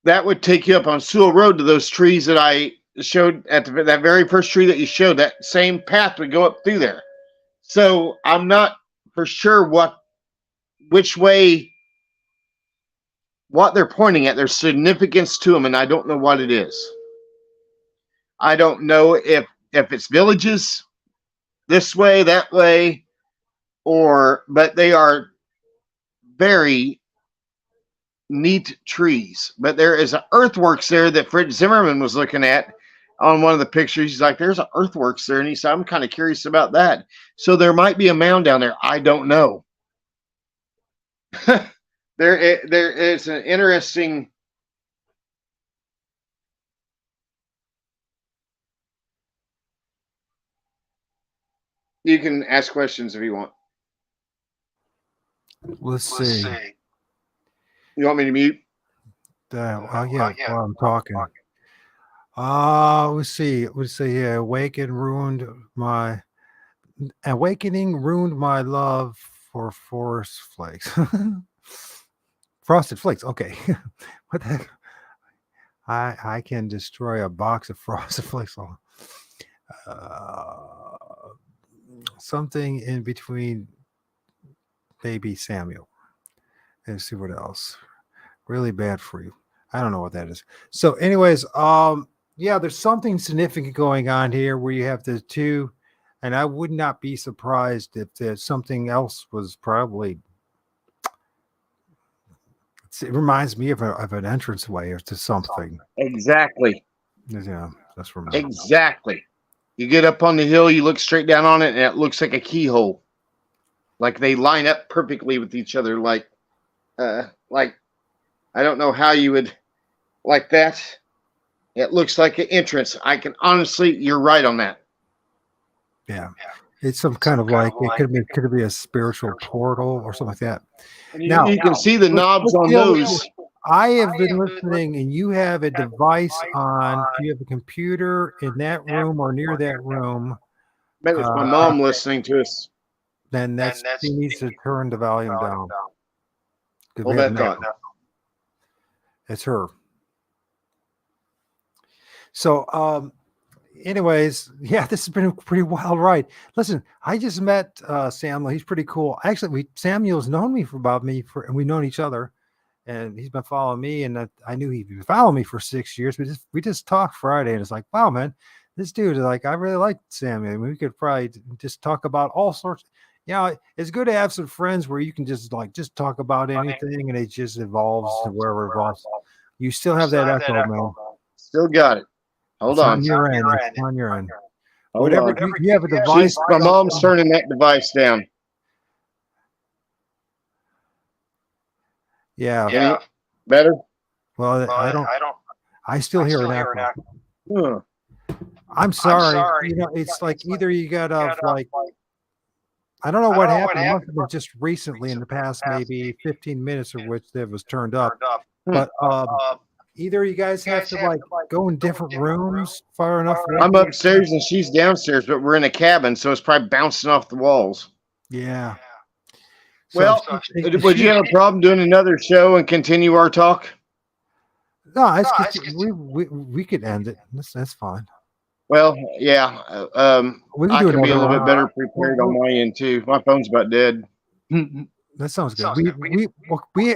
that would take you up on Sewell Road to those trees that I showed at that very first tree that you showed. That same path would go up through there. So I'm not for sure which way, what they're pointing at. There's significance to them, and I don't know what it is. I don't know if it's villages this way, that way, but they are very neat trees. But there is an earthworks there that Fritz Zimmerman was looking at on one of the pictures. He's like, there's an earthworks there. And he said, I'm kind of curious about that. So there might be a mound down there. I don't know. There is an interesting. You can ask questions if you want. Let's see. You want me to mute? Yeah, while I'm talking. Let's see. Yeah, awakening ruined my love for forest flakes. Frosted flakes. Okay. What the heck? I can destroy a box of frosted flakes. Something in between baby Samuel. Let's see what else. Really bad for you. I don't know what that is. So, anyways, yeah, there's something significant going on here where you have the two, and I would not be surprised if there's something else was probably. It reminds me of an entranceway or to something. Exactly. Yeah, that's from exactly. You get up on the hill, you look straight down on it, and it looks like a keyhole. Like they line up perfectly with each other. Like I don't know how you would like that. It looks like an entrance. I can honestly, you're right on that. Yeah. It's some kind of like it could be a spiritual portal or something like that. Now you can see the knobs on those. I have been listening, and you have a device on. You have a computer in that room or near that room. Maybe it's my mom listening to us. Then she needs to turn the volume down. Hold that thought. It's her. So, anyways, yeah, this has been a pretty wild ride. Listen, I just met Samuel. He's pretty cool. Actually, Samuel's known me and we've known each other, and he's been following me. And I knew he'd been following me for 6 years. We just talked Friday, and it's like, wow, man, this dude is like, I really like Samuel. I mean, we could probably just talk about all sorts. It's good to have some friends where you can just talk about anything, and it just evolves to wherever it evolves. You still have that echo, man. Still got it. Hold on. On your end. It's on your end. Whatever. You have a device. My mom's turning that device down. Yeah. Better? Well, I still hear an echo. I'm sorry. It's like either you got I don't know what happened. It must have been just recently in the past maybe 15 minutes of which that was turned up. But either you guys have to go in different rooms far enough. I'm upstairs and she's downstairs, but we're in a cabin, so it's probably bouncing off the walls. Yeah. Well, would you have a problem doing another show and continue our talk? No, we could end it. That's fine. Well, yeah. I can be a little bit better prepared on my end too. My phone's about dead. That sounds good.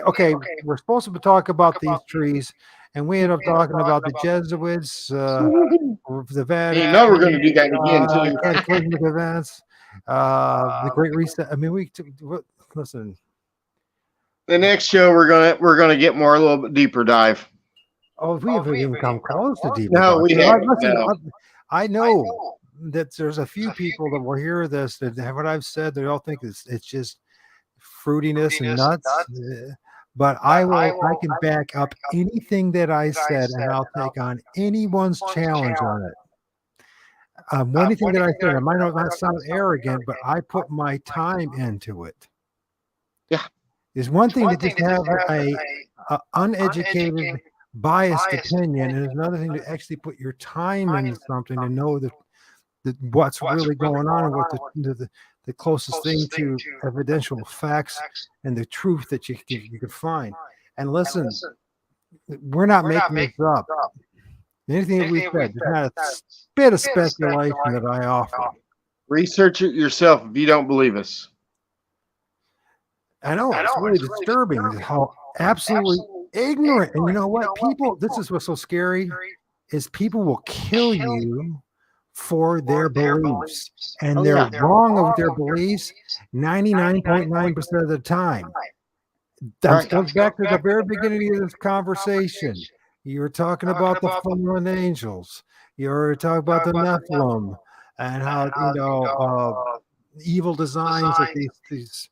Okay. We're supposed to talk about these trees, and we ended up talking about the Jesuits, the Vatican. You know we're going to do that again too. Cataclysmic events, the Great Reset. I mean, listen. The next show we're gonna get a little bit deeper dive. Oh, we haven't even come close to deep. No, we haven't. I know that there's a few people that will hear this that what I've said, they all think it's just fruitiness and nuts. But I can back up anything that I said, and I'll take on anyone's challenge on it. One thing that I said, I might not sound arrogant, but I put my time into it. Yeah. It's one thing to just have a uneducated, biased opinion, and it's another thing to actually put your time into something and know that what's really going on and what the closest thing to evidential facts and the truth that you can find. And listen, we're not making this up. Anything that we said, there's not a bit of speculation that I offer. Research it yourself if you don't believe us. I know it's really disturbing how absolutely ignorant. And you know what? People, this is what's so scary, is people will kill you for their beliefs. And Oh, they're yeah. wrong with their beliefs 99.9% of the time. That Right. goes back to the very beginning of this conversation. You were talking about the fallen angels. You were talking about the Nephilim and how, evil designs that these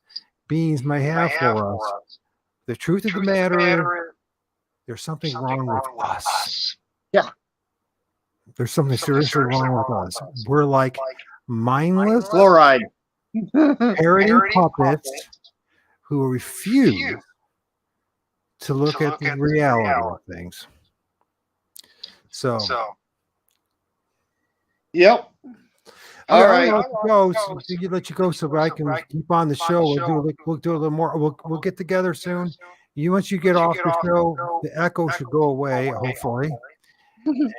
beings may have for us. The truth of the matter is, there's something wrong with us. Yeah. There's something seriously wrong with us. We're like mindless, Fluoride. parroting puppets who refuse to look at the reality of things. So, Yep. All right. I'll let you go so I can keep on the show. We'll do a little more. We'll get together soon. Once you get off the show, the echo should go away, hopefully.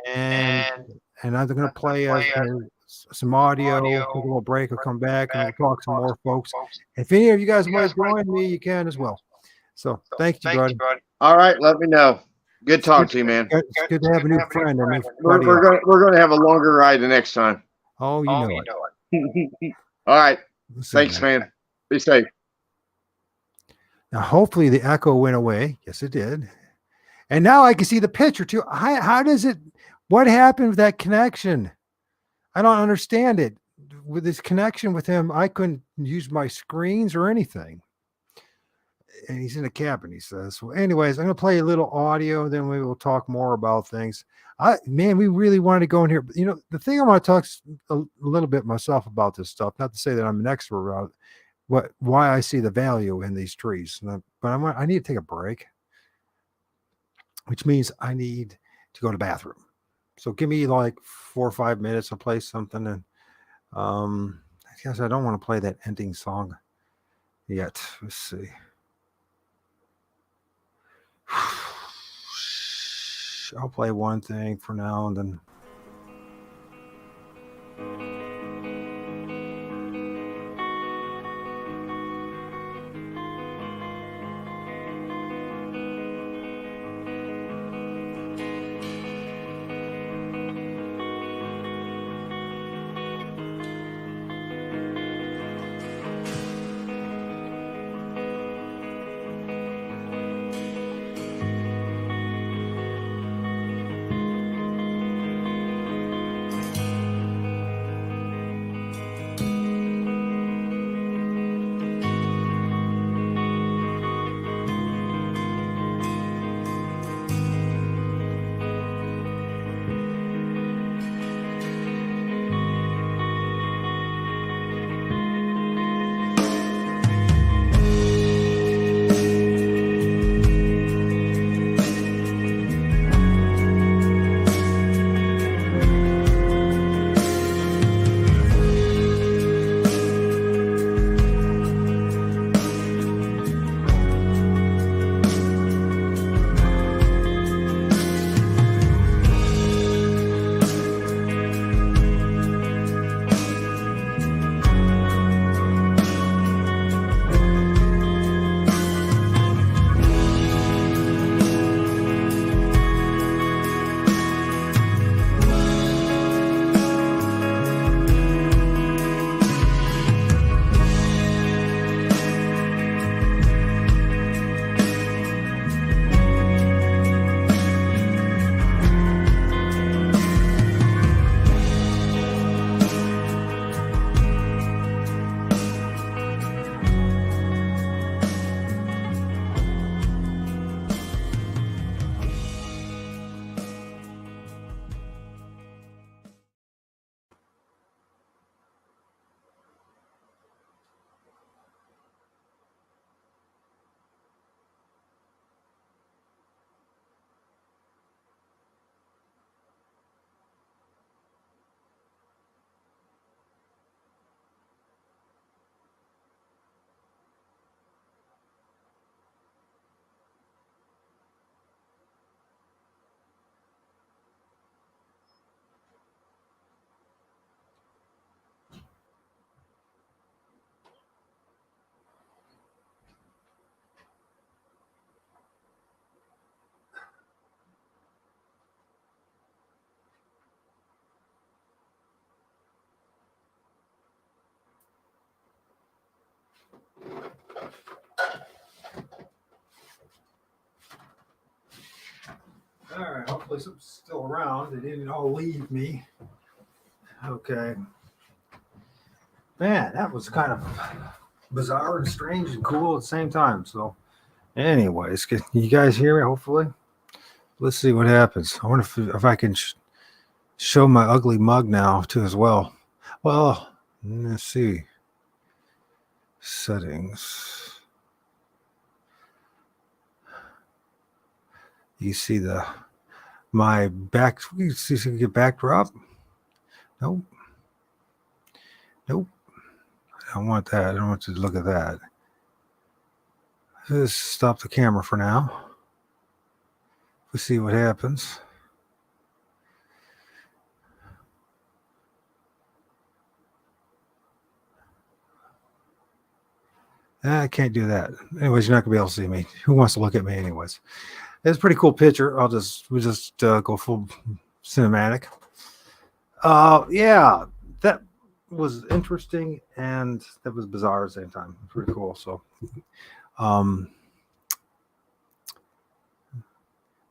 And I'm going to play some audio. Take a little break. I'll come back and we'll talk some more, folks. If any of you guys want to join me, you can as well. So thank you, buddy. All right. Let me know. Good talking to you, man. It's good to have a new friend. We're going to have a longer ride the next time. Oh, you know it. All right. Listen, Thanks, man. Be safe. Now, hopefully the echo went away. Yes, it did. And now I can see the picture too. How does it, what happened with that connection? I don't understand it. With this connection with him, I couldn't use my screens or anything. And he's in a cabin, he says. Well, anyways, I'm going to play a little audio, then we will talk more about things. Man, we really wanted to go in here. But, the thing I want to talk a little bit myself about this stuff, not to say that I'm an expert about why I see the value in these trees. But I need to take a break, which means I need to go to the bathroom. So give me like 4 or 5 minutes to play something. And I guess I don't want to play that ending song yet. Let's see. I'll play one thing for now and then. All right, hopefully something's still around. They didn't all leave me. Okay. Man, that was kind of bizarre and strange and cool at the same time. So, anyways, can you guys hear me? Hopefully. Let's see what happens. I wonder if I can show my ugly mug now too as well. Well, let's see. Settings. You see my back. You see the backdrop. Nope. Nope. I don't want that. I don't want to look at that. Just stop the camera for now. We'll see what happens. I can't do that. Anyways, you're not gonna be able to see me. Who wants to look at me anyways? It's a pretty cool picture. We'll just go full cinematic. Yeah, that was interesting and that was bizarre at the same time. Pretty cool. So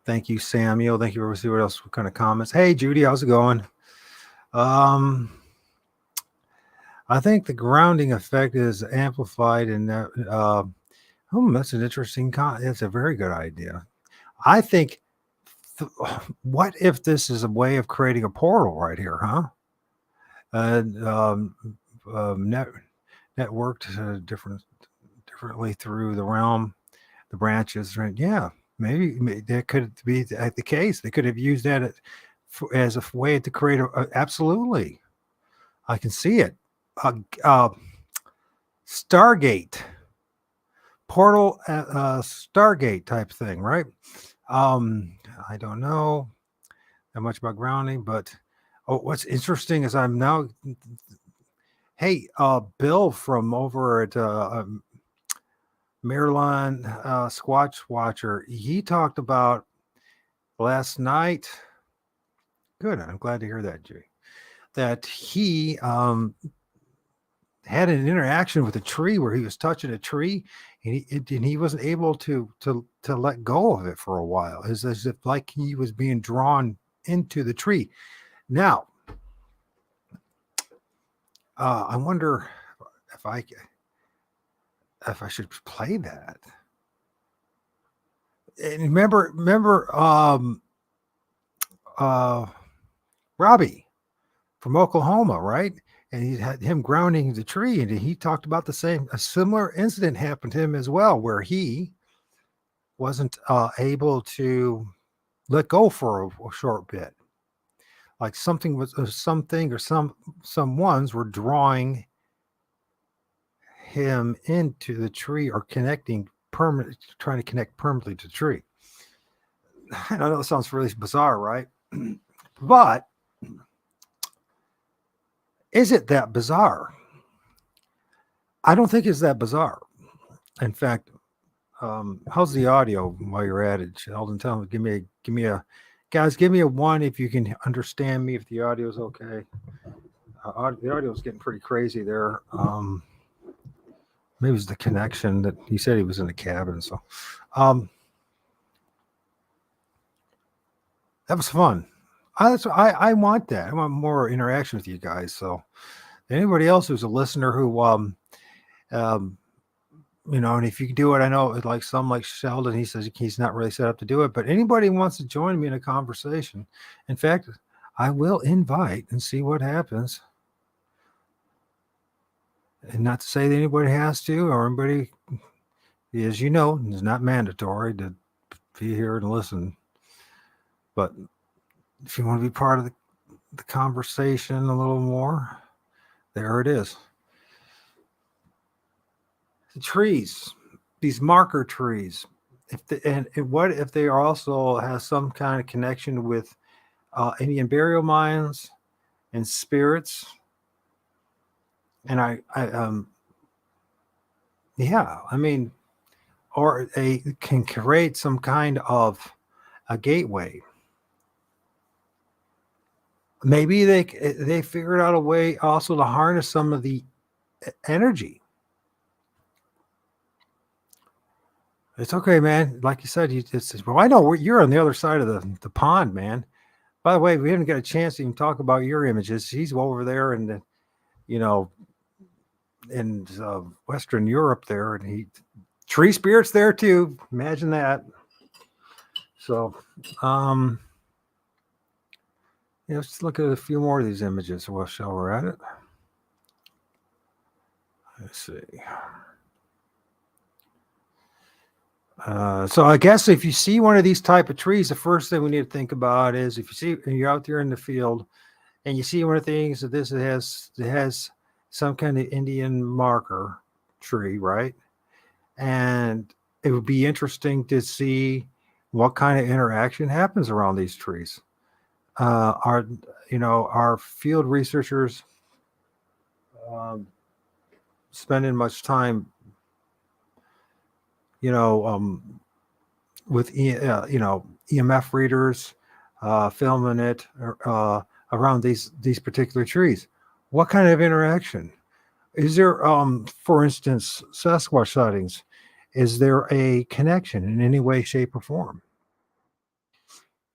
thank you, Samuel. Thank you for see what else, what kind of comments. Hey Judy, how's it going? I think the grounding effect is amplified in that. That's an interesting that's a very good idea. I think what if this is a way of creating a portal right here, huh? Networked differently through the realm, the branches. Right? Yeah, maybe that could be the case. They could have used that as a way to create absolutely. I can see it. Stargate portal, Stargate type thing, right? I don't know that much about grounding, but what's interesting is I'm now. Hey, Bill from over at Maryland Squatch Watcher, he talked about last night. Good, I'm glad to hear that, Jay. That he had an interaction with a tree where he was touching a tree and he wasn't able to let go of it for a while. It's as if like he was being drawn into the tree. Now, I wonder if I should play that. And remember, Robbie from Oklahoma, right? And he had him grounding the tree, and he talked about a similar incident happened to him as well, where he wasn't able to let go for a short bit. Like something or someone's were drawing him into the tree or trying to connect permanently to the tree. I know it sounds really bizarre, right? But is it that bizarre? I don't think it's that bizarre. In fact, how's the audio while you're at it? Sheldon, tell me, give me a 1 if you can understand me, if the audio is okay. The audio is getting pretty crazy there. Maybe it's the connection that he said he was in the cabin. So that was fun. I want that. I want more interaction with you guys. So anybody else who's a listener who, and if you can do it, I know like Sheldon, he says he's not really set up to do it, but anybody who wants to join me in a conversation, in fact, I will invite and see what happens. And not to say that anybody has to, or anybody, as you know, it's not mandatory to be here and listen. But if you want to be part of the conversation a little more, there it is. The trees, these marker trees, what if they also have some kind of connection with Indian burial mounds and spirits? And or they can create some kind of a gateway. Maybe they figured out a way also to harness some of the energy It's okay, man. Like you said, well, I know you're on the other side of the pond, man. By the way, we haven't got a chance to even talk about your images. He's over there in the, you know, in Western Europe there, and he tree spirits there too. Imagine that. So, yeah, let's look at a few more of these images while we're at it. Let's see. So I guess if you see one of these type of trees, the first thing we need to think about is if you see you're out there in the field and you see one of the things that this has some kind of Indian marker tree, right? And it would be interesting to see what kind of interaction happens around these trees. Our field researchers spending much time, with EMF readers, filming it around these particular trees. What kind of interaction is there? For instance, Sasquatch sightings. Is there a connection in any way, shape, or form?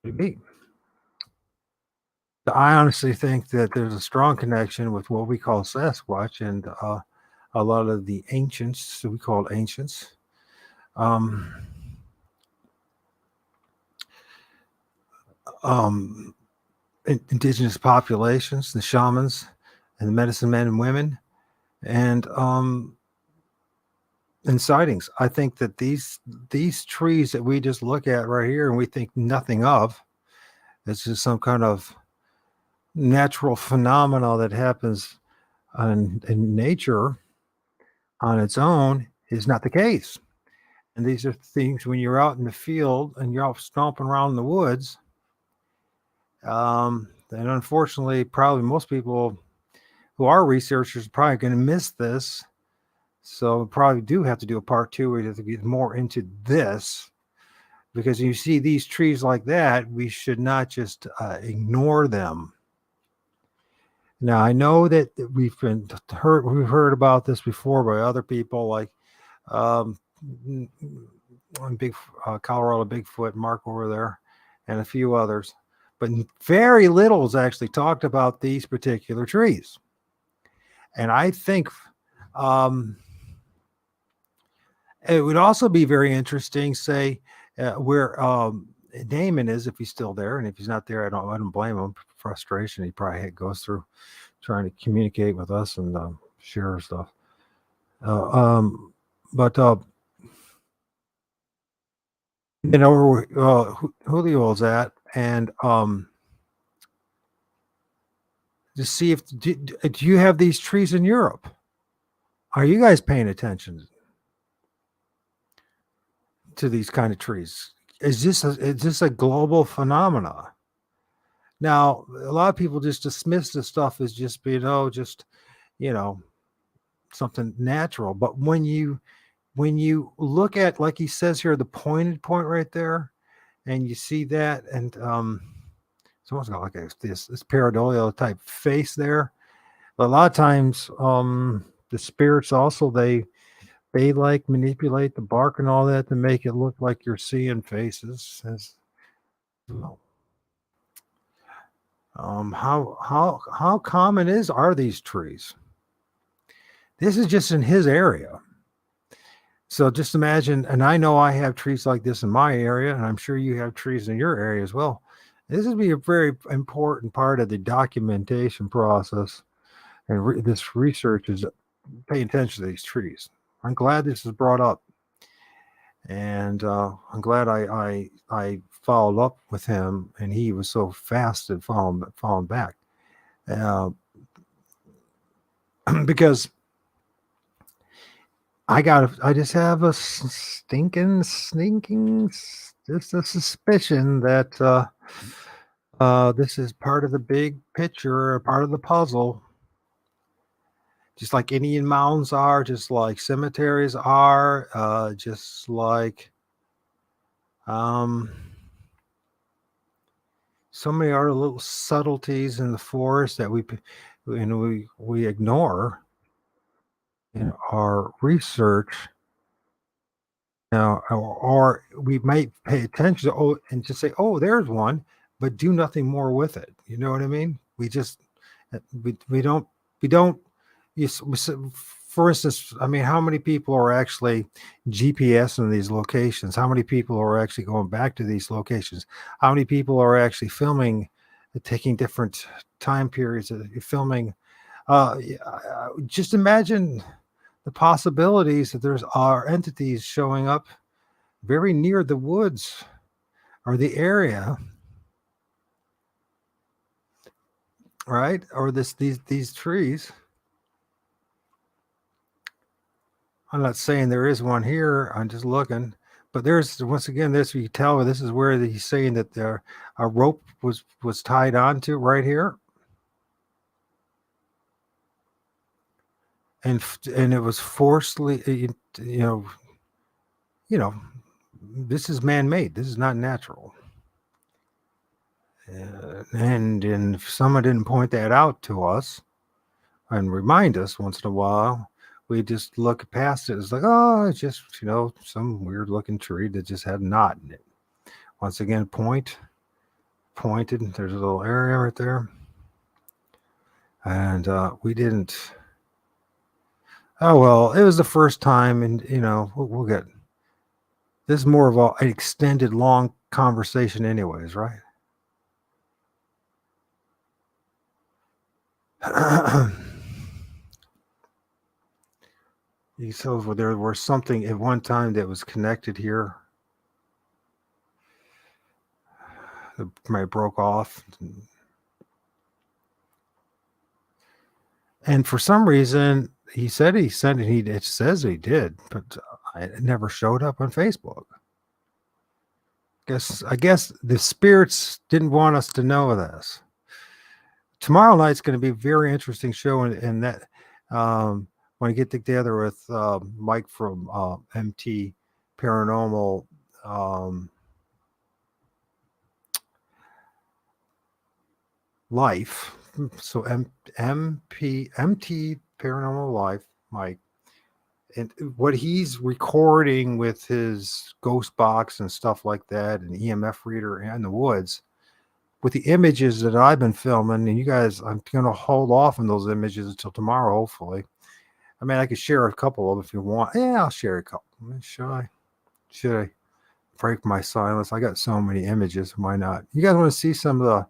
Could be. I honestly think that there's a strong connection with what we call Sasquatch and a lot of the ancients, we call ancients. Indigenous populations, the shamans, and the medicine men and women, and sightings. I think that these trees that we just look at right here and we think nothing of, it's just some kind of natural phenomena that happens in nature on its own, is not the case. And these are things when you're out in the field and you're out stomping around in the woods. And unfortunately, probably most people who are researchers are probably going to miss this. So we probably do have to do a part 2 where you have to get more into this, because you see these trees like that, we should not just ignore them. Now, I know that we've heard about this before by other people, like big Colorado Bigfoot, Mark over there, and a few others, but very little is actually talked about these particular trees. And I think it would also be very interesting, say, where Damon is, if he's still there, and if he's not there, I don't blame him. Frustration he probably goes through trying to communicate with us and share stuff. But where Julio's at, and to see if do you have these trees in Europe? Are you guys paying attention to these kind of trees? Is this a global phenomena? Now, a lot of people just dismiss this stuff as just being, something natural. But when you look at, like he says here, the pointed point right there, and you see that, and it's almost got like this pareidolia type face there. But a lot of times, the spirits also, they like manipulate the bark and all that to make it look like you're seeing faces. How common are these trees? This is just in his area. So just imagine, and I know I have trees like this in my area, and I'm sure you have trees in your area as well. This would be a very important part of the documentation process, and this research is pay attention to these trees. I'm glad this is brought up, and I'm glad I followed up with him, and he was so fast at following back, because I just have a sneaking, just a suspicion that this is part of the big picture, part of the puzzle. Just like Indian mounds are, just like cemeteries are, just like so many other little subtleties in the forest that we ignore in our research. or we might pay attention to and just say, oh, there's one, but do nothing more with it. You know what I mean? We just we don't for instance, I mean, how many people are actually GPSing these locations? How many people are actually going back to these locations? How many people are actually filming, taking different time periods, filming? Just imagine the possibilities that there's are entities showing up very near the woods or the area, right? Or these trees. I'm not saying there is one here. I'm just looking, but there's once again this you can tell this is where he's saying that there a rope was tied onto right here, and it was forcefully, you know, this is man-made. This is not natural. And if someone didn't point that out to us and remind us once in a while, we just look past it. It's like, oh, it's just, some weird looking tree that just had a knot in it. Once again, pointed. There's a little area right there. And we didn't. Oh, well, it was the first time. And, we'll get this is more of an extended, long conversation, anyways, right? So there was something at one time that was connected here. It might broke off. And for some reason, he said he sent it. It says he did, but it never showed up on Facebook. I guess the spirits didn't want us to know this. Tomorrow night's going to be a very interesting show, and that when I get together with Mike from MT Paranormal. Life. So MT Paranormal Life, Mike, and what he's recording with his ghost box and stuff like that, and EMF reader in the woods, with the images that I've been filming, and you guys, I'm going to hold off on those images until tomorrow, hopefully. I mean, I could share a couple of them if you want. Yeah, I'll share a couple. Should I break my silence? I got so many images. Why not? You guys want to see some of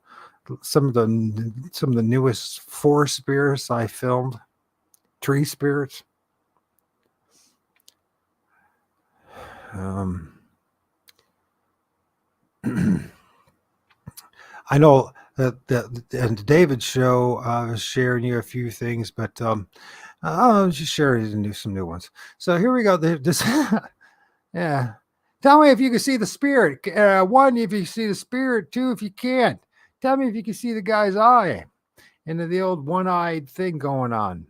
the newest forest spirits I filmed, tree spirits? I know that and David's show, I was sharing you a few things, but I'll just share some new ones. So here we go. This, yeah. Tell me if you can see the spirit. One, if you see the spirit. Two, if you can't. Tell me if you can see the guy's eye and the old one-eyed thing going on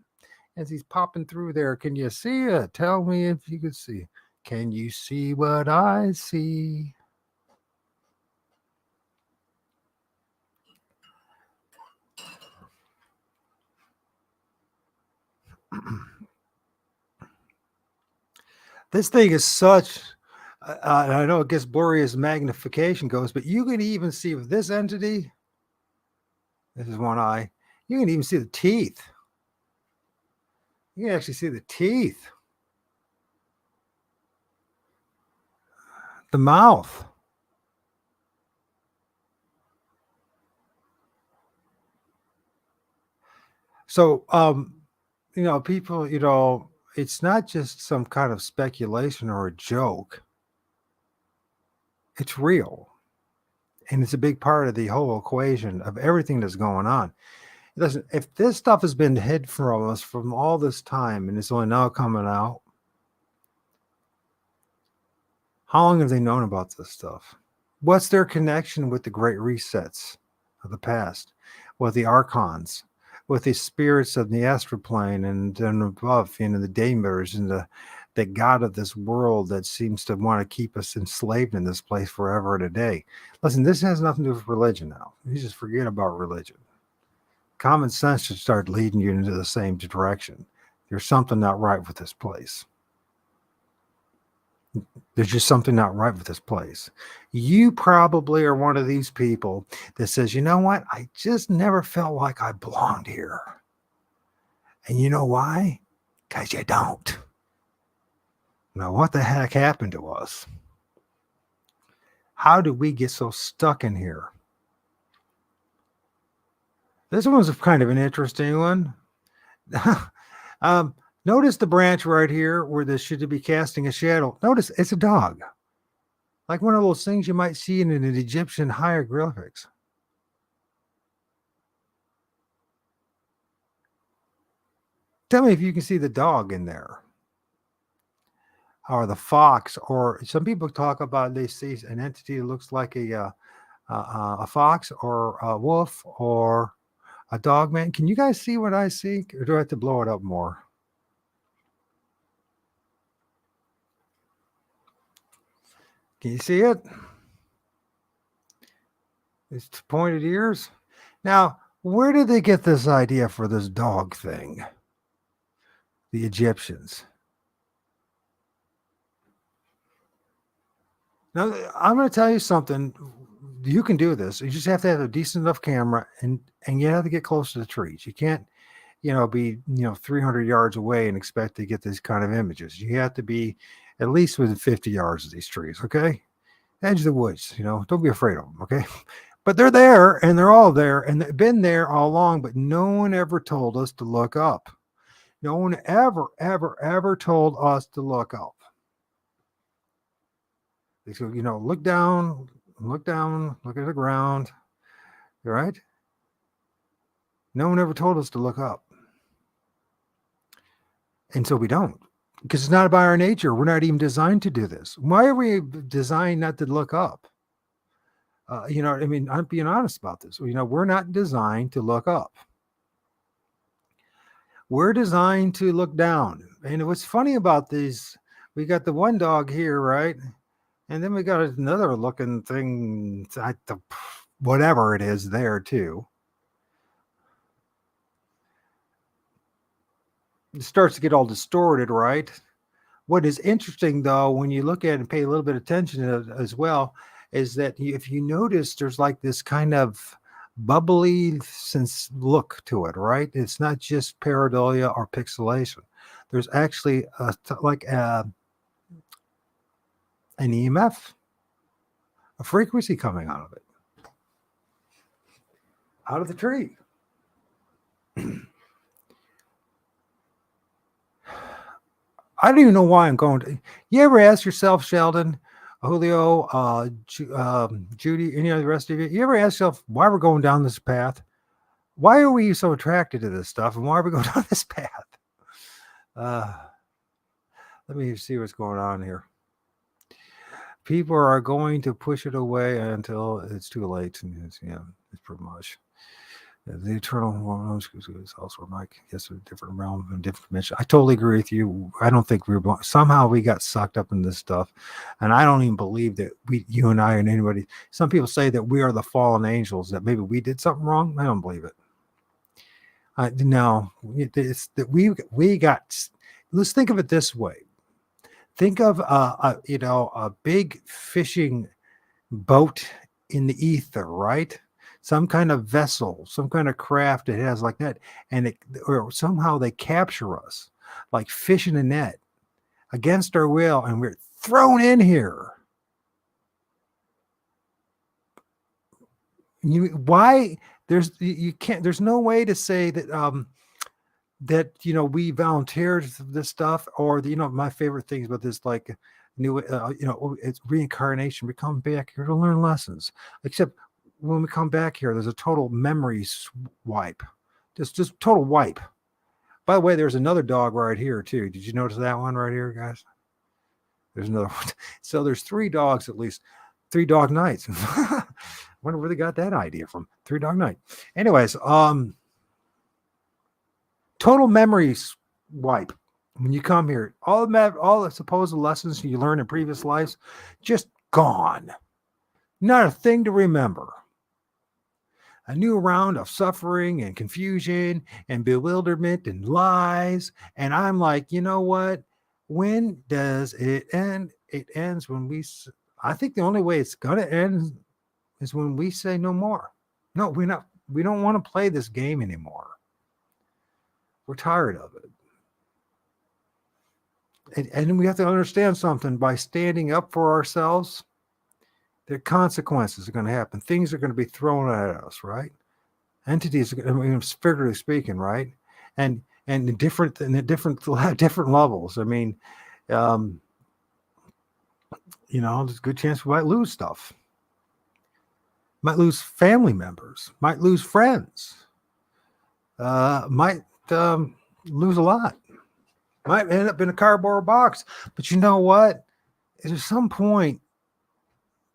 as he's popping through there. Can you see it? Tell me if you can see. Can you see what I see? This thing is such, I know it gets blurry as magnification goes, but you can even see with this entity, this is one eye, you can even see the teeth. You can actually see the teeth. The mouth. So, people, it's not just some kind of speculation or a joke. It's real. And it's a big part of the whole equation of everything that's going on. Listen, if this stuff has been hid from us from all this time and it's only now coming out, how long have they known about this stuff? What's their connection with the great resets of the past, with the archons, with the spirits of the astral plane and above, the daemons and the god of this world that seems to want to keep us enslaved in this place forever and a day? Listen, this has nothing to do with religion now. You just forget about religion. Common sense should start leading you into the same direction. There's something not right with this place. There's just something not right with this place. You probably are one of these people that says, you know what? I just never felt like I belonged here. And you know why? Because you don't. Now, what the heck happened to us? How did we get so stuck in here? This one was kind of an interesting one. Notice the branch right here where this should be casting a shadow. Notice it's a dog. Like one of those things you might see in an Egyptian hieroglyphics. Tell me if you can see the dog in there. Or the fox, or some people talk about they see an entity that looks like a fox or a wolf or a dog man. Can you guys see what I see? Or do I have to blow it up more? Can you see it? It's pointed ears. Now, where did they get this idea for this dog thing? The Egyptians. Now, I'm going to tell you something. You can do this. You just have to have a decent enough camera, and you have to get close to the trees. You can't, be 300 yards away and expect to get these kind of images. You have to be at least within 50 yards of these trees. Okay, edge of the woods. Don't be afraid of them. Okay, but they're there, and they're all there, and they've been there all along. But no one ever told us to look up. No one ever told us to look up. They said, look down, look at the ground. All right? No one ever told us to look up. And so we don't, because it's not by our nature. We're not even designed to do this. Why are we designed not to look up? I'm being honest about this. We're not designed to look up. We're designed to look down. And what's funny about these, we got the one dog here, right? And then we got another looking thing, whatever it is there too. It starts to get all distorted, right? What is interesting, though, when you look at it and pay a little bit of attention to it as well, is that if you notice, there's like this kind of bubbly look to it, right? It's not just pareidolia or pixelation. There's actually an EMF, a frequency coming out of it, out of the tree. I don't even know why I'm going to. You ever ask yourself, Sheldon, Julio, Judy, any of the rest of you, you ever ask yourself why we're going down this path? Why are we so attracted to this stuff? And why are we going down this path? Let me see what's going on here. People are going to push it away until it's too late. And it's pretty much. The eternal is also Mike. Yes, a different realm and different dimension. I totally agree with you. I don't think somehow we got sucked up in this stuff, and I don't even believe that you and I, and anybody. Some people say that we are the fallen angels. That maybe we did something wrong. I don't believe it. No, it's that we got. Let's think of it this way. Think of a big fishing boat in the ether, right? Some kind of vessel, some kind of craft that has like that, or somehow they capture us like fish in a net against our will, and we're thrown in here. Why? There's no way to say that we volunteered this stuff, or my favorite things about this, like it's reincarnation. We come back here to learn lessons, except when we come back here, there's a total memory wipe. Just total wipe. By the way, there's another dog right here too. Did you notice that one right here, guys? There's another one. So there's 3 dogs, at least 3 dog nights. I wonder where they got that idea from. 3 dog night. Anyways, total memory wipe. When you come here, all the supposed lessons you learned in previous lives, just gone. Not a thing to remember. A new round of suffering and confusion and bewilderment and lies. And I'm like, you know what? When does it end? it ends when I think the only way it's going to end is when we say no more. No, we don't want to play this game anymore. We're tired of it. And we have to understand something. By standing up for ourselves, the consequences are going to happen. Things are going to be thrown at us, right? Entities, figuratively speaking, right? And the different levels. I mean, there's a good chance we might lose stuff. Might lose family members. Might lose friends. Might lose a lot. Might end up in a cardboard box. But you know what? At some point,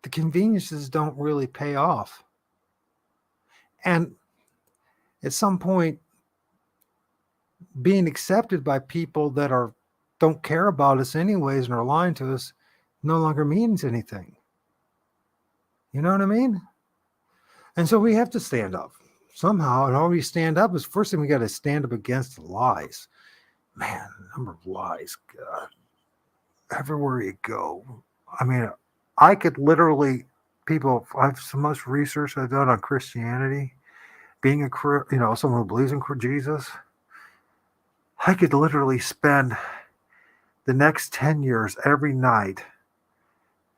the conveniences don't really pay off. And at some point, being accepted by people that don't care about us anyways and are lying to us no longer means anything. You know what I mean? And so we have to stand up somehow. And how we stand up is, first thing, we got to stand up against the lies. Man, the number of lies, God, everywhere you go. I mean, I could literally, I've so much research I've done on Christianity, being someone who believes in Jesus. I could literally spend the next 10 years every night,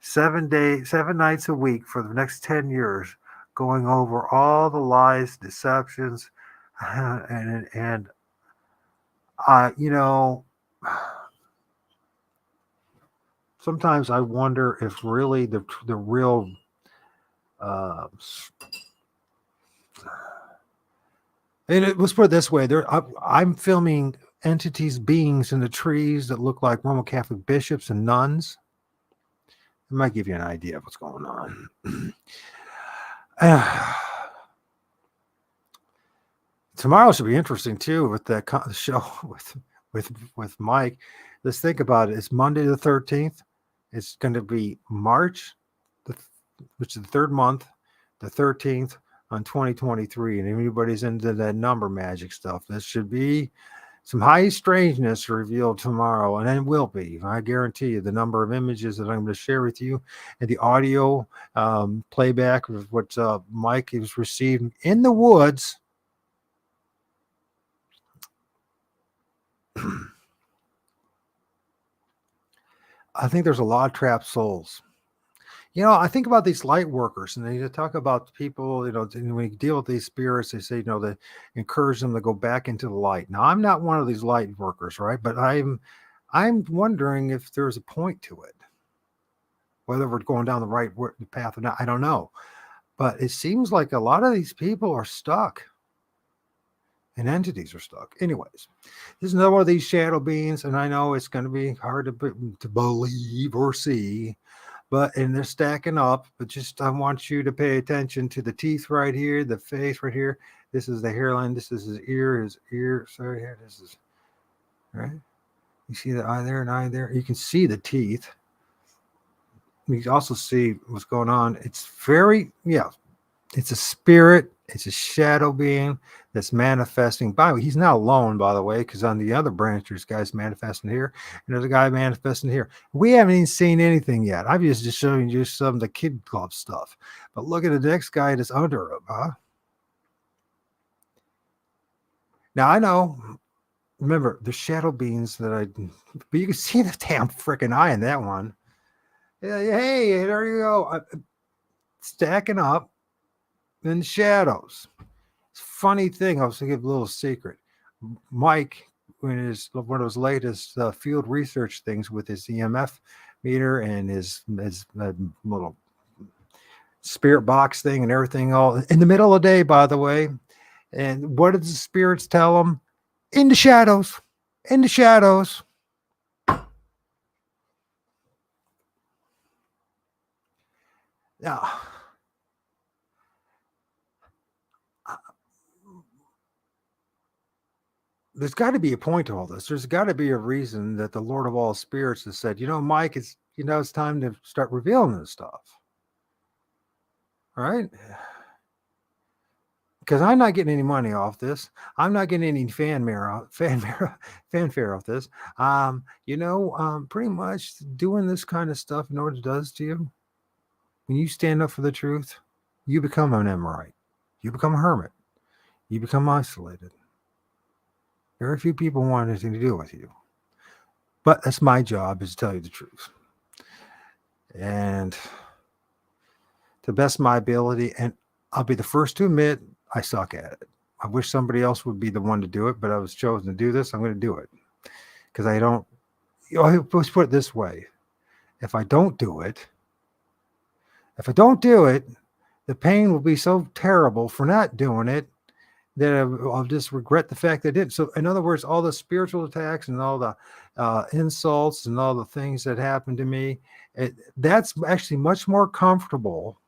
7 nights a week for the next 10 years, going over all the lies, deceptions, and sometimes I wonder if really the real let's put it this way: I'm filming entities, beings in the trees that look like Roman Catholic bishops and nuns. It might give you an idea of what's going on. Tomorrow should be interesting too with the show with Mike. Let's think about it. It's Monday the 13th. It's going to be March, which is the third month, the 13th on 2023. And if anybody's into that number magic stuff, this should be some high strangeness revealed tomorrow, and it will be. I guarantee you the number of images that I'm going to share with you and the audio playback of what Mike has received in the woods. I think there's a lot of trapped souls. I think about these light workers, and they talk about people, when you deal with these spirits, they say, they encourage them to go back into the light. Now, I'm not one of these light workers, right? But I'm wondering if there's a point to it, whether we're going down the right path or not. I don't know. But it seems like a lot of these people are stuck, and entities are stuck. Anyways, this is another one of these shadow beings, and I know it's going to be hard to believe or see. And they're stacking up, but just I want you to pay attention to the teeth right here, the face right here. This is the hairline. This is his ear. Sorry, here. This is right. You see the eye there and eye there. You can see the teeth. You can also see what's going on. It's it's a spirit. It's a shadow being that's manifesting. By the way, he's not alone, by the way, because on the other branch, there's guys manifesting here, and there's a guy manifesting here. We haven't even seen anything yet. I'm just showing you some of the kid club stuff. But look at the next guy that's under him, huh? Now, I know, remember, the shadow beings but you can see the damn freaking eye in that one. Hey, there you go. Stacking up in the shadows. Funny thing, I was going to give a little secret. Mike, in one of his latest field research things with his EMF meter and his little spirit box thing and everything, all in the middle of the day, by the way. And what did the spirits tell him? In the shadows. In the shadows. Now, there's got to be a point to all this. There's got to be a reason that the Lord of all spirits has said, Mike, it's time to start revealing this stuff. All right? because I'm not getting any money off this. I'm not getting any fanfare off this. Pretty much doing this kind of stuff, you know what it does to you? When you stand up for the truth, you become an Amorite. You become a hermit. You become isolated. Very few people want anything to do with you. But that's my job, is to tell you the truth. And to the best of my ability, and I'll be the first to admit I suck at it. I wish somebody else would be the one to do it, but I was chosen to do this. I'm going to do it. Because I don't, let's put it this way. If I don't do it, the pain will be so terrible for not doing it that I'll just regret the fact that I did. So, in other words, all the spiritual attacks and all the insults and all the things that happened to me, that's actually much more comfortable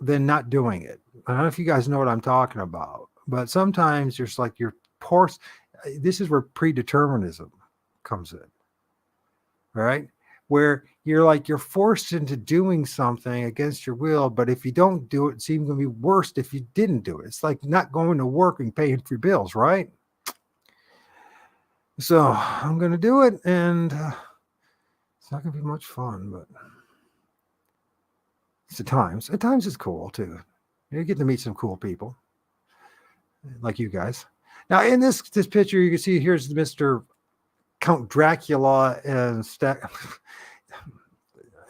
than not doing it. I don't know if you guys know what I'm talking about, but sometimes there's like your poor. This is where predeterminism comes in, right? Where you're forced into doing something against your will, but if you don't do it, it's even going to be worse if you didn't do it. It's like not going to work and paying for your bills, right? So I'm going to do it, and it's not going to be much fun, but at times it's cool too. You get to meet some cool people like you guys. Now in this picture, you can see here's Mr. Count Dracula and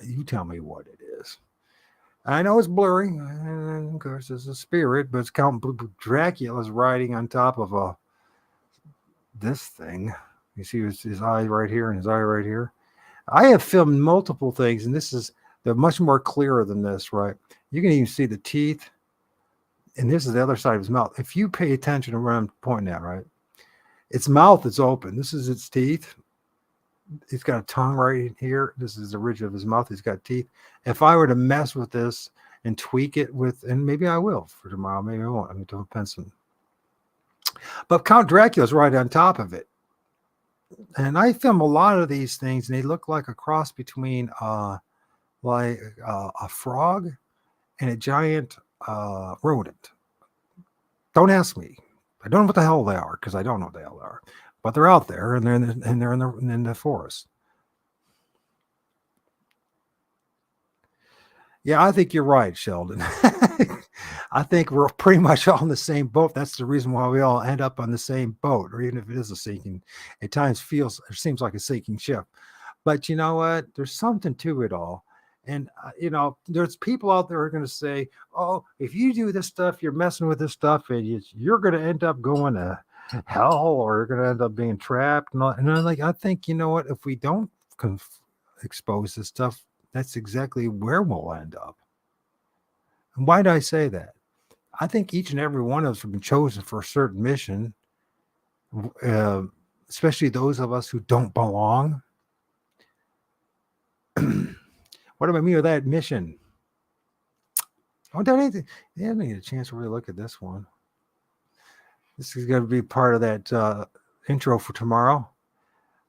you tell me what it is. I know it's blurry, and of course it's a spirit, but it's Count Dracula's riding on top of this thing. You see his eye right here and his eye right here. I have filmed multiple things, and they're much more clearer than this, right? You can even see the teeth, and this is the other side of his mouth. If you pay attention to where I'm pointing at, right? Its mouth is open. This is its teeth. He's got a tongue right here. This is the ridge of his mouth. He's got teeth. If I were to mess with this and tweak it and maybe I will for tomorrow, maybe I won't. I'm going to depends on. But Count Dracula's right on top of it. And I film a lot of these things, and they look like a cross between a frog and a giant rodent. Don't ask me. I don't know what the hell they are, because I don't know what the hell they are. But they're out there, and they're in the forest. Yeah, I think you're right, Sheldon. I think we're pretty much all in the same boat. That's the reason why we all end up on the same boat, or even if it is a sinking, at times seems like a sinking ship. But you know what? There's something to it all. And, there's people out there who are going to say, oh, if you do this stuff, you're messing with this stuff, and you're going to end up going to hell, or you're going to end up being trapped. And I'm like, I think, you know what? If we don't expose this stuff, that's exactly where we'll end up. And why do I say that? I think each and every one of us have been chosen for a certain mission, especially those of us who don't belong. What do I mean with that mission? Oh, don't anything. You haven't had a chance to really look at this one. This is going to be part of that intro for tomorrow.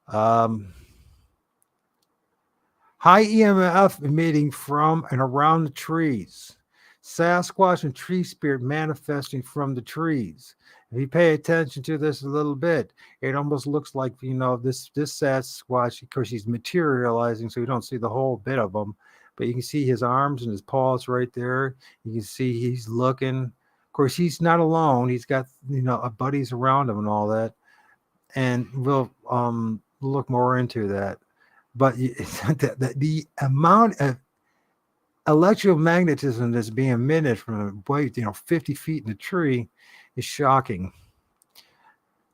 High EMF emitting from and around the trees. Sasquatch and tree spirit manifesting from the trees. If you pay attention to this a little bit, it almost looks like, this Sasquatch, because he's materializing, so you don't see the whole bit of him, but you can see his arms and his paws right there. You can see he's looking. Of course, he's not alone. He's got, buddies around him and all that. And we'll look more into that. But the amount of electromagnetism that's being emitted from 50 feet in the tree is shocking,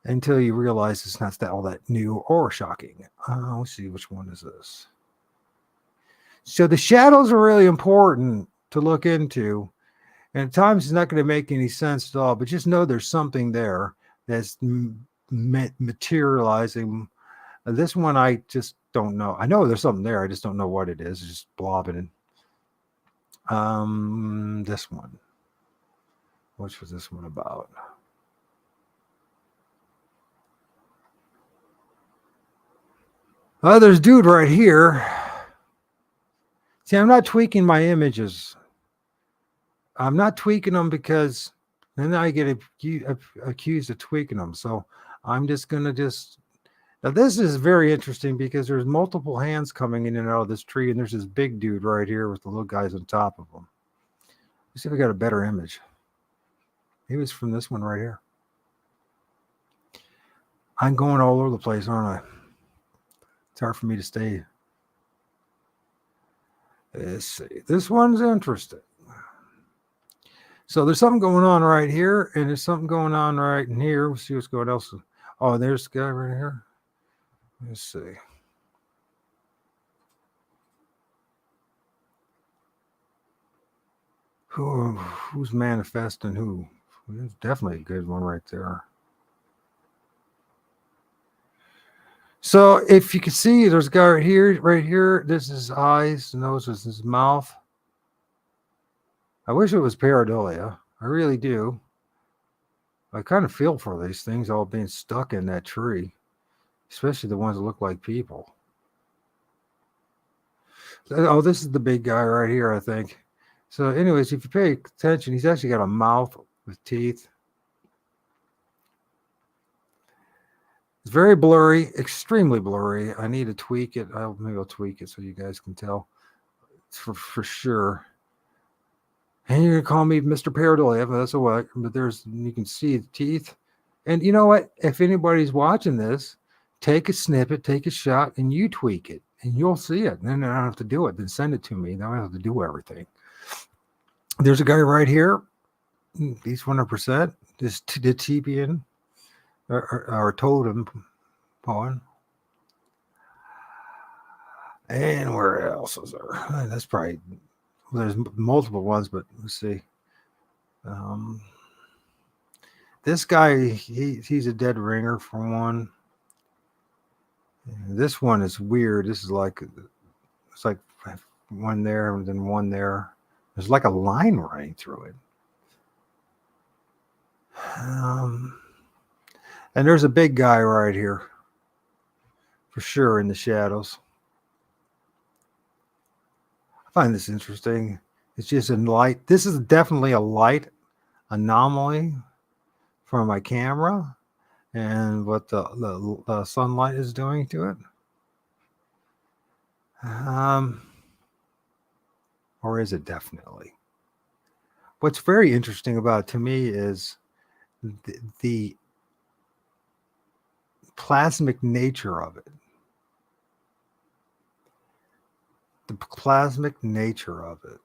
until you realize it's not all that new or shocking. Let's see, which one is this? So the shadows are really important to look into, and at times it's not going to make any sense at all, but just know there's something there that's materializing. This one I just don't know. I know there's something there. I just don't know what it is. It's just blobbing. This one. What was this one about? Oh, there's dude right here. See, I'm not tweaking my images. I'm not tweaking them because then I get accused of tweaking them. So I'm just going to now this is very interesting because there's multiple hands coming in and out of this tree. And there's this big dude right here with the little guys on top of him. Let's see if we got a better image. He was from this one right here. I'm going all over the place, aren't I? It's hard for me to stay. Let's see. This one's interesting. So there's something going on right here, and there's something going on right in here. We'll see what's going on else. Oh, there's the guy right here. Let's see. Who's manifesting who? There's definitely a good one right there. So if you can see, there's a guy right here. This is his eyes, nose, this is his mouth. I wish it was pareidolia. I really do. I kind of feel for these things all being stuck in that tree, especially the ones that look like people. Oh, this is the big guy right here, I think. So anyways, if you pay attention, he's actually got a mouth with teeth. It's very blurry, extremely blurry. I need to tweak it. Maybe I'll tweak it so you guys can tell for sure. And you're gonna call me Mr. Pareidolia, but that's what. But you can see the teeth. And you know what? If anybody's watching this, take a snippet, take a shot, and you tweak it, and you'll see it. And then I don't have to do it. Then send it to me. Then I don't have to do everything. There's a guy right here. He's 100%. This the Tibian or totem pawn. And where else is there? That's probably. There's multiple ones, but let's see. This guy, he's a dead ringer for one. And this one is weird. This is like, it's like one there and then one there. There's like a line running through it. And there's a big guy right here, for sure, in the shadows. I find this interesting. It's just in light. This is definitely a light anomaly from my camera and what the sunlight is doing to it. Or is it definitely? What's very interesting about it to me is the plasmic nature of it. The plasmic nature of it.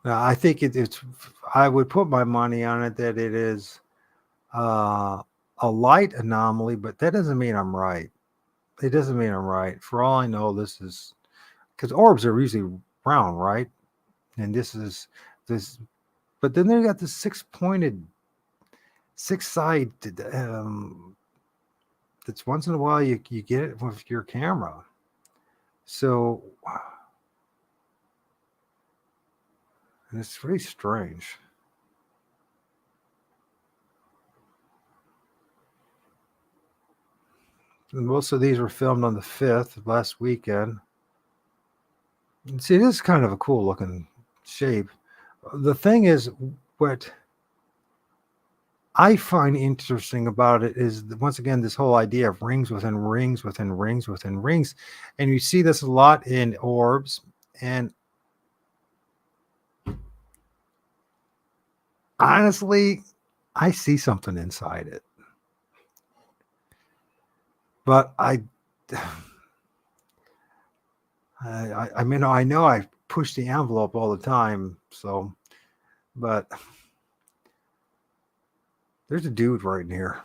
Now, I think it's. I would put my money on it that it is a light anomaly, but that doesn't mean I'm right. It doesn't mean I'm right. For all I know, this is because orbs are usually round, right? And this is this, but then they got this six-sided. That's once in a while you get it with your camera. So and it's very strange. And most of these were filmed on the 5th last weekend. And see, this is kind of a cool looking shape. The thing is, what I find interesting about it is once again this whole idea of rings within rings within rings within rings, and you see this a lot in orbs. And honestly, I see something inside it, but I mean, I know I push the envelope all the time, so, but. There's a dude right in here.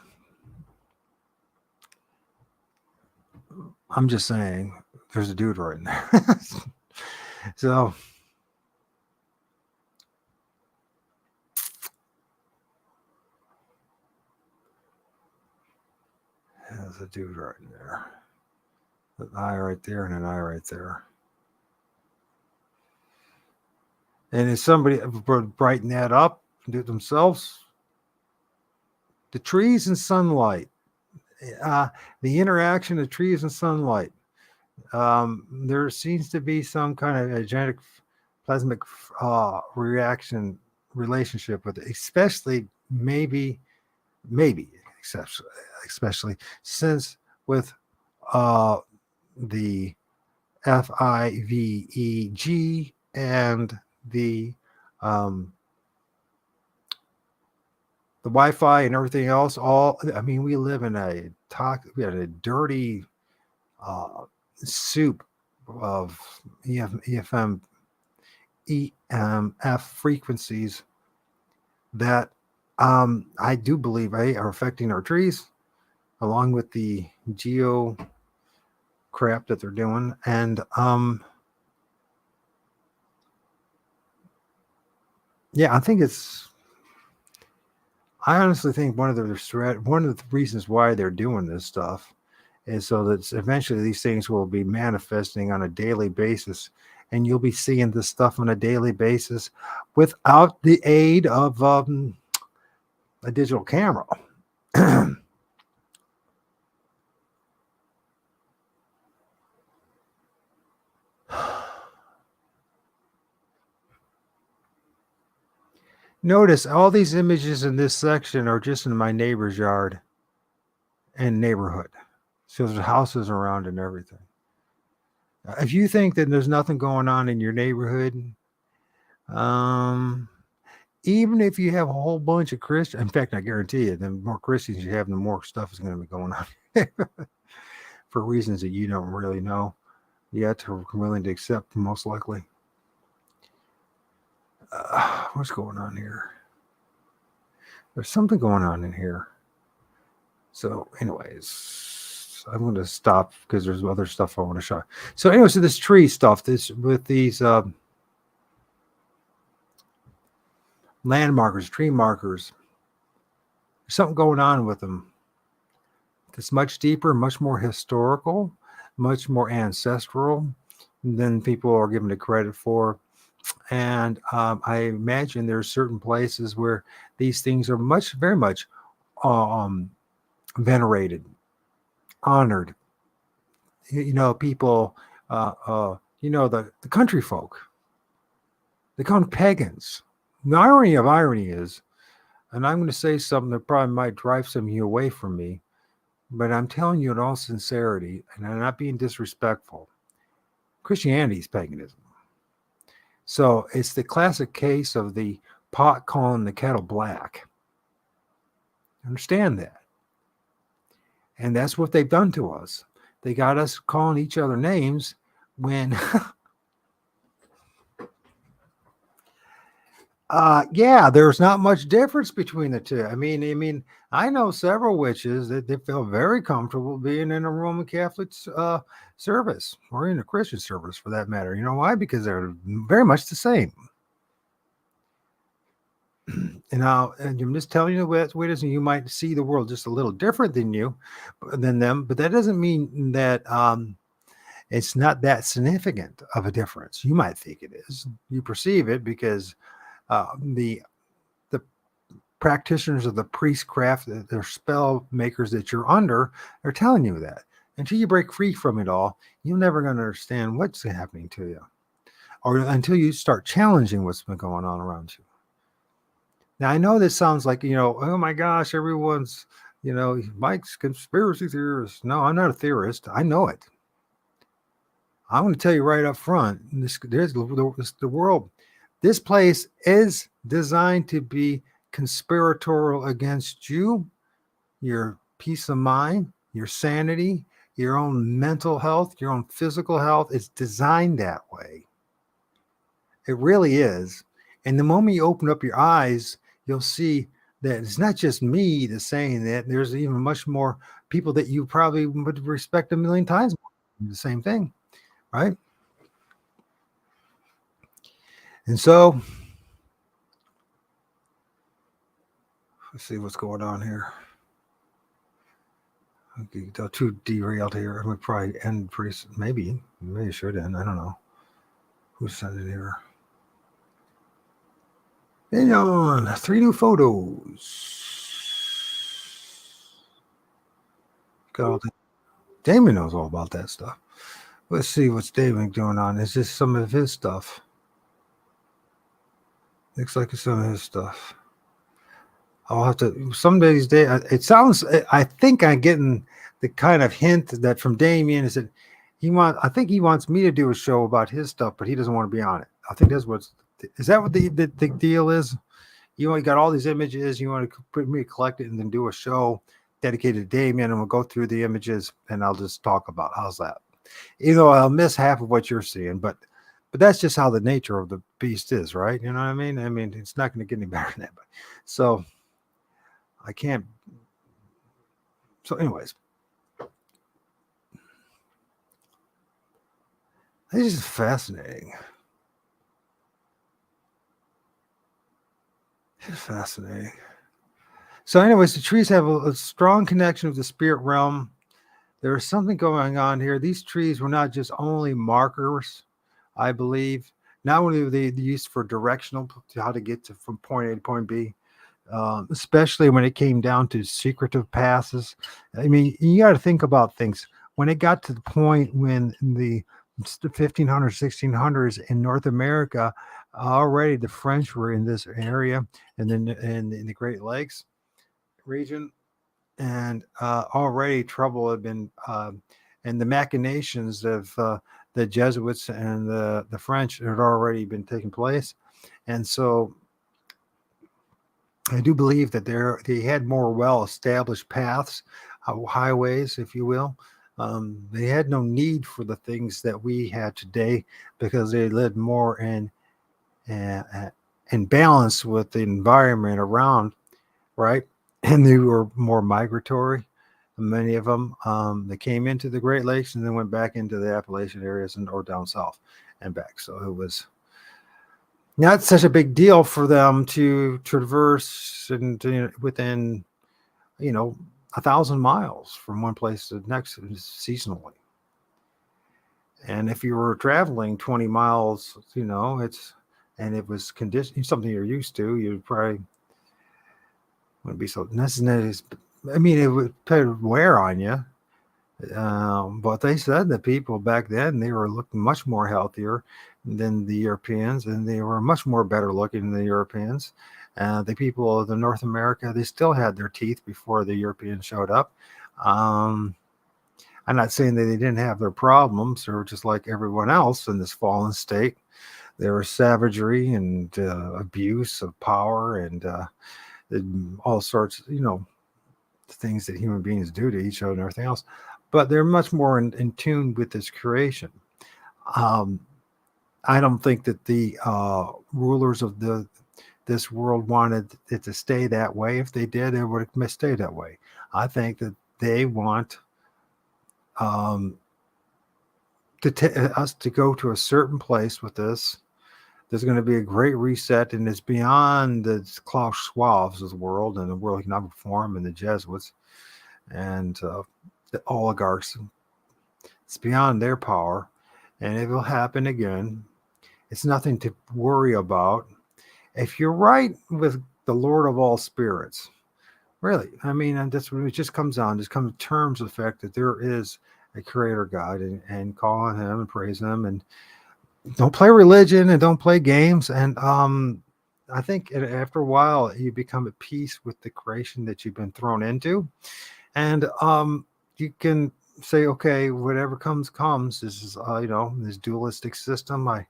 I'm just saying, there's a dude right in there. So, there's a dude right in there. An eye right there and an eye right there. And if somebody would brighten that up and do it themselves, the trees and sunlight, the interaction of trees and sunlight. There seems to be some kind of a genetic plasmic reaction relationship with it, especially maybe especially since with uh, the FIVEG and um, the Wi-Fi and everything else. I mean, we live in we had a dirty soup of EFM, EMF frequencies that I do believe are affecting our trees, along with the geo crap that they're doing. And yeah, I honestly think one of the reasons why they're doing this stuff is so that eventually these things will be manifesting on a daily basis, and you'll be seeing this stuff on a daily basis without the aid of a digital camera. Notice all these images in this section are just in my neighbor's yard and neighborhood. So there's houses around and everything. If you think that there's nothing going on in your neighborhood, even if you have a whole bunch of Christians, in fact, I guarantee you, the more Christians you have, the more stuff is going to be going on for reasons that you don't really know yet or willing to accept, most likely. What's going on here? There's something going on in here. So, anyways, I'm going to stop because there's other stuff I want to show. So, anyways, so this tree stuff, this with these landmarkers, tree markers, there's something going on with them. It's much deeper, much more historical, much more ancestral than people are given it credit for. And I imagine there are certain places where these things are very much venerated, honored. People, the country folk, they call them pagans. The irony of irony is, and I'm going to say something that probably might drive some of you away from me, but I'm telling you in all sincerity, and I'm not being disrespectful, Christianity is paganism. So it's the classic case of the pot calling the kettle black. Understand that. And that's what they've done to us. They got us calling each other names when there's not much difference between the two. I mean, I know several witches that they feel very comfortable being in a Roman Catholic service or in a Christian service for that matter. You know why? Because they're very much the same. And I'm just telling you the witches, and you might see the world just a little different than them, but that doesn't mean that it's not that significant of a difference. You might think it is. You perceive it because the practitioners of the priestcraft, the spell makers that you're under, are telling you that. Until you break free from it all, you're never going to understand what's happening to you, or until you start challenging what's been going on around you. Now, I know this sounds like, oh my gosh, everyone's, Mike's conspiracy theorist. No, I'm not a theorist. I know it. I'm going to tell you right up front, the world, this place is designed to be conspiratorial against you, your peace of mind, your sanity, your own mental health, your own physical health. It's designed that way. It really is. And the moment you open up your eyes, you'll see that it's not just me that's saying that. There's even much more people that you probably would respect a million times more. The same thing, right? And so, let's see what's going on here. Okay, too derailed here. I'm gonna probably end pretty. Maybe should end. I don't know. Who sent it here? And on 3 new photos. Damien knows all about that stuff. Let's see what's David doing on. Is this some of his stuff? Looks like it's some of his stuff. I'll have to some days. It sounds. I think I'm getting the kind of hint that from Damien is that I think he wants me to do a show about his stuff, but he doesn't want to be on it. I think that's what's. Is that what the deal is? You got all these images. You want to put me collect it and then do a show dedicated to Damien, and we'll go through the images and I'll just talk about how's that. I'll miss half of what you're seeing, but that's just how the nature of the beast is, right? You know what I mean? I mean, it's not going to get any better than that. But so I can't. So, anyways, this is fascinating. It's fascinating. So, anyways, the trees have a strong connection with the spirit realm. There is something going on here. These trees were not just only markers, I believe. Not only were they used for directional to how to get from point A to point B, especially when it came down to secretive passes. I mean, you got to think about things. When it got to the point when the 1500s, 1600s in North America, already the French were in this area and then in the Great Lakes region, and already trouble had been, and the machinations of the Jesuits and the French had already been taking place. And so I do believe that they had more well-established paths, highways, if you will. They had no need for the things that we had today because they lived more in balance with the environment around, right? And they were more migratory. Many of them, they came into the Great Lakes and then went back into the Appalachian areas or down south and back. So it was not such a big deal for them to traverse and within 1,000 miles from one place to the next seasonally. And if you were traveling 20 miles, and it was something you're used to, you'd probably wouldn't be so necessary. I mean, it would put wear on you. But they said that people back then, they were looking much more healthier than the Europeans, and they were much more better looking than the Europeans. The people of North America, they still had their teeth before the Europeans showed up. I'm not saying that they didn't have their problems. They were just like everyone else in this fallen state. There was savagery and abuse of power and all sorts, things that human beings do to each other and everything else. But they're much more in tune with this creation. I don't think that the rulers of this world wanted it to stay that way. If they did, it would have stayed that way. I think that they want us to go to a certain place with this. There's going to be a great reset, and it's beyond the Klaus Schwabs of the world and the World Economic Forum and the Jesuits and the oligarchs. It's beyond their power, and it will happen again. It's nothing to worry about. If you're right with the Lord of all spirits, really, I mean, that's when it just comes on, just come to terms with the fact that there is a creator God and call on him and praise him and don't play religion and don't play games. And I think after a while, you become at peace with the creation that you've been thrown into. And you can say, okay, whatever comes. This is, this dualistic system. I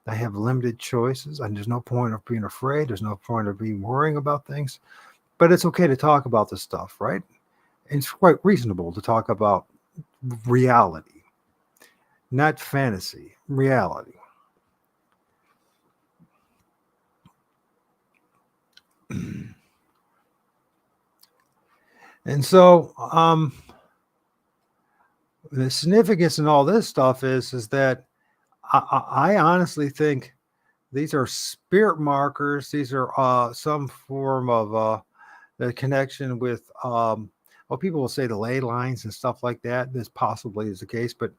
have limited choices, and there's no point of being afraid. There's no point of being worrying about things. But it's okay to talk about this stuff, right? And it's quite reasonable to talk about reality. Not fantasy, reality. And so the significance in all this stuff is that I honestly think these are spirit markers. These are some form of the connection with people will say the ley lines and stuff like that. This possibly is the case, but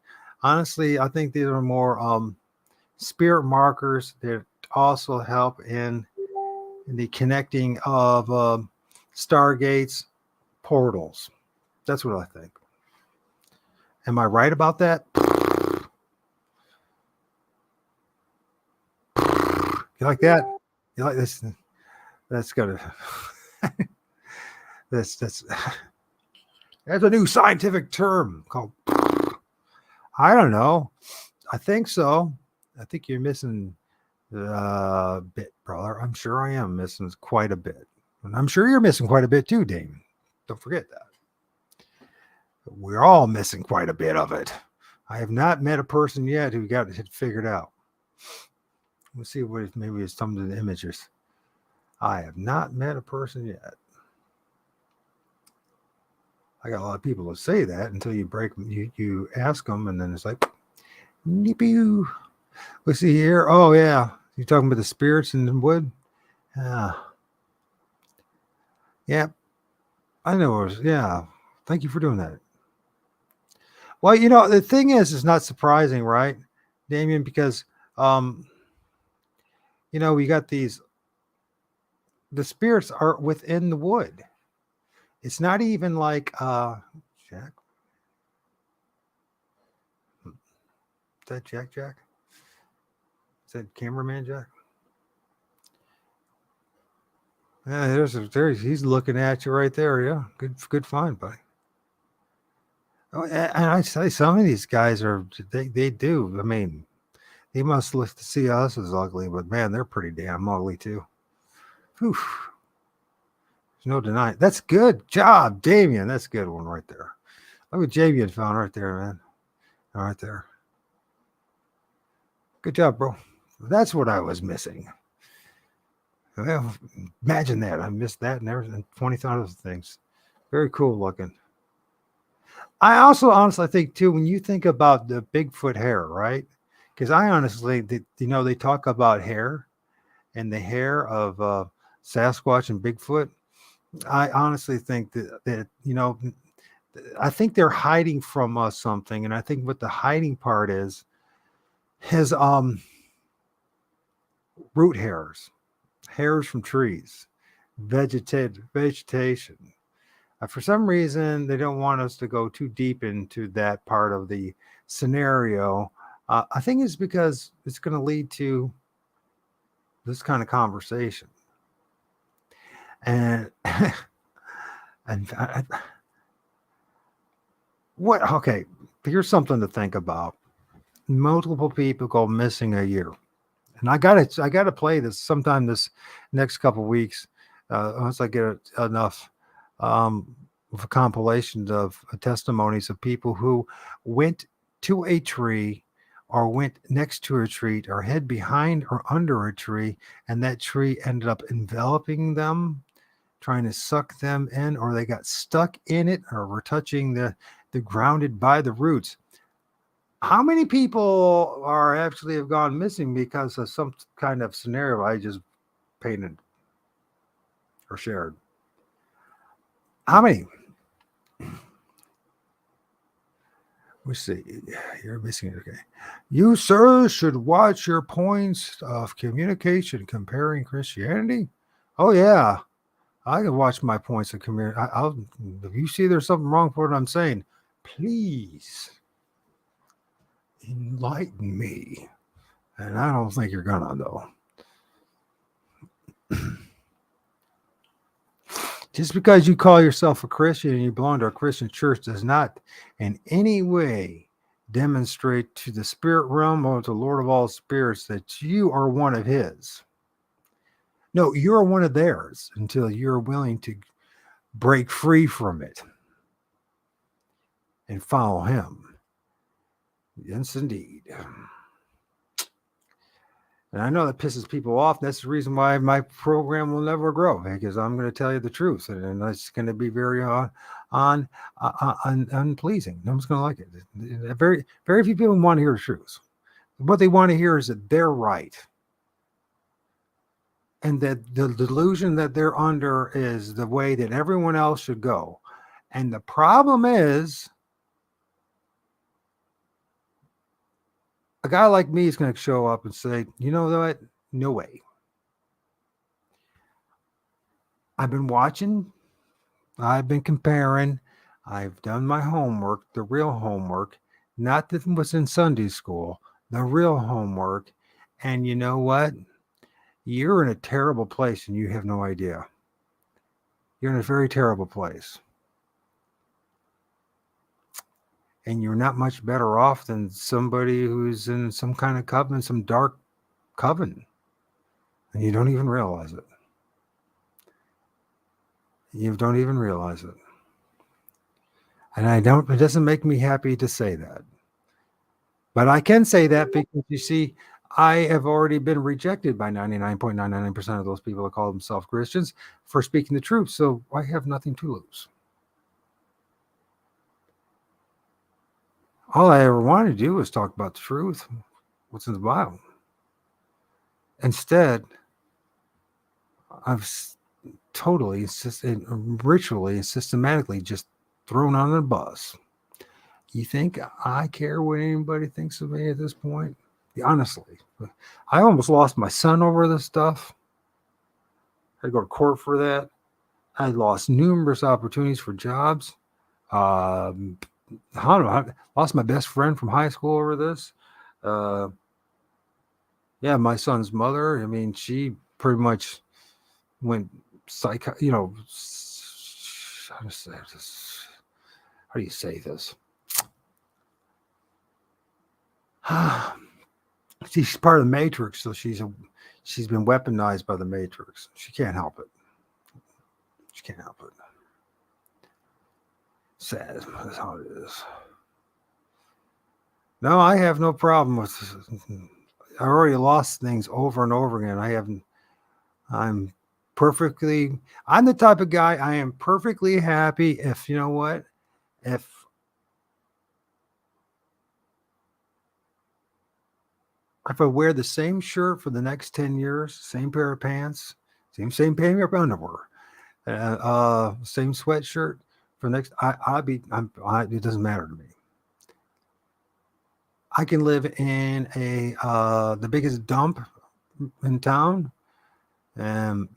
honestly, I think these are more spirit markers that also help in the connecting of stargates, portals. That's what I think. Am I right about that? You like that? You like this? That's gotta. that's that's a new scientific term called. I don't know. I think so. I think you're missing a bit, brother. I'm sure I am missing quite a bit. And I'm sure you're missing quite a bit too, Damon. Don't forget that. We're all missing quite a bit of it. I have not met a person yet who got it figured out. Let's see what maybe it's some of the images. I have not met a person yet. I got a lot of people that say that until you break you ask them, and then it's like, nippy. Let's see here. Oh yeah, you talking about the spirits in the wood? Yeah, yeah. I know. Yeah. Thank you for doing that. Well, the thing is, it's not surprising, right, Damien? Because we got the spirits are within the wood. It's not even like Jack. Is that Jack? Is that cameraman Jack? Yeah, there's he's looking at you right there. Yeah, good find, buddy. Oh, and I say some of these guys they do. I mean, they must look to see us as ugly, but man, they're pretty damn ugly too. Whew. There's no denying. That's good job, Damien. That's a good one right there. Look what Damien found right there, man. Right there. Good job, bro. That's what I was missing. Well, imagine that. I missed that and everything. 20,000 things. Very cool looking. I also honestly think too, when you think about the Bigfoot hair, right? Because I honestly, they talk about hair and the hair of Sasquatch and Bigfoot. I honestly think that I think they're hiding from us something, and I think what the hiding part is root hairs from trees, vegetation. For some reason, they don't want us to go too deep into that part of the scenario. I think it's because it's going to lead to this kind of conversation. And okay, here's something to think about. Multiple people go missing a year. And I gotta play this sometime this next couple of weeks, once I get enough of a compilation of testimonies of people who went to a tree or went next to a tree or hid behind or under a tree, and that tree ended up enveloping them, trying to suck them in, or they got stuck in it, or were touching the grounded by the roots. How many people are actually have gone missing because of some kind of scenario I just painted or shared? How many? Let's see. You're missing it. Okay. You, sir, should watch your points of communication comparing Christianity. Oh, yeah. I can watch my points of communication. If you see there's something wrong with what I'm saying, please enlighten me. And I don't think you're gonna, though. Just because you call yourself a Christian and you belong to a Christian church does not in any way demonstrate to the spirit realm or to the Lord of all spirits that you are one of his. No, you're one of theirs until you're willing to break free from it and follow him. Yes, indeed. And I know that pisses people off. That's the reason why my program will never grow, because I'm going to tell you the truth, and it's going to be very unpleasing. No one's going to like it. Very, very few people want to hear the truth. What they want to hear is that they're right, and that the delusion that they're under is the way that everyone else should go. And the problem is, a guy like me is going to show up and say, you know what? No way. I've been watching. I've been comparing. I've done my homework, the real homework, not that was in Sunday school, the real homework. And you know what? you're in a terrible place and you have no idea. You're in a very terrible place. And you're not much better off than somebody who's in some kind of coven, some dark coven. And you don't even realize it. You don't even realize it. And it doesn't make me happy to say that. But I can say that because you see, I have already been rejected by 99.999% of those people that call themselves Christians for speaking the truth. So I have nothing to lose. All I ever wanted to do was talk about the truth, what's in the Bible. Instead, I've totally, ritually, and systematically just thrown on the bus. You think I care what anybody thinks of me at this point? Honestly, I almost lost my son over this stuff. I had to go to court for that. I lost numerous opportunities for jobs. I don't know. I lost my best friend from high school over this. Yeah, my son's mother. I mean, she pretty much went psycho. How to say this? How do you say this? She's part of the Matrix, so she's been weaponized by the Matrix. She can't help it. She can't help it. Sad. That's how it is. No, I have no problem with. I already lost things over and over again. I'm the type of guy. I am perfectly happy if you know what, if I wear the same shirt for the next 10 years, same pair of pants, same pair of underwear, same sweatshirt for next, it doesn't matter to me. I can live in the biggest dump in town, and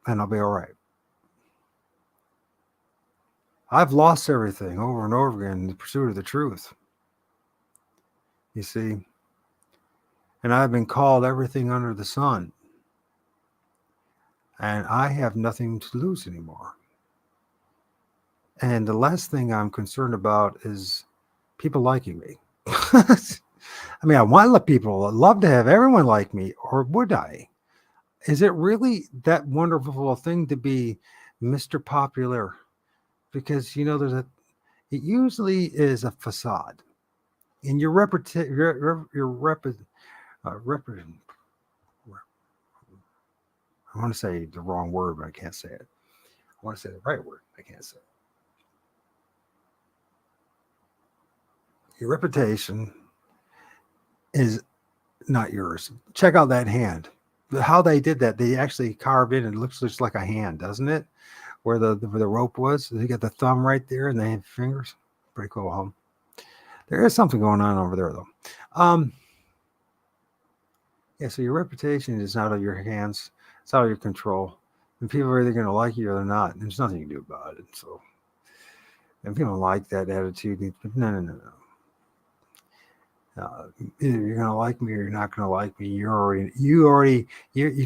I'll be all right. I've lost everything over and over again in the pursuit of the truth. You see, and I've been called everything under the sun, and I have nothing to lose anymore. And the last thing I'm concerned about is people liking me. I mean, I want people. I'd love to have everyone like me, or would I? Is it really that wonderful a thing to be Mr. Popular? Because it usually is a facade, and I want to say the wrong word, but I can't say it. I want to say the right word. I can't say it. Your reputation is not yours. Check out that hand. How they did that, they actually carved in. It looks just like a hand, doesn't it? Where the rope was. They got the thumb right there, and they have fingers. Pretty cool, huh? There is something going on over there, though. Yeah, so your reputation is out of your hands. It's out of your control. And people are either going to like you or they're not. There's nothing you can do about it. So, if people don't like that attitude, no. Either you're going to like me or you're not going to like me. You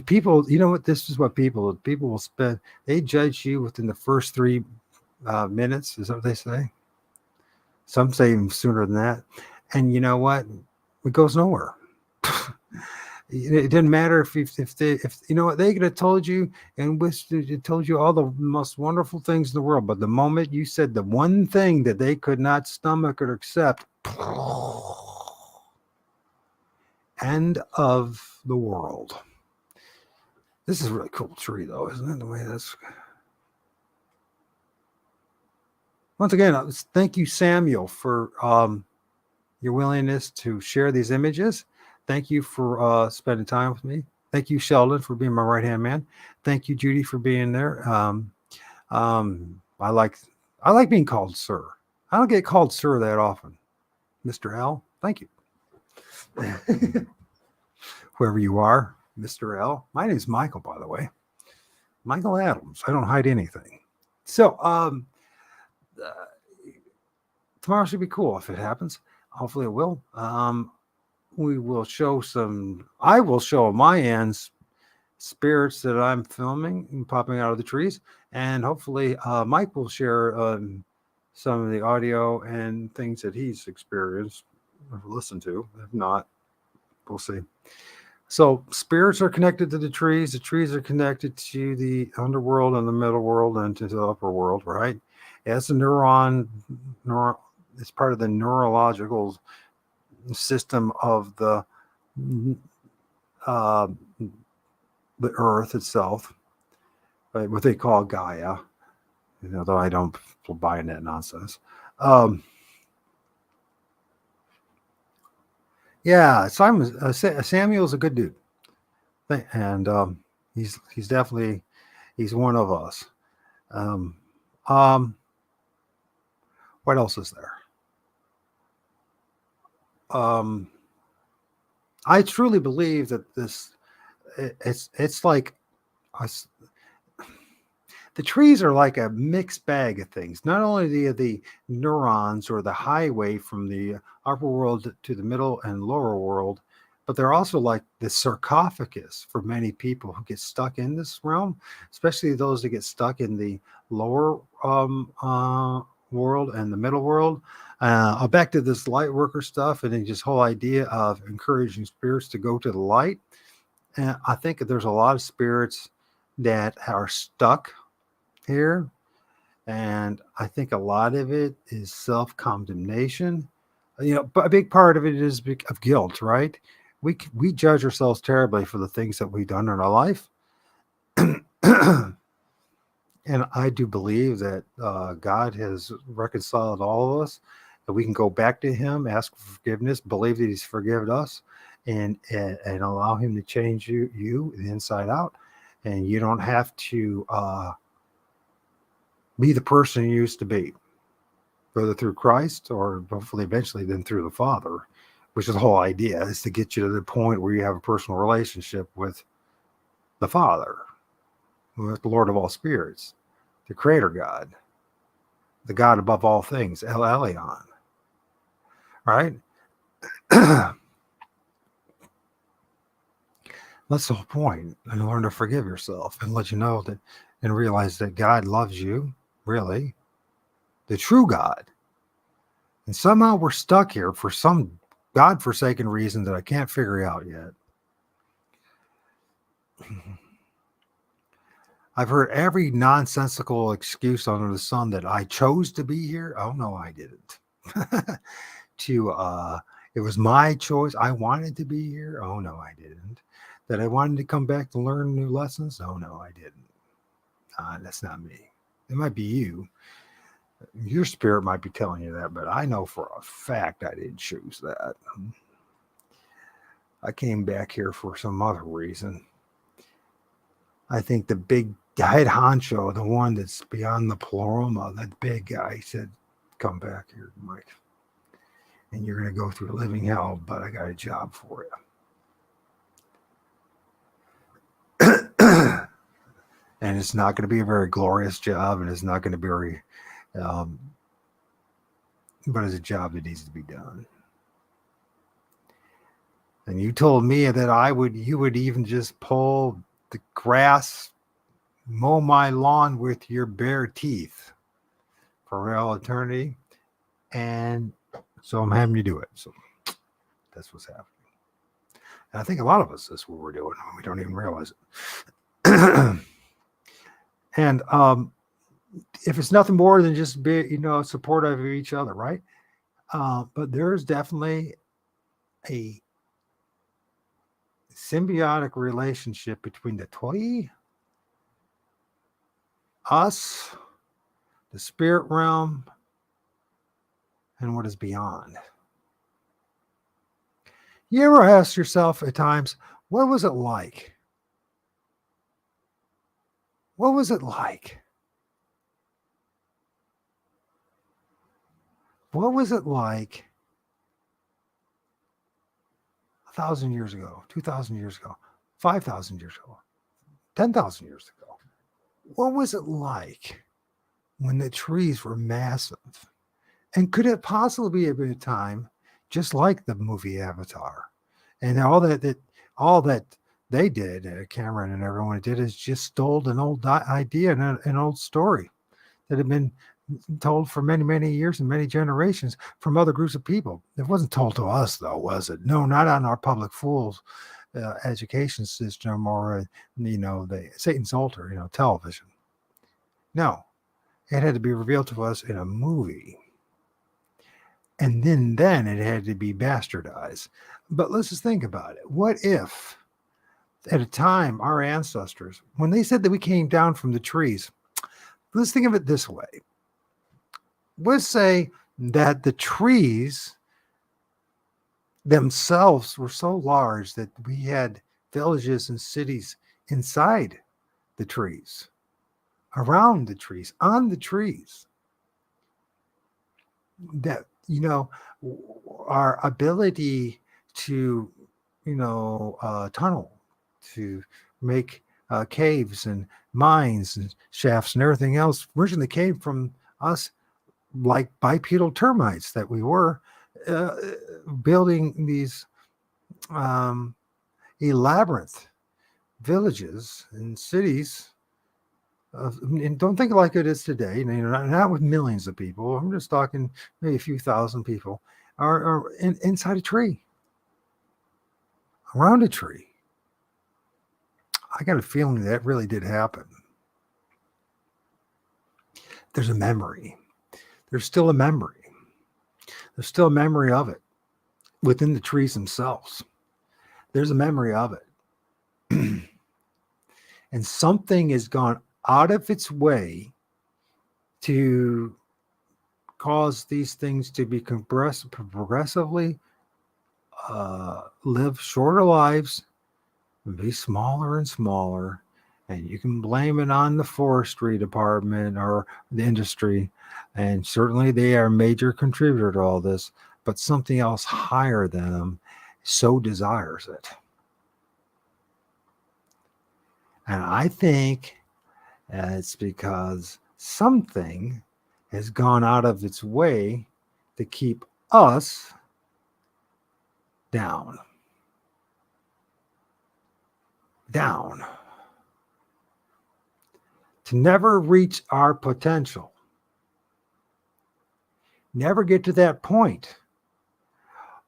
people, you know what? This is what people will spend. They judge you within the first 3 minutes. Is that what they say? Some say even sooner than that. And you know what? It goes nowhere. It didn't matter if you know what, they could have told you and told you all the most wonderful things in the world, but the moment you said the one thing that they could not stomach or accept, end of the world. This is a really cool tree, though, isn't it? The way that's. Once again, thank you, Samuel, for your willingness to share these images. Thank you for spending time with me. Thank you, Sheldon, for being my right-hand man. Thank you, Judy, for being there. I like being called sir. I don't get called sir that often. Mr. L, thank you. Whoever you are, Mr. L. My name is Michael, by the way. Michael Adams. I don't hide anything. So tomorrow should be cool if it happens. Hopefully it will. We will show I will show my ends spirits that I'm filming and popping out of the trees. And hopefully Mike will share some of the audio and things that he's experienced or listened to. If not, we'll see. So spirits are connected to the trees. The trees are connected to the underworld and the middle world and to the upper world, right? As a it's part of the neurological system of the earth itself, right? What they call Gaia, though I don't buy in that nonsense. Yeah, Samuel's a good dude, and he's definitely one of us. What else is there? I truly believe that it's like us. The trees are like a mixed bag of things. Not only the neurons or the highway from the upper world to the middle and lower world, but they're also like the sarcophagus for many people who get stuck in this realm, especially those that get stuck in the lower world and the middle world. Back to this light worker stuff and then just whole idea of encouraging spirits to go to the light. And I think that there's a lot of spirits that are stuck here, and I think a lot of it is self-condemnation. But a big part of it is of guilt, right? We judge ourselves terribly for the things that we've done in our life. And I do believe that God has reconciled all of us, that we can go back to him, ask for forgiveness, believe that he's forgiven us, and allow him to change you inside out. And you don't have to be the person you used to be, whether through Christ or hopefully eventually then through the Father, which is the whole idea, is to get you to the point where you have a personal relationship with the Father, with the Lord of all spirits, the Creator God, the God above all things, El Elyon, right? That's the whole point. And learn to forgive yourself and let you know that and realize that God loves you, really, the true God. And somehow we're stuck here for some God-forsaken reason that I can't figure out yet. I've heard every nonsensical excuse under the sun that I chose to be here. Oh no, I didn't. It was my choice. I wanted to be here. Oh no, I didn't. That I wanted to come back to learn new lessons. Oh no, I didn't. That's not me. It might be you. Your spirit might be telling you that, but I know for a fact I didn't choose that. I came back here for some other reason. I think the big head honcho, the one that's beyond the pleroma, that big guy, said, come back here, Mike. And you're going to go through living hell, but I got a job for you. And it's not going to be a very glorious job, and it's not going to be very, but it's a job that needs to be done. And you told me that you would even just pull the grass, mow my lawn with your bare teeth for all eternity. And so I'm having you do it. So that's what's happening. And I think a lot of us, that's what we're doing. We don't even realize it. And if it's nothing more than just be, supportive of each other, right? But there's definitely a symbiotic relationship between the twee, us, the spirit realm, and what is beyond. You ever ask yourself at times, what was it like? What was it like? What was it like 1,000 years ago, 2,000 years ago, 5,000 years ago, 10,000 years ago? What was it like when the trees were massive? And could it possibly have been a time just like the movie Avatar and all that they did, Cameron and everyone did, is just stole an old idea and an old story that had been told for many, many years and many generations from other groups of people. It wasn't told to us, though, was it? No, not on our public schools education system or, the Satan's altar, television. No, it had to be revealed to us in a movie. And then it had to be bastardized. But let's just think about it. What if at a time our ancestors, when they said that we came down from the trees, let's think of it this way. Let's say that the trees themselves were so large that we had villages and cities inside the trees, around the trees, on the trees. That, our ability to, tunnel, to make caves and mines and shafts and everything else originally came from us, like bipedal termites that we were, building these elaborate villages and cities. And don't think like it is today. Not with millions of people. I'm just talking maybe a few thousand people are inside a tree, around a tree. I got a feeling that really did happen. There's a memory. There's still a memory. There's still a memory of it within the trees themselves. There's a memory of it. And something has gone out of its way to cause these things to be progressively live shorter lives and be smaller and smaller. And you can blame it on the forestry department or the industry. And certainly they are a major contributor to all this, but something else higher than them so desires it. And I think it's because something has gone out of its way to keep us down. To never reach our potential. Never get to that point.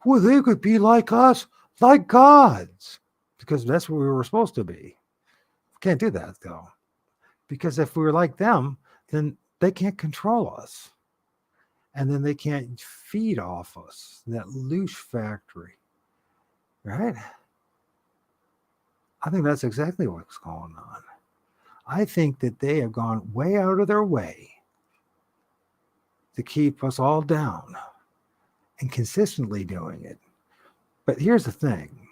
Well, they could be like us, like gods, because that's what we were supposed to be. Can't do that, though. Because if we were like them, then they can't control us. And then they can't feed off us. That loose factory. Right? I think that's exactly what's going on. I think that they have gone way out of their way to keep us all down and consistently doing it. But here's the thing.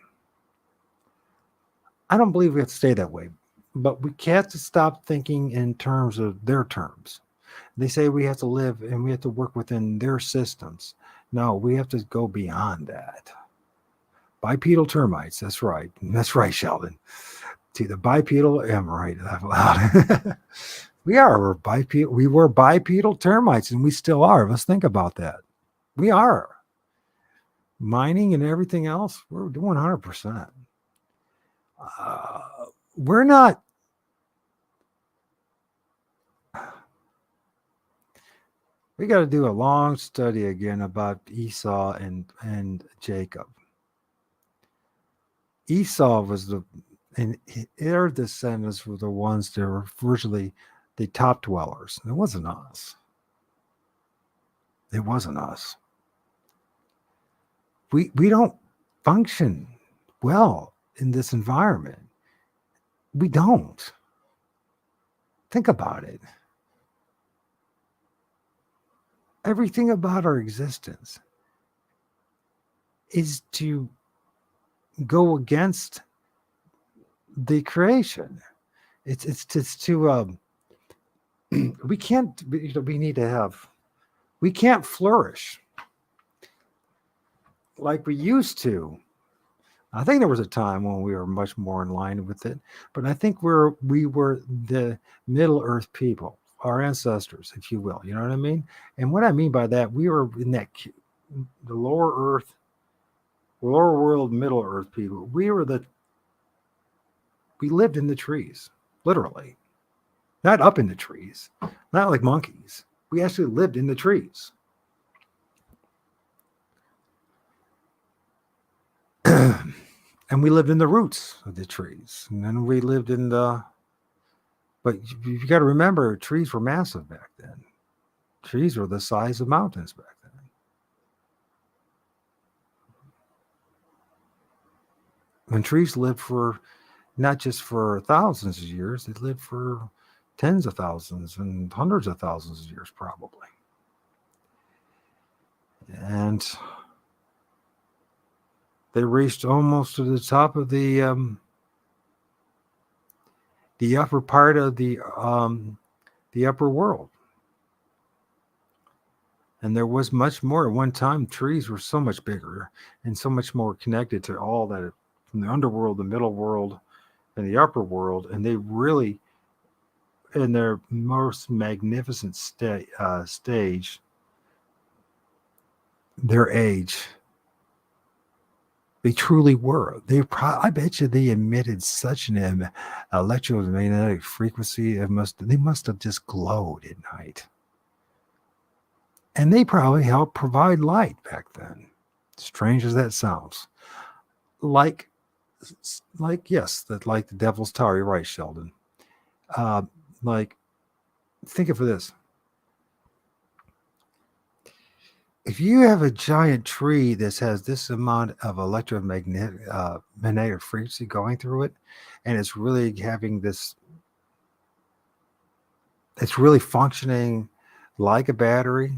I don't believe we have to stay that way, but we can't stop thinking in terms of their terms. They say we have to live and we have to work within their systems. No, we have to go beyond that. Bipedal termites. That's right. That's right, Sheldon. See, the bipedal, I'm right, laugh loud. We're bipedal. We were bipedal termites, and we still are. Let's think about that. We are. Mining and everything else, we're doing 100%. We're not. We got to do a long study again about Esau and Jacob. Esau was and their descendants were the ones that were virtually the top dwellers. It wasn't us. It wasn't us. We don't function well in this environment. We don't. Think about it. Everything about our existence is to go against the creation. It's to we can't. We can't flourish like we used to. I think there was a time when we were much more in line with it, but I think we were the Middle Earth people, our ancestors, if you will. You know what I mean? And what I mean by that, we were in the lower Earth, lower world, Middle Earth people. We were the We lived in the trees, literally. Not up in the trees, not like monkeys. We actually lived in the trees. And we lived in the roots of the trees. And then we lived in the, but you got to remember, trees were massive back then. Trees were the size of mountains back then. When trees lived for, not just for thousands of years, they lived for tens of thousands and hundreds of thousands of years, probably. And they reached almost to the top of the upper part of the upper world. And there was much more. At one time, trees were so much bigger and so much more connected to all that from the underworld, the middle world, and the upper world. And they really, in their most magnificent stage, their age, they truly were. I bet you they emitted such an electromagnetic frequency. They must have just glowed at night. And they probably helped provide light back then. Strange as that sounds. Like yes, like the Devil's Tower. You're right, Sheldon. Think of this. If you have a giant tree that has this amount of magnetic frequency going through it, and it's really having this, it's really functioning like a battery.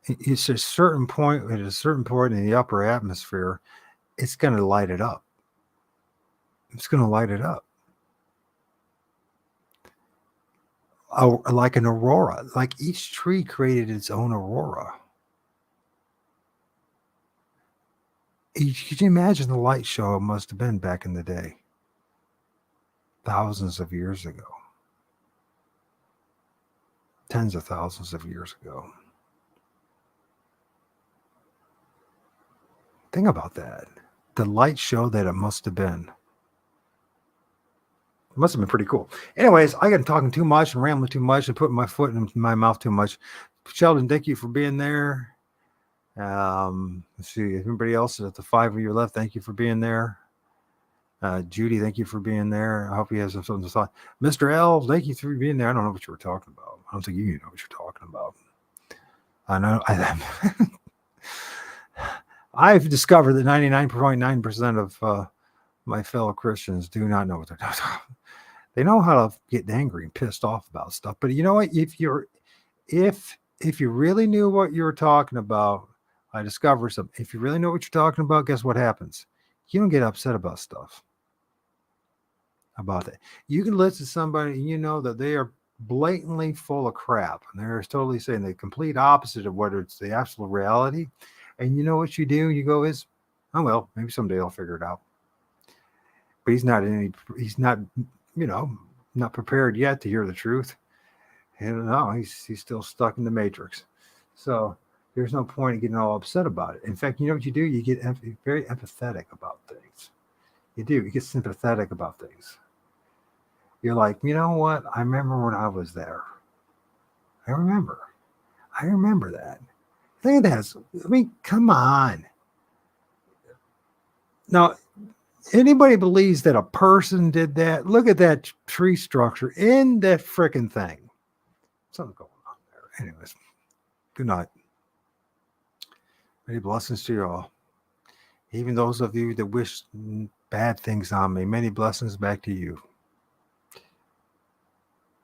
It's a certain point, at a certain point in the upper atmosphere, it's going to light it up. It's going to light it up. Like an aurora. Like each tree created its own aurora. Could you imagine the light show it must have been back in the day? Thousands of years ago. Tens of thousands of years ago. Think about that. The light show that it must have been. It must have been pretty cool. Anyways, I got talking too much and rambling too much and putting my foot in my mouth too much. Sheldon, thank you for being there. Let's see. Everybody else at the 5 of you left, thank you for being there. Judy, thank you for being there. I hope you have something to say. Mr. L, thank you for being there. I don't know what you were talking about. I don't think you know what you're talking about. I know. I've discovered that 99.9% of my fellow Christians do not know what they're talking about. They know how to get angry and pissed off about stuff. But you know what? If you really knew what you were talking about, I discovered something. If you really know what you're talking about, guess what happens? You don't get upset about stuff. About that. You can listen to somebody and you know that they are blatantly full of crap. And they're totally saying the complete opposite of what it's the absolute reality. And you know what you do? You go, oh, well, maybe someday I'll figure it out. But he's not, not prepared yet to hear the truth. And no, he's still stuck in the matrix. So there's no point in getting all upset about it. In fact, you know what you do? You get very empathetic about things. You do. You get sympathetic about things. You're like, you know what? I remember when I was there. I remember that. Think of that. I mean, come on. Now, anybody believes that a person did that? Look at that tree structure in that freaking thing. Something going on there. Anyways, good night. Many blessings to you all. Even those of you that wish bad things on me, many blessings back to you.